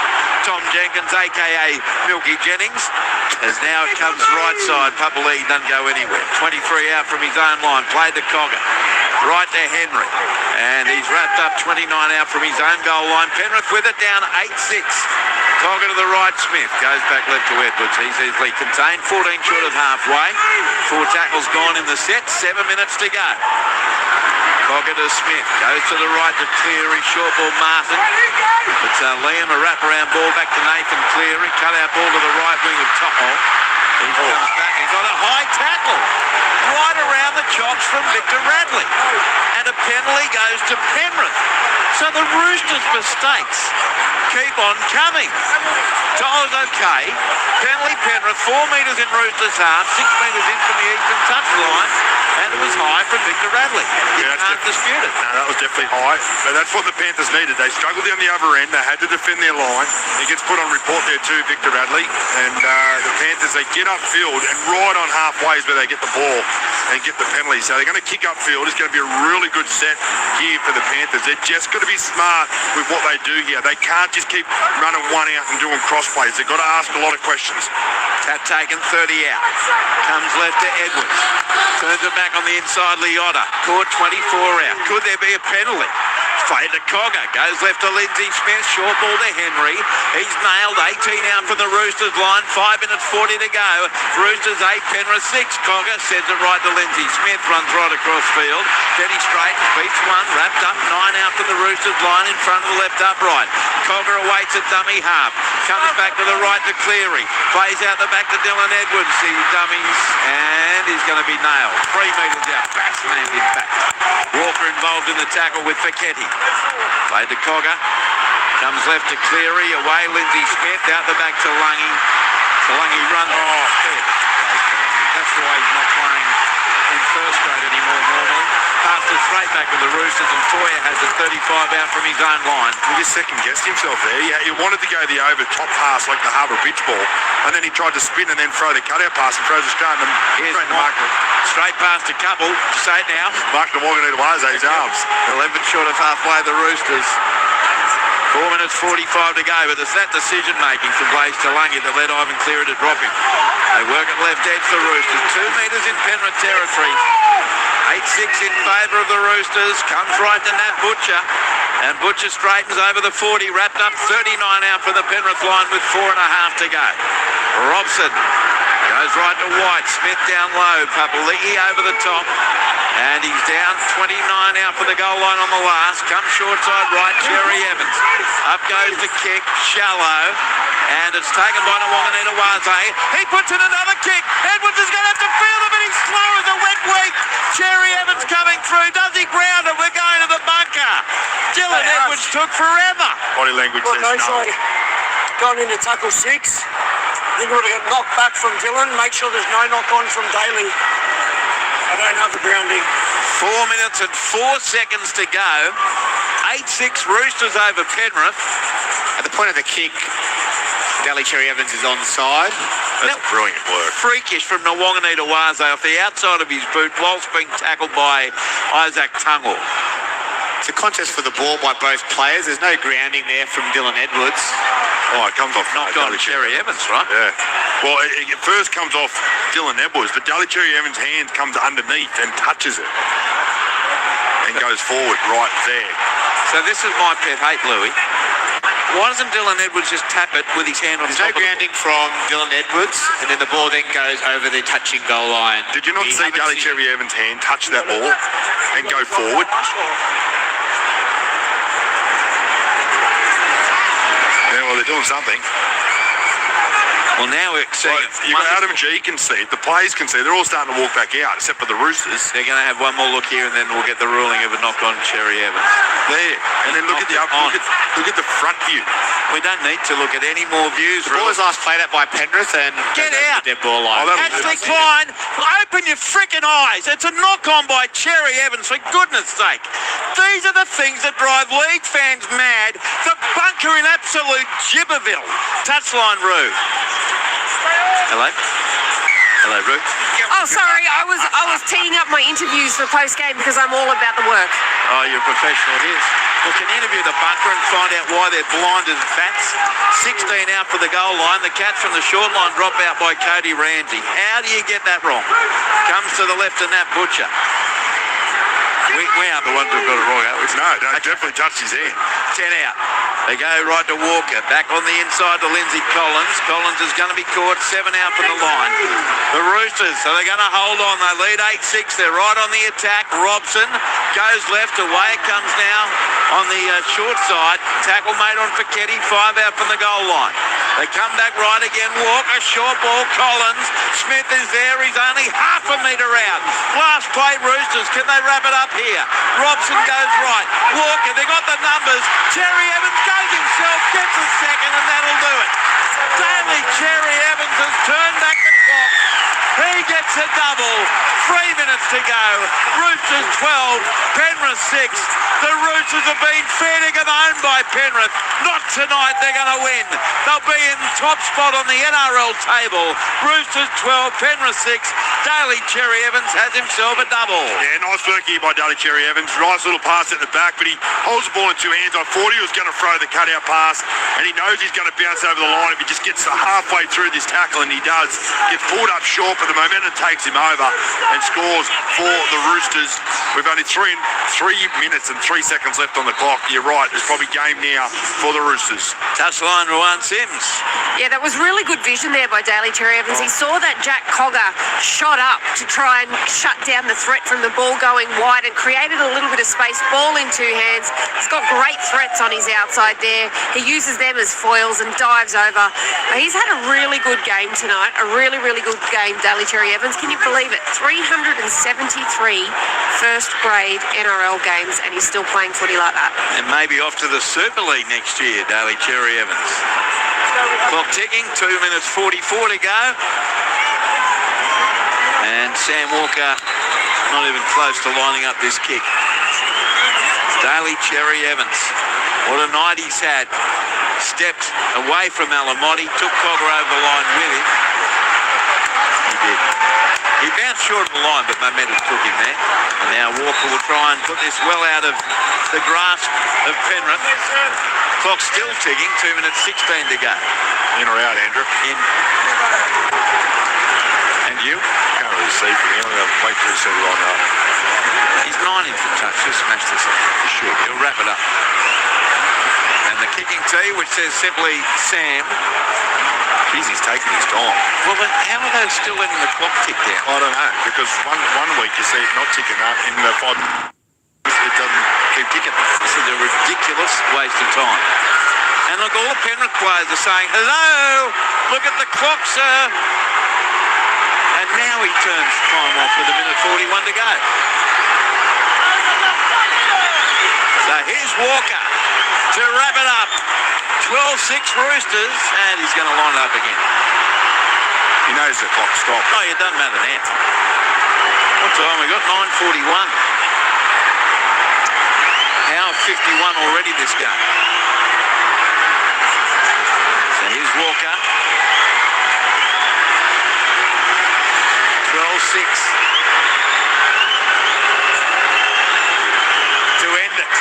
Tom Jenkins, a.k.a. Milky Jennings, as now it comes right side. Papali'i doesn't go anywhere. 23 out from his own line. Played to Cogger. Right to Henry. And he's wrapped up 29 out from his own goal line. Penrith with it down 8-6. Cogger to the right, Smith. Goes back left to Edwards. He's easily contained. 14 short of halfway. 4 tackles gone in the set. 7 minutes to go. Cogger to Smith. Goes to the right to Cleary. Short ball Martin. It's Liam, a wraparound ball back to Nathan Cleary. Cut out ball to the right wing of To'o. He comes back. He's got a high tackle. Right around the chops from Victor Radley. And a penalty goes to Penrith. So the Roosters' mistakes keep on coming. To'o's okay. Penalty Penrith. 4 metres in Roosters' half. 6 metres in from the eastern touch line. And it was high from Victor Radley. You can't dispute it. No, that was definitely high. But that's what the Panthers needed. They struggled down the other end. They had to defend their line. He gets put on report there too, Victor Radley. And the Panthers, they get upfield and right on halfway is where they get the ball and get the penalty. So they're going to kick upfield. It's going to be a really good set here for the Panthers. They're just got to be smart with what they do here. They can't just keep running one out and doing cross plays. They've got to ask a lot of questions. Tap taken 30 out. Comes left to Edwards. Turns it back on the inside, Leota. Caught 24 out. Could there be a penalty? Played to Cogger. Goes left to Lindsay Smith. Short ball to Henry. He's nailed. 18 out from the Roosters line. 5 minutes 40 to go. Roosters 8, Penrith 6. Cogger sends it right to Lindsay Smith. Runs right across field. Then he straightens. Beats one. Wrapped up. 9 out from the Roosters line in front of the left upright. Cogger awaits at dummy half. Comes back to the right to Cleary. Plays out the back to Dylan Edwards. He dummies. And he's going to be nailed. 3 metres out. Back slammed in back. Walker involved in the tackle with Fichetti. Played to Cogger. Comes left to Cleary. Away Lindsay Smith. Out the back to Lungy. Lungy runs. Oh, that's why he's not playing in first grade anymore normally. Passed it straight back to the Roosters, and Toya has a 35 out from his own line. He just second-guessed himself there. He wanted to go the over-top pass like the Harbour Bridge ball, and then he tried to spin and then throw the cutout pass and throws it straight to Mark. Straight past a couple. Say it now. Mark Nawaganitawase's arms. 11 short of halfway, the Roosters. 4 minutes 45 to go, but it's that decision-making from Blaze Talangi that led Ivan Cleary to drop him. They work at left edge, the Roosters. 2 metres in Penrith territory. 8-6 in favour of the Roosters. Comes right to Nat Butcher. And Butcher straightens over the 40. Wrapped up 39 out from the Penrith line with 4.5 to go. Robson Goes right to White. Smith down low. Papali'i over the top. And he's down 29 out for the goal line on the last. Comes short side right, Cherry Evans. Up goes the kick, shallow. And it's taken by Nwanganita-Waze. He puts in another kick. Edwards is going to have to field it, but he's slow as a wet week. Cherry Evans coming through. Does he ground it? We're going to the bunker. Dylan Edwards took forever. Body language says no. Gone into tackle 6. I think we're going to get knocked back from Dylan. Make sure there's no knock on from Daly. I don't have the grounding. 4 minutes and 4 seconds to go. 8-6 Roosters over Penrith. At the point of the kick, Daly Cherry Evans is onside. That's brilliant work. Freakish from Nwanganita-Waze off the outside of his boot whilst being tackled by Isaac Tungle. It's a contest for the ball by both players. There's no grounding there from Dylan Edwards. Oh, it comes off. Knocked on Cherry Evans, right? Yeah. Well, it first comes off Dylan Edwards, but Daly Cherry Evans' hand comes underneath and touches it. And goes forward right there. So this is my pet hate, Louis. Why doesn't Dylan Edwards just tap it with his hand on There's top no grounding from Dylan Edwards, and then the ball then goes over the touching goal line. Did you not see Daly Cherry Evans' hand touch that ball and go forward? Yeah, well, they're doing something. Well, now we're seeing you got Adam G can see it. The players can see it. They're all starting to walk back out, except for the Roosters. They're going to have one more look here, and then we'll get the ruling of a knock on Cherry Evans. There. And then look at the look at the front view. We don't need to look at any more views. The ball was last played at by Penrith and get out. Dead ball line. Ashley Klein, open your frickin' eyes. It's a knock on by Cherry Evans, for goodness sake. These are the things that drive league fans mad. The bunker in absolute gibberville. Touchline Roo. Hello? Hello, Roo. Oh, sorry, I was teeing up my interviews for post-game because I'm all about the work. Oh, you're a professional, it is. We can interview the bunker and find out why they're blind as bats. 16 out for the goal line. The catch from the short line drop out by Cody Ramsey. How do you get that wrong? Comes to the left and that Butcher. We aren't the ones who've got it wrong, are we? No, definitely touched his hand. 10 out. They go right to Walker. Back on the inside to Lindsay Collins. Collins is going to be caught. 7 out from the line. The Roosters, so they're going to hold on. They lead 8-6. They're right on the attack. Robson goes left. Away it comes now on the short side. Tackle made on Fichetti. 5 out from the goal line. They come back right again. Walker, short ball. Collins. Smith is there. He's only half a metre out. Last play, Roosters. Can they wrap it up here? Robson goes right. Walker, they got the numbers. Cherry Evans goes himself, gets a second, and that'll do it. Daly Cherry Evans has turned back the clock. He gets a double. 3 minutes to go. Roosters 12, Penrith 6. The Roosters have been fair dinkum owned by Penrith. Not tonight, they're going to win. They'll be in top spot on the NRL table. Roosters 12, Penrith 6. Daly Cherry Evans has himself a double. Yeah, nice work here by Daly Cherry Evans. Nice little pass at the back, but he holds the ball in 2 hands. I thought he was going to throw the cutout pass, and he knows he's going to bounce over the line if he just gets halfway through this tackle, and he does. Gets pulled up short, but the momentum takes him over and scores for the Roosters. We've only 3 minutes and 3 seconds left on the clock. You're right, it's probably game now for the Roosters. Touchline, Rowan Sims. Yeah, that was really good vision there by Daly Cherry Evans. He saw that Jack Cogger shot up to try and shut down the threat from the ball going wide and created a little bit of space. Ball in 2 hands. He's got great threats on his outside there. He uses them as foils and dives over. He's had a really good game tonight. A really, really good game, Daly Cherry Evans. Can you believe it? 373 first-grade NRL games, and he's still playing footy like that. And maybe off to the Super League next year, Daly Cherry Evans. Clock ticking, 2 minutes 44 to go. And Sam Walker not even close to lining up this kick. Daly Cherry Evans, what a night he's had. Stepped away from Alamotti, took Cogger over the line with him. He did. He bounced short of the line, but momentum took him there. And now Walker will try and put this well out of the grasp of Penrith. Clock's still ticking, 2 minutes 16 to go. In or out, Andrew? In. And you? Can't really see from here. I'm going to wait till you see the line up. He's 9 in for touch. Just smash this up. He should. He'll wrap it up. And the kicking tee, which says simply Sam. Jeez, he's taking his time. Well, but how are they still letting the clock tick down? I don't know, because one week you see it not ticking up, in the 5 minutes it doesn't keep ticking. This is a ridiculous waste of time. And look, all the Penrith players are saying, hello, look at the clock, sir. And now he turns time off with 1:41 to go. So here's Walker to wrap it up. 12-6 Roosters, and he's going to line it up again. He knows the clock stopped. Oh, it doesn't matter now. What time we got? 9:41. Hour 51 already this game. So here's Walker. 12-6. To end it.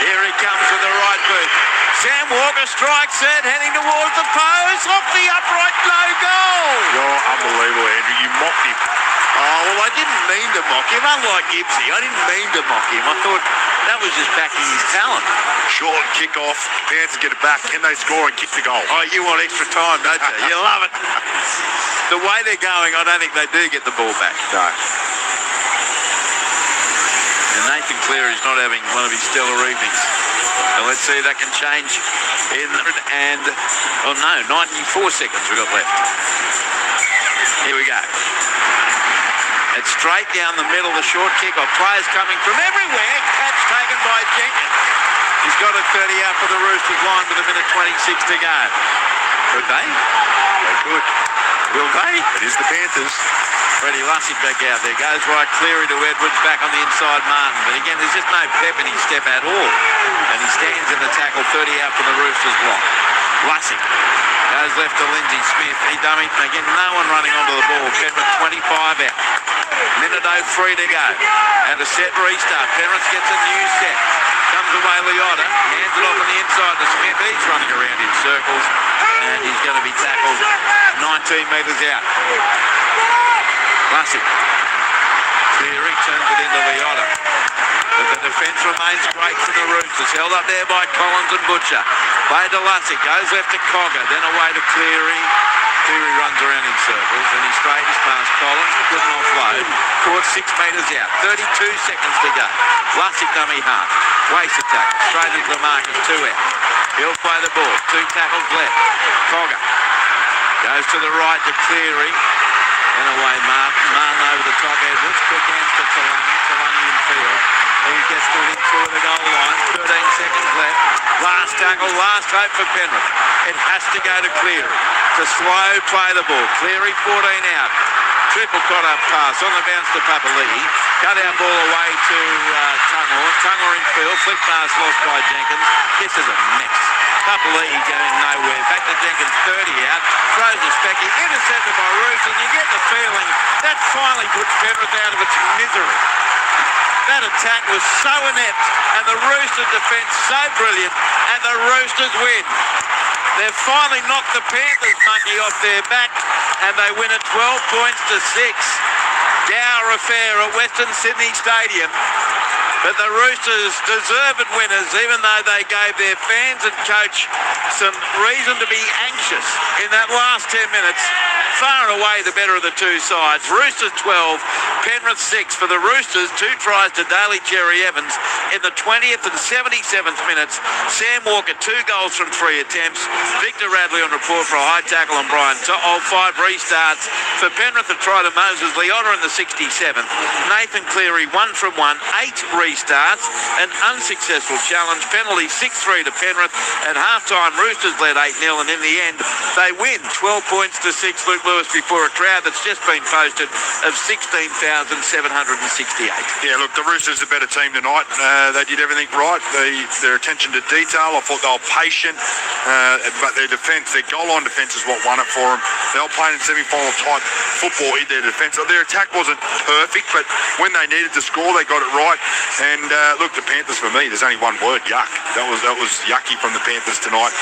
Here he comes with the right boot. Sam Walker strikes it, heading towards the post, off the upright, no goal. You're unbelievable, Andrew. You mocked him. Oh, well, I didn't mean to mock him, unlike Gibbsy. I didn't mean to mock him. I thought that was just backing his talent. Short kick off. Panthers get it back. Can they score and kick the goal? Oh, you want extra time, don't you? You love it. The way they're going, I don't think they do get the ball back. No. And Nathan Cleary's not having one of his stellar evenings. So let's see if that can change in 94 seconds we've got left. Here we go. It's straight down the middle, the short kick-off. Players coming from everywhere. Catch taken by Jenkins. He's got a 30 out for the Roosters line with 1:26 to go. Could they? They could. Will they? It is the Panthers. Freddie Lussick back out there. Goes right Cleary to Edwards, back on the inside Martin. But again, there's just no pep in his step at all. And he stands in the tackle, 30 out for the Roosters block. Lussick goes left to Lindsay Smith. He dummied. Again, no one running onto the ball. Penrith 25 out. 1:03 to go. And a set restart. Penrith gets a new set. Comes away Liotta. Hands it off on the inside to Smith. He's running around in circles. And he's going to be tackled 19 metres out. Lussick. Cleary turns it into Liotta. But the defence remains great for the Roosters. Held up there by Collins and Butcher. Play to Lussick. Goes left to Cogger. Then away to Cleary. Cleary runs around in circles. And he straightens past Collins. Couldn't offload. Caught 6 metres out. 32 seconds to go. Lussick dummy half. Waste attack. Straight into the mark. 2 out. He'll play the ball. 2 tackles left. Cogger. Goes to the right to Cleary. And away Martin over the top. Edwards. Quick hands to Talani. Talani in field. He gets to him through the goal line. 13 seconds left. Last tackle, last hope for Penrith. It has to go to Cleary to slow play the ball. Cleary 14 out. Triple cut-up pass on the bounce to Papali'i. Cut out ball away to Tungor. Tungor in field. Flick pass lost by Jenkins. This is a mess. Papali'i going nowhere. Back to Jenkins, 30 out. Throws a specky. Intercepted by Roosters. And you get the feeling that finally puts Penrith out of its misery. That attack was so inept and the Roosters defence so brilliant and the Roosters win. They've finally knocked the Panthers monkey off their back and they win at 12 points to 6. Dour affair at Western Sydney Stadium. But the Roosters deserved winners, even though they gave their fans and coach some reason to be anxious in that last 10 minutes. Far and away the better of the two sides. Roosters 12, Penrith 6. For the Roosters, 2 tries to Daly Cherry Evans in the 20th and 77th minutes. Sam Walker, 2 goals from 3 attempts. Victor Radley on report for a high tackle on Brian To'o. 5 restarts. For Penrith, a try to Moses Liotta in the 67th. Nathan Cleary, 1 from 1. 8 restarts. An unsuccessful challenge. Penalty 6-3 to Penrith. At half-time, Roosters led 8-0, and in the end, they win 12 points to 6. Luke Lewis before a crowd that's just been posted of 16,768. Yeah, look, the Roosters are a better team tonight. They did everything right. Their attention to detail, I thought they were patient, but their defence, their goal-line defence is what won it for them. They were playing in semi-final type football in their defence. Their attack wasn't perfect, but when they needed to score, they got it right. And look, the Panthers, for me, there's only one word: yuck. That was yucky from the Panthers tonight.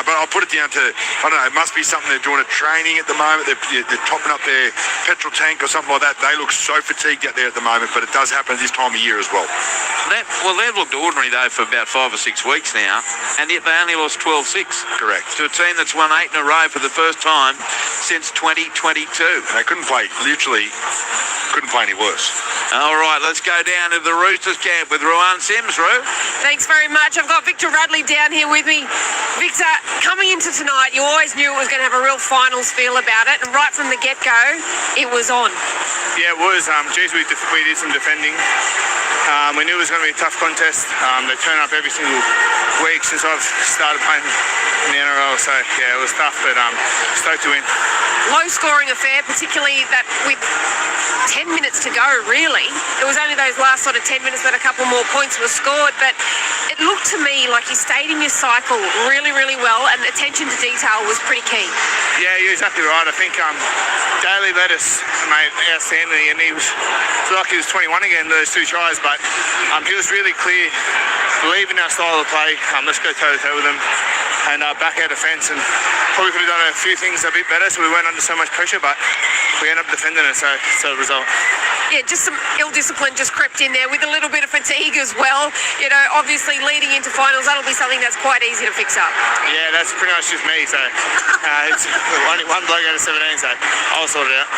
But I'll put it down to, I don't know, it must be something they're doing at training at the moment. They're topping up their petrol tank or something like that. They look so so fatigued out there at the moment, but it does happen this time of year as well. They've looked ordinary, though, for about 5 or 6 weeks now, and yet they only lost 12-6. Correct. To a team that's won 8 in a row for the first time since 2022. They couldn't play any worse. All right, let's go down to the Roosters camp with Ruan Sims. Ru? Thanks very much. I've got Victor Radley down here with me. Victor, coming into tonight, you always knew it was going to have a real finals feel about it, and right from the get-go, it was on. Yeah, it was. We did some defending. We knew it was going to be a tough contest. They turn up every single week since I've started playing in the NRL, so yeah, it was tough, but stoked to win. Low-scoring affair, particularly that with 10 minutes to go, really. It was only those last sort of 10 minutes that a couple more points were scored, but it looked to me like you stayed in your cycle really, really well, and attention to detail was pretty key. Yeah, you're exactly right. I think Daly led us, mate, outstandingly, and he was like he was 21 again, those 2 tries, but he was really clear, believing our style of play. Let's go toe-to-toe with them and back our defence, and probably could have done a few things a bit better so we weren't under so much pressure, but we ended up defending it, so the result. Yeah, just some ill discipline just crept in there with a little bit of fatigue as well. You know, obviously leading into finals, that'll be something that's quite easy to fix up. Yeah, that's pretty much just me, so it's only one bloke out of 17, so I'll sort it out.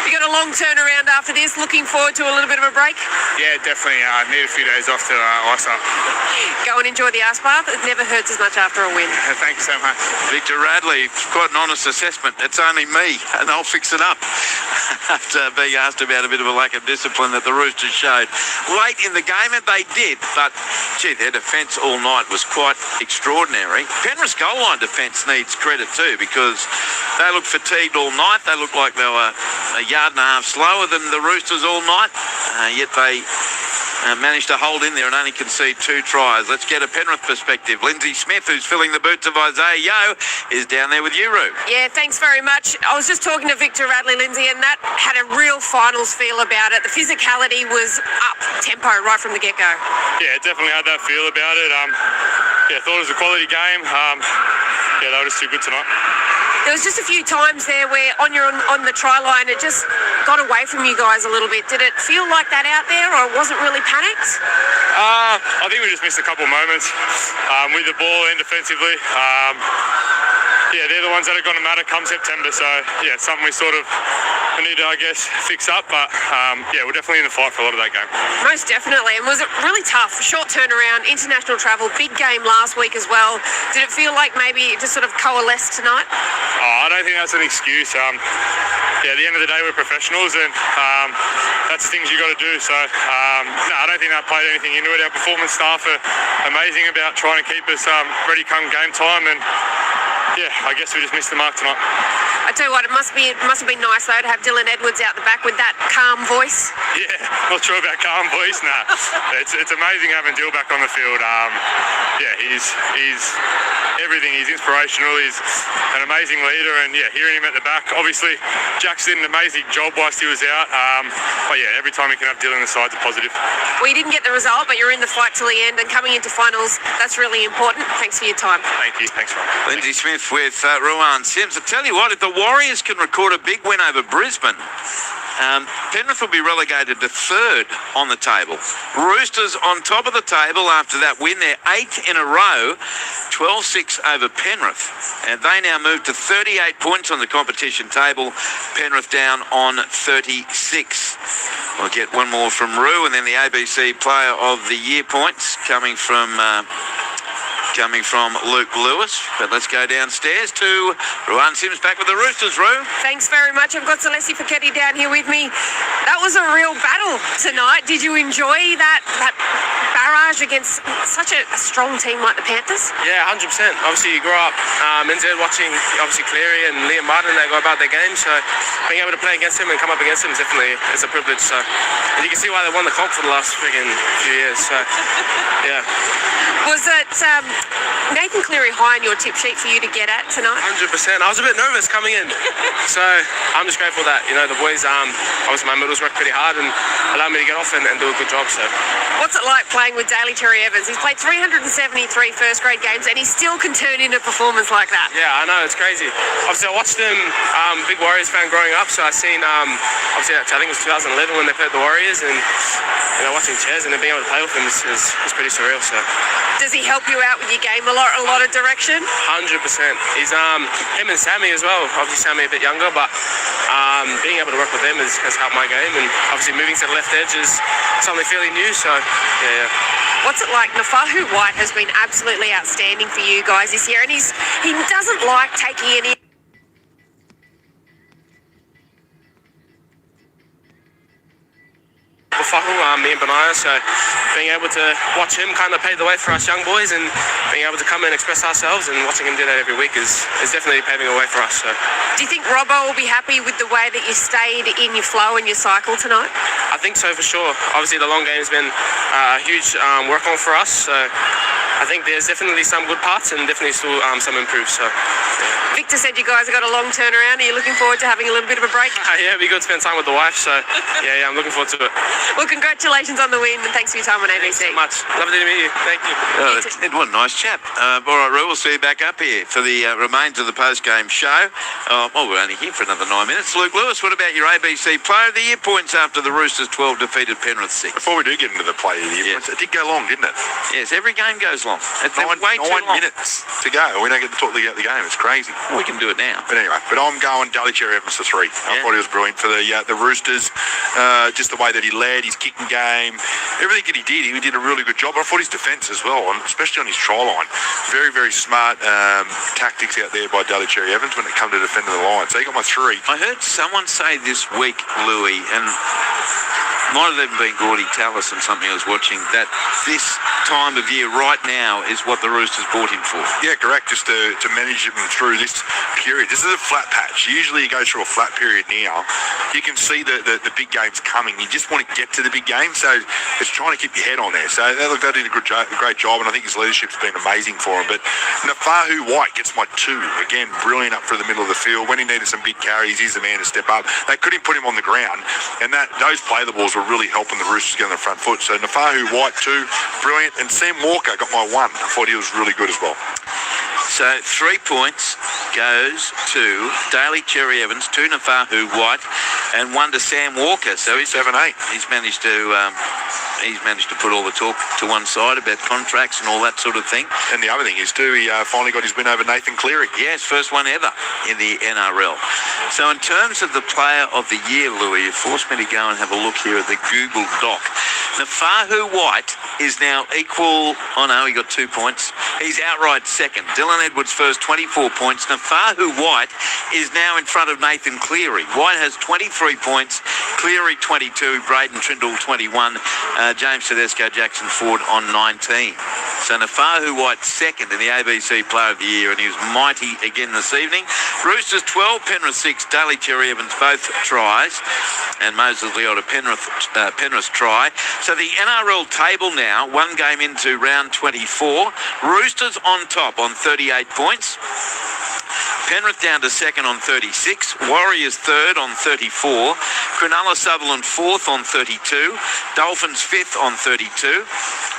You got a long turnaround after this, looking forward to a little bit of a break? Yeah, definitely. I need a few days off to ice up. Go and enjoy the ice bath. It never hurts as much after a win. Thank you so much. Victor Radley, quite an honest assessment. It's only me, and I'll fix it up. After being asked about a bit of a lack of discipline that the Roosters showed late in the game, and they did, but gee, their defence all night was quite extraordinary. Penrith's goal line defence needs credit too, because they looked fatigued all night. They looked like they were a yard and a half slower than the Roosters all night, yet they managed to hold in there and only concede 2 tries. Let's get a Penrith perspective. Lindsay Smith, who's filling the boots of Isaiah Yeo, is down there with you, Ru. Yeah, thanks very much. I was just talking to Victor Radley, Lindsay, and that had a real finals feel about it. The physicality was up tempo right from the get-go. Yeah, it definitely had that feel about it. Thought it was a quality game. They were just too good tonight. There was just a few times there where on the try line, it just got away from you guys a little bit. Did it feel like that out there, or was it really panicked? I think we just missed a couple moments with the ball and defensively. They're the ones that are going to matter come September. So, something we sort of need to, I guess, fix up. But, we're definitely in the fight for a lot of that game. Most definitely. And was it really tough? Short turnaround, international travel, big game last week as well. Did it feel like maybe it just sort of coalesced tonight? I don't think that's an excuse. At the end of the day, we're professionals, and that's the things you got to do. So, I don't think that played anything into it. Our performance staff are amazing about trying to keep us ready come game time, and I guess we just missed the mark tonight. I tell you what, it must have been nice though to have Dylan Edwards out the back with that calm voice. Yeah, not sure about calm voice. Nah, it's amazing having Dill back on the field. He's everything. He's inspirational. He's an amazing leader, and hearing him at the back. Obviously, Jack's did an amazing job whilst he was out. Every time you can have Dill in the side's a positive. Well, you didn't get the result, but you're in the fight till the end, and coming into finals, that's really important. Thanks for your time. Thank you. Thanks, Ron. Lindsay Smith with Ruan Sims. I tell you what, if the Warriors can record a big win over Brisbane, Penrith will be relegated to 3rd on the table. Roosters on top of the table after that win. They're 8th in a row, 12-6 over Penrith. And they now move to 38 points on the competition table. Penrith down on 36. We'll get one more from Ru, and then the ABC Player of the Year points coming from Luke Lewis. But let's go downstairs to Ruan Sims back with the Roosters, Ru. Thanks very much. I've got Celeste Fiketti down here with me. That was a real battle tonight. Did you enjoy that barrage against such a strong team like the Panthers? Yeah, 100%. Obviously, you grow up NZ watching, obviously, Cleary and Liam Martin, they go about their game, so being able to play against him and come up against him is definitely a privilege. So, and you can see why they won the comp for the last friggin' few years. So, yeah. Was it Nathan Cleary high on your tip sheet for you to get at tonight? 100%. I was a bit nervous coming in, so I'm just grateful that the boys, obviously my middles worked pretty hard and allowed me to get off and do a good job. So, what's it like playing with Daly Cherry Evans. He's played 373 first grade games and he still can turn in a performance like that. Yeah, I know, it's crazy. Obviously, I watched them, big Warriors fan growing up, so I seen, obviously, I think it was 2011 when they played the Warriors, and watching Ches and then being able to play with him is pretty surreal. So, does he help you out with your game a lot of direction? 100%. He's him and Sammy as well. Obviously, Sammy a bit younger, but being able to work with them has helped my game, and obviously moving to the left edge is something fairly new. So, yeah. What's it like? Nafahu White has been absolutely outstanding for you guys this year, and he doesn't like taking any. Me and Benaya, so being able to watch him kind of pave the way for us young boys and being able to come in and express ourselves and watching him do that every week is definitely paving a way for us. So, do you think Robbo will be happy with the way that you stayed in your flow and your cycle tonight? I think so for sure. Obviously the long game's been a huge work on for us, so I think there's definitely some good parts and definitely still some improved. So, yeah. Victor said you guys have got a long turnaround. Are you looking forward to having a little bit of a break? Yeah, it'd be good to spend time with the wife, so yeah, I'm looking forward to it. Well, congratulations on the win and thanks for your time on ABC. Thanks so much. Lovely to meet you. Thank you. What a nice chap. All right, Roo, we'll see you back up here for the remains of the post-game show. We're only here for another 9 minutes. Luke Lewis, what about your ABC Player of the Year points after the Roosters 12 defeated Penrith 6? Before we do get into the Player of the Year points, it did go long, didn't it? Yes, every game goes long. It's way too 9 long. minutes to go. We don't get to talk about the game. It's crazy. We can do it now. But anyway, I'm going Daly Cherry Evans for 3. I thought he was brilliant for the Roosters. Just the way that he led, his kicking game, everything that he did a really good job. But I thought his defence as well, and especially on his try line. Very, very smart tactics out there by Daly Cherry Evans when it comes to defending the line. So he got my 3. I heard someone say this week, Louis, and might have even been Gordy Tallis and something I was watching, that this time of year right now is what the Roosters bought him for. Yeah, correct, just to manage him through this period. This is a flat patch. Usually you go through a flat period now. You can see the big games coming. You just want to get to the big game, so it's trying to keep your head on there. So they did a great job, and I think his leadership's been amazing for him. But Nafahu White gets my 2. Again, brilliant up through the middle of the field. When he needed some big carries, he's the man to step up. They couldn't put him on the ground, and those play the balls were really helping the Roosters get on the front foot. So Nafahu White 2, brilliant. And Sam Walker got my 1. I thought he was really good as well. So 3 points goes to Daly Cherry Evans, 2 Nafahu White, and 1 to Sam Walker. So he's 7-8. He's managed to put all the talk to one side about contracts and all that sort of thing. And the other thing is too, he finally got his win over Nathan Cleary. Yes, first one ever in the NRL. So in terms of the Player of the Year, Louis, you forced me to go and have a look here at the Google Doc. Nafahu White is now equal. Oh no, he got 2 points. He's outright second. Dylan Edwards first, 24 points. Nafahu White is now in front of Nathan Cleary. White has 23 points. Cleary 22. Braden Trindle 21. James Tedesco, Jackson Ford on 19. So Nafahu White second in the ABC Player of the Year, and he was mighty again this evening. Roosters 12, Penrith 6. Daly Cherry Evans both tries, and Moses Leota Penrith's try. So the NRL table now, 1 game into round 24. Roosters on top on 38 points. Penrith down to second on 36. Warriors third on 34. Cronulla Sutherland fourth on 32. Dolphins fifth on 32.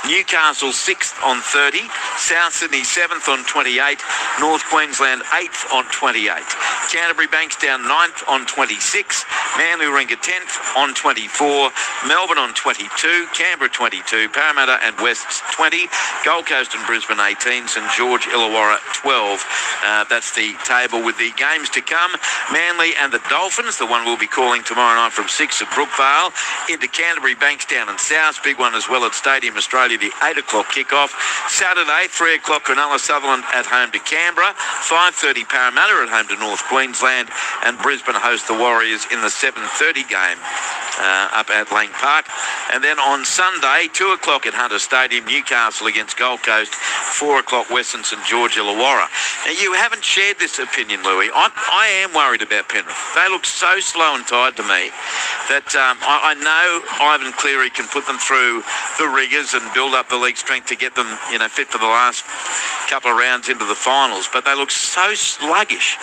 Newcastle sixth on 30. South Sydney seventh on 28. North Queensland eighth on 28. Canterbury Bankstown ninth on 26. Manly Warringah 10th on 24. Melbourne on 22. Canberra 22. Parramatta and Wests 20. Gold Coast and Brisbane 18. St George Illawarra 12. That's the table with the games to come. Manly and the Dolphins, the one we'll be calling tomorrow night from 6 at Brookvale, into Canterbury Bankstown and South. Big one as well at Stadium Australia, the 8 o'clock kickoff. Saturday, 3 o'clock, Cronulla Sutherland at home to Canberra. 5:30 Parramatta at home to North Queensland, and Brisbane host the Warriors in the 7:30 game up at Lang Park. And then on Sunday, 2 o'clock at Hunter Stadium, Newcastle against Gold Coast. 4 o'clock, Western St George Illawarra. Now, you haven't shared this opinion, Louis. I am worried about Penrith. They look so slow and tired to me that I know Ivan Cleary can put them through the rigours and build up the league strength to get them, fit for the last couple of rounds into the finals, but they look so sluggish.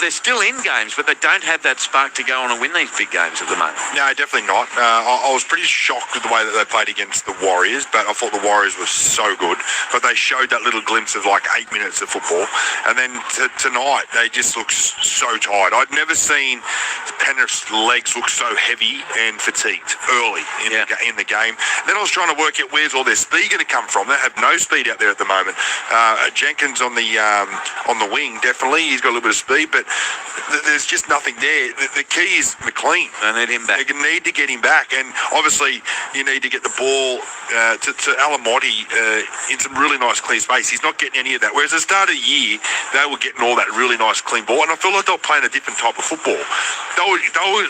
They're still in games, but they don't have that spark to go on and win these big games at the moment. No, definitely not. I was pretty shocked with the way that they played against the Warriors, but I thought the Warriors were so good. But they showed that little glimpse of like 8 minutes of football. And then tonight, they just looked so tired. I'd never seen Penrith's legs look so heavy and fatigued early in the game. Then I was trying to work out where's all their speed going to come from. They have no speed out there at the moment. Jenkins on the wing, definitely. He's got a little bit of speed, but there's just nothing there. The key is McLean. They need him back. They need to get him back. And obviously, you need to get the ball to Alamotti in some really nice clean space. He's not getting any of that. Whereas at the start of the year, they were getting all that really nice clean ball. And I feel like they were playing a different type of football. They were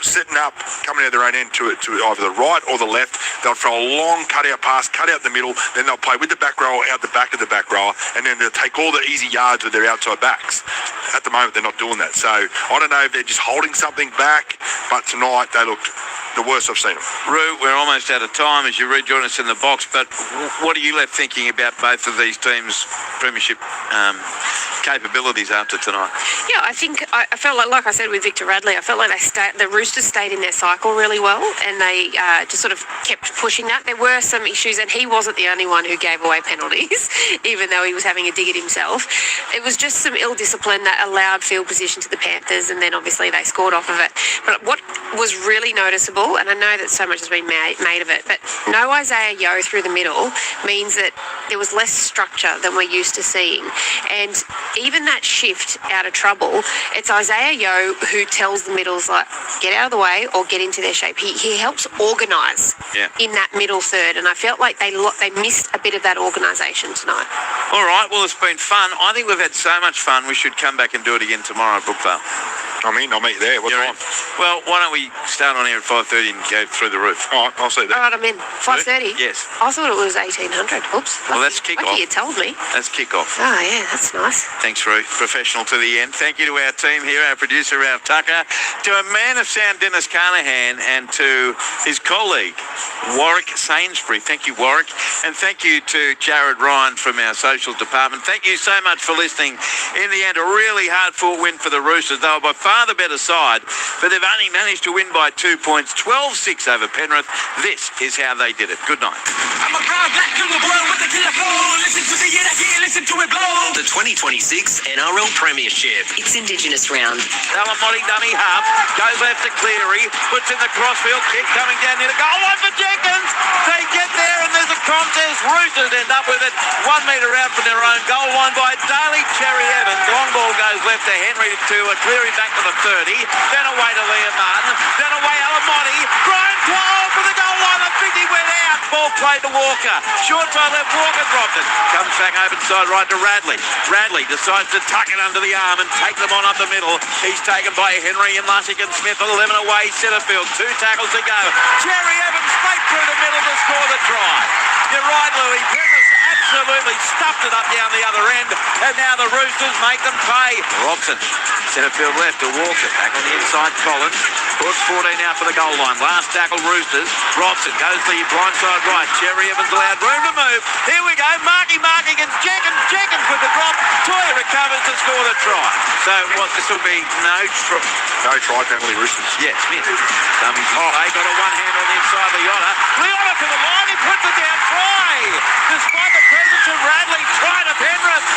setting up, coming out of their own end to either the right or the left. They'll throw a long cut-out pass, cut out the middle, then they'll play with the back row out the back of the back row, and then they'll take all the easy yards with their outside backs. At the moment, they're not doing that. So I don't know if they're just holding something back, but tonight they looked the worst I've seen them. Roo, we're almost out of time as you rejoin us in the box, but what are you left thinking about both of these teams' premiership capabilities after tonight? Yeah, I think I felt like I said with Victor Radley, I felt like the Roosters stayed in their cycle really well, and they just sort of kept pushing that. There were some issues, and he wasn't the only one who gave away penalties, even though he was having a dig at himself. It was just some ill discipline that allowed field position to the Panthers, and then obviously they scored off of it. But what was really noticeable, and I know that so much has been made of it, but no Isaiah Yeo through the middle means that there was less structure than we're used to seeing. And even that shift out of trouble, it's Isaiah Yeo who tells the middles, like, get out of the way or get into their shape. He helps organise in that middle third, and I felt like they missed a bit of that organisation tonight. All right, well, it's been fun. I think we've had so much fun, we should come back and do it again tomorrow, Brookvale. I'll meet you there. What time? Well, why don't we start on here at 5:30 and go through the roof? All right, I'll see that. All right, I'm in. 5:30? Yes. I thought it was 1800. Oops. Well, that's kick-off. Lucky you told me. That's kick-off. Oh, yeah, that's nice. Thanks, Roo. Professional to the end. Thank you to our team here, our producer, Ralph Tucker, to a man of sound, Dennis Carnahan, and to his colleague, Warwick Sainsbury. Thank you, Warwick. And thank you to Jared Ryan from our social department. Thank you so much for listening. In the end, a really hard-fought win for the Roosters. They were by far the better side, but they've only managed to win by 2 points, 12-6 over Penrith. This is how they did it. Good night. I'm a proud black young boy with a killer flow. Listen to the listen to it blow. The 2026 NRL Premiership. It's Indigenous round. Alamotti dummy half, goes left to Cleary, puts in the crossfield kick, coming down near the goal line for Jenkins. They get there and there's a contest. Roosters end up with it 1 metre out from their own goal line by Daly Cherry Evans. Long ball goes left to Henry to Cleary back to the 30, then away to Liam Martin, then away Alamotti, Brian Twelve for the goal line. I think he went out. Ball played to Walker. Short side left, Walker dropped it. Comes back open side right to Radley. Radley decides to tuck it under the arm and take them on up the middle. He's taken by Henry and Lussick and Smith. 11 away, centrefield. 2 tackles to go. Cherry Evans straight through the middle to score the try. You're right, Louis. Penrith absolutely stuffed it up down the other end, and now the Roosters make them pay. Robson, centrefield left to Walker. Back on the inside, Collins. Puts 14 out for the goal line. Last tackle, Roosters. Robson goes the blind side right. Cherry Evans allowed room to move. Here we go. Marky against Jenkins. Jenkins with the drop. Toya recovers to score the try. So what? This will be no try penalty, Roosters. Yes, Smith. Dummies play. Got a one hand on the inside of Leota. Leota to the line. He puts it down. Try. Despite the presence of Radley. Try to Penrith.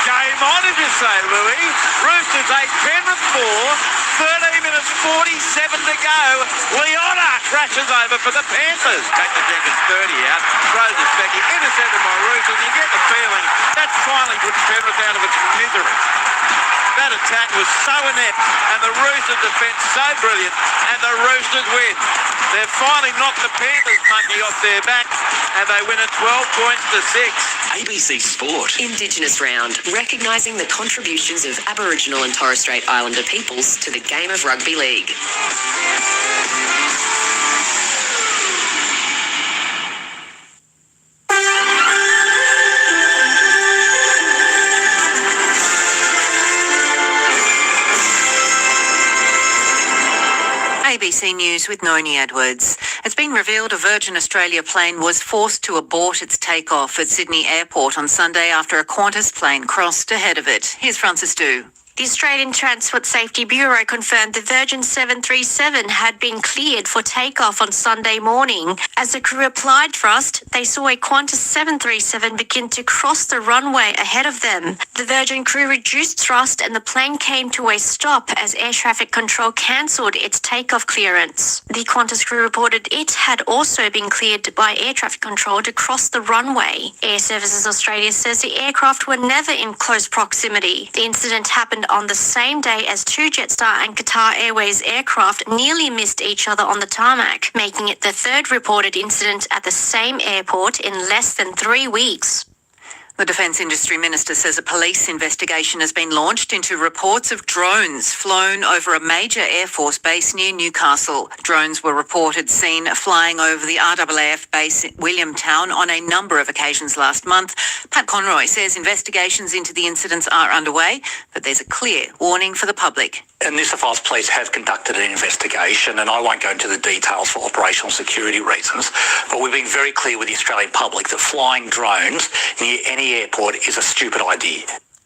Game on, did you say, Louis? Roosters 8, Penrith 4. 13 minutes 47 to go. Leota crashes over for the Panthers. Back to Jenkins, 30 out. Throws the Specky. Intercepted by Roosters. You get the feeling that finally puts Penrith out of its misery. That attack was so inept, and the Roosters' defence so brilliant, and the Roosters win. They've finally knocked the Panthers monkey off their back, and they win it 12 points to 6. ABC Sport. Indigenous round, recognising the contributions of Aboriginal and Torres Strait Islander peoples to the game of rugby league. ABC News. news with Noni Edwards. It's been revealed a Virgin Australia plane was forced to abort its takeoff at Sydney Airport on Sunday after a Qantas plane crossed ahead of it. Here's Francis Du. The Australian Transport Safety Bureau confirmed the Virgin 737 had been cleared for takeoff on Sunday morning. As the crew applied thrust, they saw a Qantas 737 begin to cross the runway ahead of them. The Virgin crew reduced thrust and the plane came to a stop as air traffic control cancelled its takeoff clearance. The Qantas crew reported it had also been cleared by air traffic control to cross the runway. Air Services Australia says the aircraft were never in close proximity. The incident happened on the same day as two Jetstar and Qatar Airways aircraft nearly missed each other on the tarmac, making it the third reported incident at the same airport in less than 3 weeks. The Defence Industry Minister says a police investigation has been launched into reports of drones flown over a major Air Force base near Newcastle. Drones were reported seen flying over the RAAF base at Williamtown on a number of occasions last month. Pat Conroy says investigations into the incidents are underway, but there's a clear warning for the public. And New South Wales Police have conducted an investigation, and I won't go into the details for operational security reasons, but we've been very clear with the Australian public that flying drones near any airport is a stupid idea.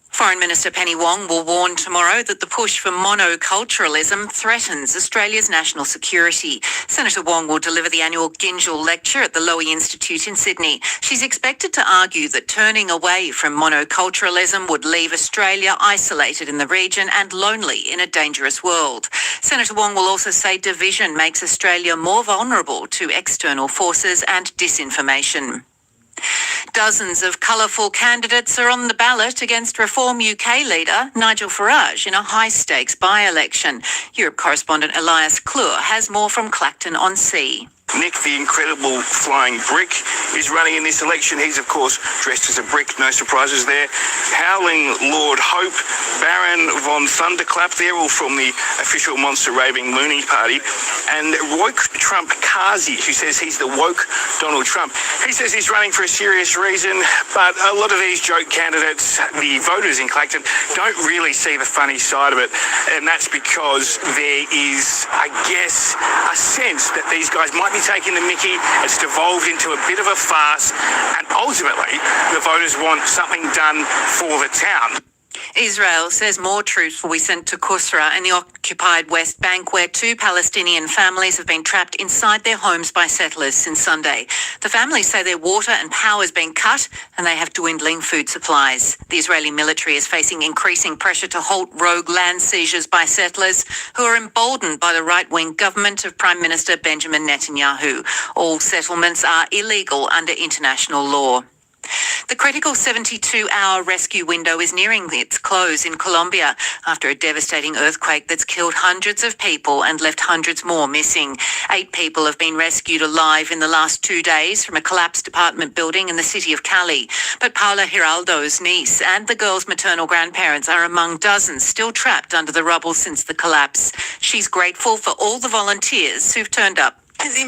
Foreign Minister Penny Wong will warn tomorrow that the push for monoculturalism threatens Australia's national security. Senator Wong will deliver the annual Gingell Lecture at the Lowy Institute in Sydney. She's expected to argue that turning away from monoculturalism would leave Australia isolated in the region and lonely in a dangerous world. Senator Wong will also say division makes Australia more vulnerable to external forces and disinformation. Dozens of colourful candidates are on the ballot against Reform UK leader Nigel Farage in a high-stakes by-election. Europe correspondent Elias Klur has more from Clacton-on-Sea. Nick, the incredible flying brick, is running in this election. He's, of course, dressed as a brick, no surprises there. Howling Lord Hope, Baron von Thunderclap, they're all from the official Monster Raving Loony Party. And woke Trump Kazi, who says he's the woke Donald Trump. He says he's running for a serious reason, but a lot of these joke candidates, the voters in Clacton, don't really see the funny side of it. And that's because there is, I guess, a sense that these guys might be taking the mickey. It's devolved into a bit of a farce, and ultimately the voters want something done for the town. Israel says more troops will be sent to Qusra in the occupied West Bank, where two Palestinian families have been trapped inside their homes by settlers since Sunday. The families say their water and power has been cut and they have dwindling food supplies. The Israeli military is facing increasing pressure to halt rogue land seizures by settlers who are emboldened by the right-wing government of Prime Minister Benjamin Netanyahu. All settlements are illegal under international law. The critical 72-hour rescue window is nearing its close in Colombia after a devastating earthquake that's killed hundreds of people and left hundreds more missing. 8 people have been rescued alive in the last 2 days from a collapsed apartment building in the city of Cali. But Paula Giraldo's niece and the girl's maternal grandparents are among dozens still trapped under the rubble since the collapse. She's grateful for all the volunteers who've turned up. It's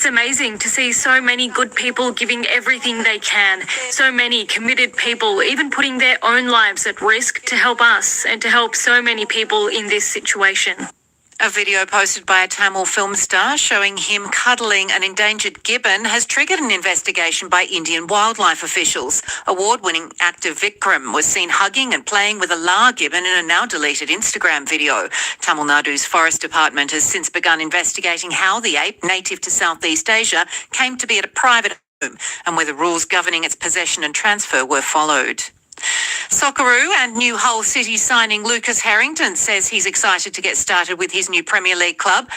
amazing to see so many good people giving everything they can, so many committed people even putting their own lives at risk to help us and to help so many people in this situation. A video posted by a Tamil film star showing him cuddling an endangered gibbon has triggered an investigation by Indian wildlife officials. Award-winning actor Vikram was seen hugging and playing with a lar gibbon in a now-deleted Instagram video. Tamil Nadu's Forest Department has since begun investigating how the ape, native to Southeast Asia, came to be at a private home and whether rules governing its possession and transfer were followed. Socceroo and new Hull City signing Lucas Harrington says he's excited to get started with his new Premier League club.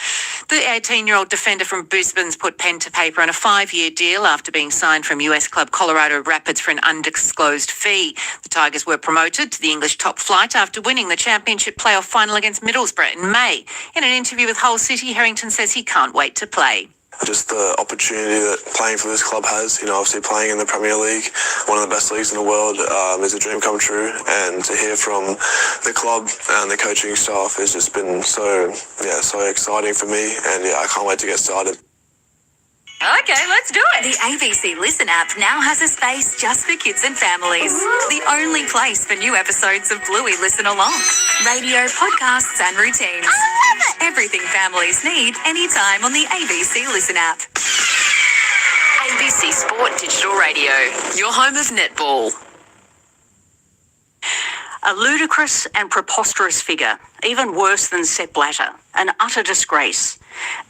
The 18-year-old defender from Brisbane's put pen to paper on a 5-year deal after being signed from US club Colorado Rapids for an undisclosed fee. The Tigers were promoted to the English top flight after winning the championship playoff final against Middlesbrough in May. In an interview with Hull City, Harrington says he can't wait to play. Just the opportunity that playing for this club has, obviously playing in the Premier League, one of the best leagues in the world, is a dream come true. And to hear from the club and the coaching staff has just been so exciting for me. And I can't wait to get started. Okay, let's do it. The ABC Listen app now has a space just for kids and families. The only place for new episodes of Bluey Listen Along. Radio, podcasts and routines. I love it. Everything families need anytime on the ABC Listen app. ABC Sport Digital Radio, your home of netball. A ludicrous and preposterous figure, even worse than Sepp Blatter, an utter disgrace.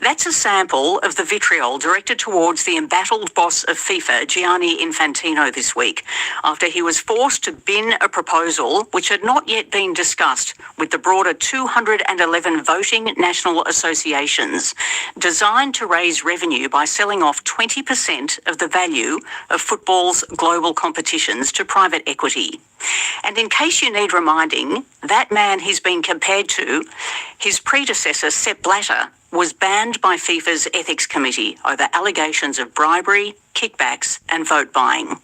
That's a sample of the vitriol directed towards the embattled boss of FIFA, Gianni Infantino, this week, after he was forced to bin a proposal which had not yet been discussed with the broader 211 voting national associations, designed to raise revenue by selling off 20% of the value of football's global competitions to private equity. And in case you need reminding, that man he's been compared to, his predecessor, Sepp Blatter, was banned by FIFA's Ethics Committee over allegations of bribery, kickbacks and vote buying.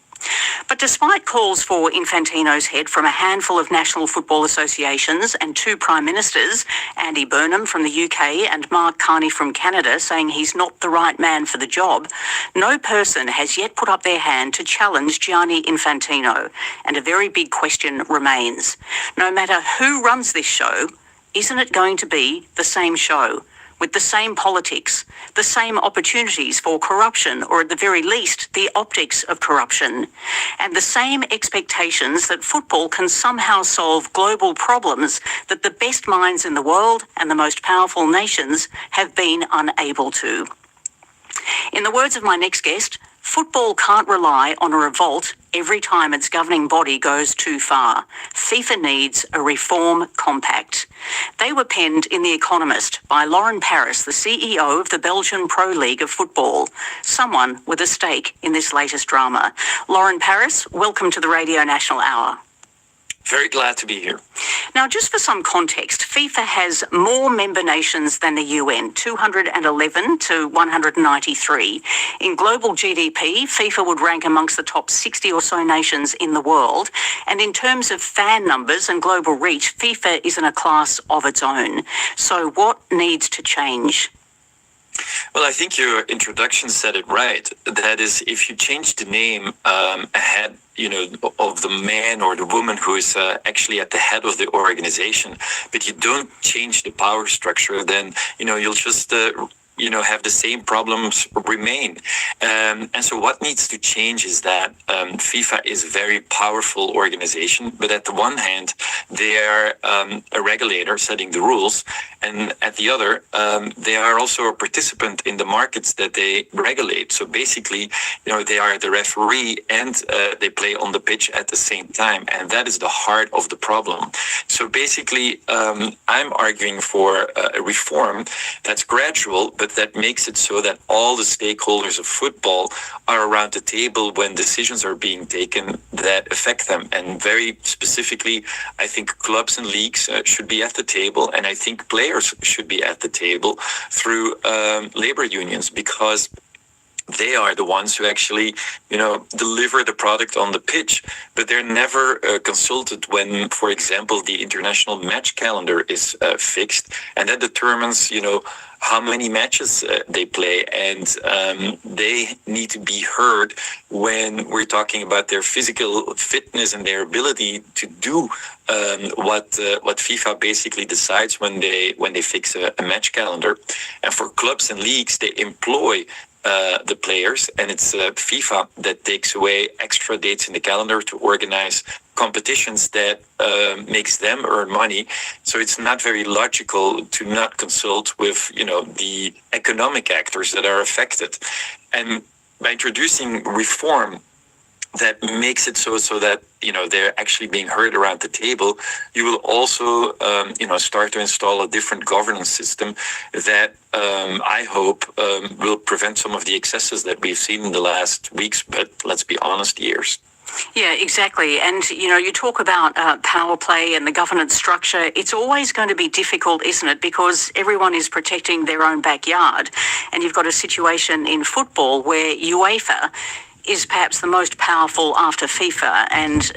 But despite calls for Infantino's head from a handful of national football associations and 2 prime ministers, Andy Burnham from the UK and Mark Carney from Canada, saying he's not the right man for the job, no person has yet put up their hand to challenge Gianni Infantino, and a very big question remains. No matter who runs this show, isn't it going to be the same show? With the same politics, the same opportunities for corruption, or at the very least, the optics of corruption, and the same expectations that football can somehow solve global problems that the best minds in the world and the most powerful nations have been unable to. In the words of my next guest, football can't rely on a revolt every time its governing body goes too far. FIFA needs a reform compact. They were penned in The Economist by Lauren Paris, the CEO of the Belgian Pro League of Football, someone with a stake in this latest drama. Lauren Paris, welcome to the Radio National Hour. Very glad to be here. Now, just for some context, FIFA has more member nations than the UN, 211 to 193. In global GDP, FIFA would rank amongst the top 60 or so nations in the world. And in terms of fan numbers and global reach, FIFA is in a class of its own. So what needs to change? Well, I think your introduction said it right. That is, if you change the name ahead, of the man or the woman who is actually at the head of the organization, but you don't change the power structure, then, you'll just have the same problems remain. And so what needs to change is that FIFA is a very powerful organization, but at the one hand, they are a regulator setting the rules, and at the other, they are also a participant in the markets that they regulate. So basically, they are the referee and they play on the pitch at the same time, and that is the heart of the problem. So basically, I'm arguing for a reform that's gradual, but that makes it so that all the stakeholders of football are around the table when decisions are being taken that affect them. And very specifically, I think clubs and leagues should be at the table, and I think players should be at the table through labor unions, because they are the ones who actually, deliver the product on the pitch, but they're never consulted when, for example, the international match calendar is fixed, and that determines, how many matches they play, and they need to be heard when we're talking about their physical fitness and their ability to do what FIFA basically decides when they fix a match calendar. And for clubs and leagues, they employ the players, and it's FIFA that takes away extra dates in the calendar to organize competitions that makes them earn money. So it's not very logical to not consult with, the economic actors that are affected. And by introducing reform that makes it so that, they're actually being heard around the table, you will also, start to install a different governance system that I hope will prevent some of the excesses that we've seen in the last weeks, but let's be honest, years. Yeah, exactly. And, you talk about power play and the governance structure. It's always going to be difficult, isn't it? Because everyone is protecting their own backyard. And you've got a situation in football where UEFA is perhaps the most powerful after FIFA, and